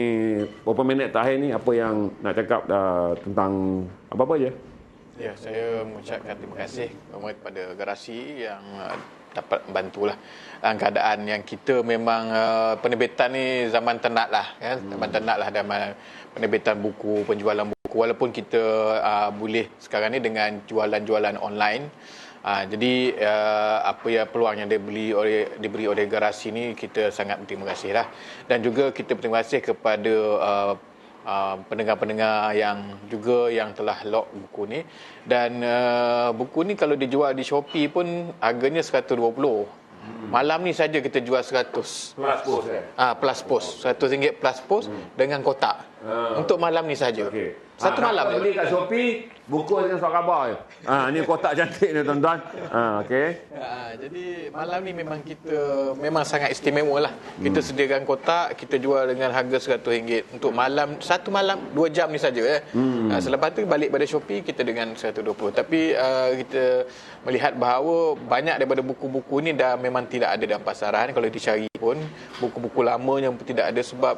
beberapa minit terakhir ni, apa yang nak cakap tentang apa-apa je? Ya, saya mengucapkan terima kasih kepada garasi yang dapat membantulah dalam keadaan yang kita memang penerbitan ni zaman tenat lah kan, zaman tenat lah, dan penerbitan buku, penjualan buku buku walaupun kita boleh sekarang ni dengan jualan-jualan online. Jadi apa yang peluang yang diberi oleh garasi ni, kita sangat berterima kasih lah. Dan juga kita berterima kasih kepada pendengar-pendengar yang telah lock buku ni. Dan buku ni kalau dijual di Shopee pun harganya 120. Malam ni saja kita jual 100 Plus post plus post, RM100 plus post dengan kotak. Untuk malam ni saja. Satu malam je. Beli kat Shopee, buku dengan surat khabar je. Ni kotak cantik ni tuan-tuan. Okey. Jadi malam ni memang kita memang sangat istimewa lah. Kita sediakan kotak, kita jual dengan harga RM100 untuk malam, satu malam 2 jam ni saja. Selepas tu balik pada Shopee kita dengan 120. Tapi kita melihat bahawa banyak daripada buku-buku ni dah memang tidak ada dalam pasaran. Kalau dicari pun buku-buku lama yang tidak ada, sebab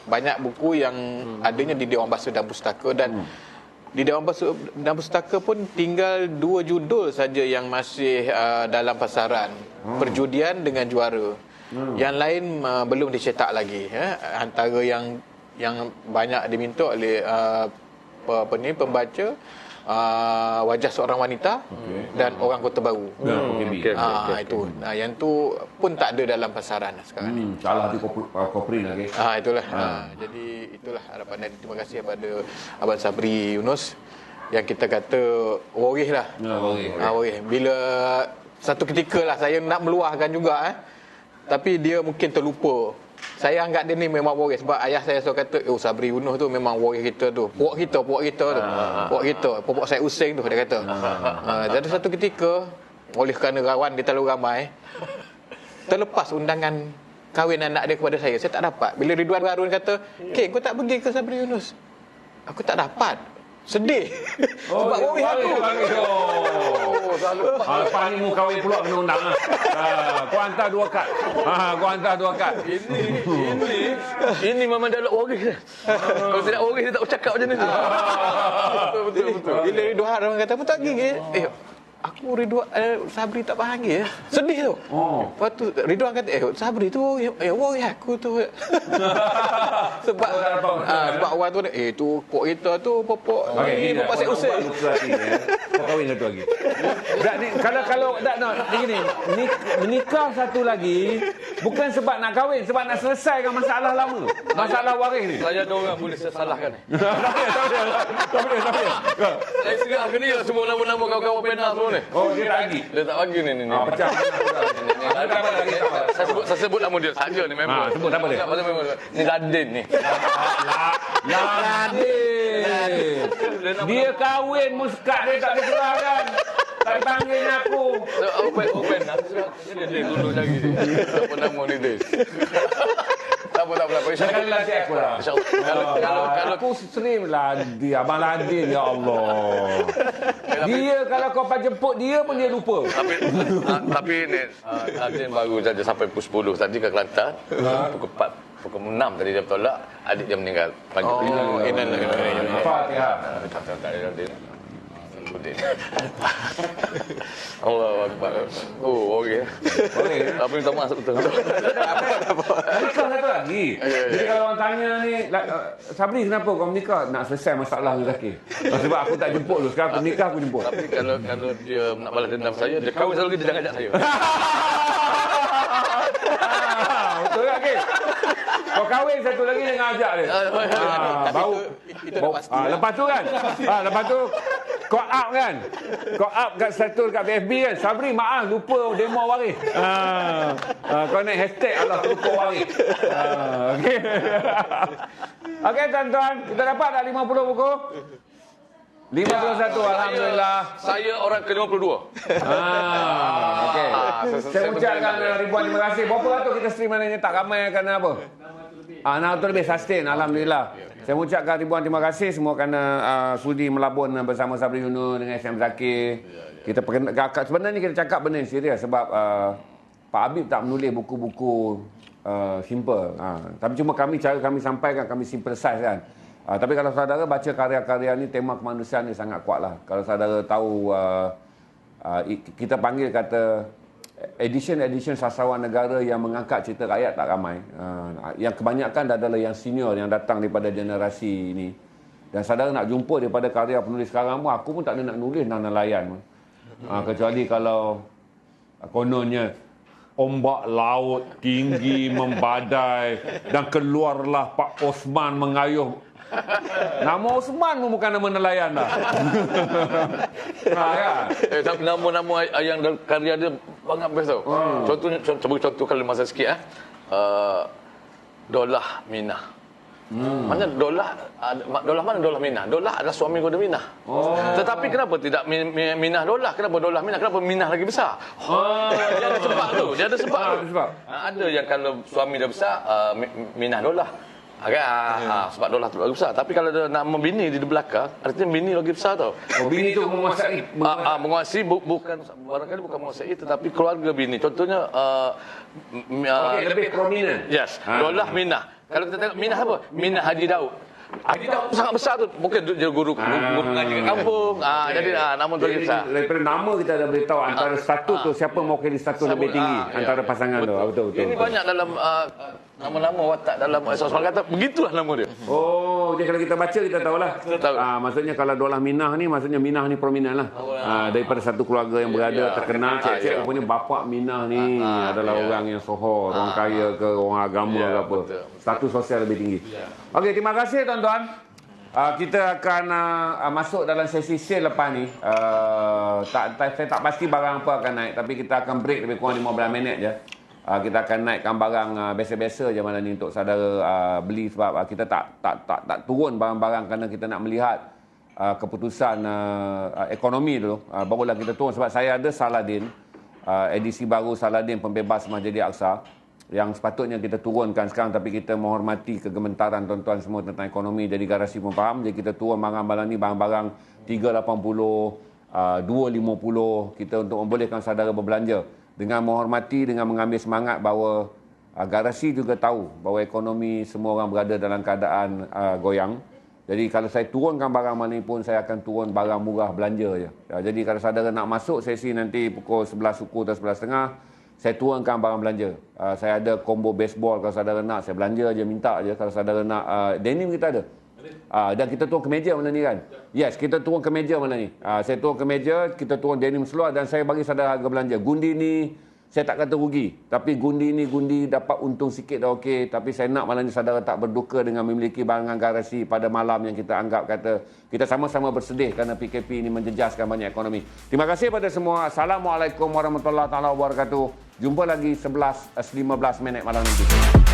banyak buku yang adanya di Dewan Bahasa dan Pustaka, dan di Dewan Bahasa dan Pustaka pun tinggal 2 judul saja yang masih dalam pasaran, Perjudian dengan Juara. Yang lain belum dicetak lagi. Antara yang banyak diminta oleh pembaca, Wajah Seorang Wanita dan Orang Kota Baru. Itu. Yang tu pun tak ada dalam pasaran sekarang ni. Salah di Koprin lagi. Itulah. Jadi itulah harapan, dan terima kasih kepada Abang Sabri Yunus yang kita kata waris lah. Waris. Bila satu ketika lah saya nak meluahkan juga, tapi dia mungkin terlupa. Saya anggap dia ni memang waris, sebab ayah saya selalu kata, Sabri Yunus tu memang waris kita tu. Puak kita tu. Popok saya Useng tu, dia kata. Jadi satu ketika, oleh kerana rawan dia terlalu ramai, terlepas undangan kahwin anak dia kepada saya tak dapat. Bila Ridwan Harun kata, kau tak pergi ke Sabri Yunus? Aku tak dapat. Sedih. Sebab waris aku. Lepas ni mu kahwin pula kena undang. Kau hantar 2 kad. Kau hantar 2 kad. Ini memang dah waris. Kalau tidak waris dia tak bercakap macam ni. Betul. Bila Ridwan Harun kata, apa tak pergi? Aku Ridwan Sabri tak panggil. Sedih tu. Lepas tu Ridwan kata, Sabri tu waris aku tu. Sebab orang tu tu pok kita tu popok saya usai. Kau kahwin satu lagi. Kalau tak nak begini, menikah satu lagi bukan sebab nak kahwin, sebab nak selesaikan masalah lama. Masalah waris ni. Saya ada orang boleh saya salahkan. Tak boleh. Saya segar ke ni semua nama-nama kawan-kawan penal semua ni. Dia tak lagi. Dia tak bagi ni. Pecah. Saya sebut nama dia saja ni memang. Sebut apa dia? Ni Radin ni. Radin. Dia kahwin muskat dia tak diserahkan. Tak panggil aku. Open. Dia dulu lagi dia. Apa nama ni dia? Tak apa. Jangan latih aku lah. Kalau aku stream lah dia, Abang Ladin, ya Allah. Dia kalau kau jemput dia pun dia lupa. Tapi ni Ladin baru saja sampai pukul 10 tadi ke Kelantan. Pukul 4, pukul 6 tadi dia bertolak, adik dia meninggal. Pagi Fatihah. Allah Akbar. Okey. Apa minta maaf betul. Menikah satu lagi. Jadi kalau orang tanya ni, Sabri kenapa kau menikah? Nak selesai masalah dengan Zaki. Sebab aku tak jemput lu. Sekarang aku nikah aku jemput. Tapi kalau dia nak balas dendam saya, dia kahwin selalu dia jangan ajak saya. Betul tak, Kim? Kau kahwin satu lagi dengan ajak dia. Baru. Lepas tu kan? Lepas tu kau up kan? Kau up kat status kat FB kan? Sabri maaf lupa demo waris. Kau naik hashtag Allah lupa waris. Okey. Okey tuan-tuan, kita dapat dah 50 buku? 51 alhamdulillah. Saya orang ke-52. Okey. Saya ucapkan ribuan terima kasih. Berapa ratus kita stream ni tak ramai kerana apa? 600 lebih sustain alhamdulillah. Saya mengucapkan ribuan terima kasih semua kerana sudi melabun bersama Sabri Yunus dengan SM Zakir. Kita sebenarnya kita cakap benda yang serius sebab Pak Habib tak menulis buku-buku simple. Tapi cuma cara kami sampaikan, kami simplicize kan. Tapi kalau saudara baca karya-karya ni, tema kemanusiaan ni sangat kuat lah. Kalau saudara tahu kita panggil kata edition sastrawan negara yang mengangkat cerita rakyat tak ramai. Yang kebanyakan adalah yang senior yang datang daripada generasi ini. Dan saudara nak jumpa daripada karya penulis sekarang pun, aku pun tak ada nak nulis tentang nelayan pun. Kecuali kalau kononnya ombak laut tinggi membadai dan keluarlah Pak Osman mengayuh. Nama Osman pun bukan nama nelayan dah. Kan? Tapi nama-nama yang karya dia banyak best tau. Contohnya, contoh kalau masa sikit Dolah Minah. Mana Dolah mana Dolah Minah? Dolah adalah suami kepada Minah. Tetapi kenapa tidak Minah Dolah? Kenapa Dolah Minah? Kenapa Minah lagi besar? Dia ada sebab tu. Dia ada sebab tu. Ada yang kalau suami dah besar, Minah Dolah. Sebab Dolah tu lagi besar. Tapi kalau ada nama bini di belakang, artinya bini lagi besar tau. Bini tu menguasai. Menguasai bukan barangkali bukan menguasai, tetapi keluarga bini. Contohnya Lebih prominent. yes, Dolah Minah. Kalau kita tengok Minah apa? Minah Haji Daud. Haji Daud sangat besar tu. Mungkin dia guru mengaji kat kampung. Jadi nama tu lagi besar. Daripada nama kita dah beritahu antara status tu siapa mewakili status lebih tinggi antara pasangan tu. Betul. Ini banyak dalam nama-nama watak dalam soal kata. Begitulah nama dia. Oh, jadi kalau kita baca kita tahulah. Kita tahu. Maksudnya kalau Dolah Minah ni, maksudnya Minah ni prominent lah. Daripada satu keluarga yang berada terkenal, cek-cek rupanya bapa Minah ni adalah orang yang sohor, orang kaya ke, orang agama ke apa. Betul. Status sosial lebih tinggi. Okey, terima kasih tuan-tuan. Kita akan masuk dalam sesi sale lepas ni. Saya tak pasti barang apa akan naik, tapi kita akan break lebih kurang 15 minit je. Kita akan naikkan barang biasa-biasa je malam ni untuk saudara beli, sebab kita tak turun barang-barang kerana kita nak melihat keputusan ekonomi dulu. Barulah kita turun, sebab saya ada Saladin, edisi baru Saladin Pembebas Masjid Aqsa yang sepatutnya kita turunkan sekarang, tapi kita menghormati kegementaran tuan-tuan semua tentang ekonomi, jadi garasi pun faham. Jadi kita turun barang-barang ni, barang-barang 380, 250 kita untuk membolehkan saudara berbelanja dengan menghormati, dengan mengambil semangat bahawa garasi juga tahu bahawa ekonomi semua orang berada dalam keadaan goyang. Jadi kalau saya turunkan barang mana pun, saya akan turun barang murah belanja je. Jadi kalau saudara nak masuk sesi nanti pukul 11 suku atau 11.30, saya turunkan barang belanja. Saya ada combo baseball, kalau saudara nak saya belanja je, minta je. Kalau saudara nak denim kita ada. Dan kita turun ke meja malam ni kan. Yes, kita turun ke meja malam ni. Saya turun ke meja, kita turun denim seluar dan saya bagi saudara harga belanja. Gundi ni saya tak kata rugi, tapi gundi dapat untung sikit dah okey. Tapi saya nak malam ni saudara tak berduka dengan memiliki barangan garasi pada malam yang kita anggap kata kita sama-sama bersedih kerana PKP ini menjejaskan banyak ekonomi. Terima kasih pada semua. Assalamualaikum warahmatullahi wabarakatuh. Jumpa lagi 11.15 minit malam nanti.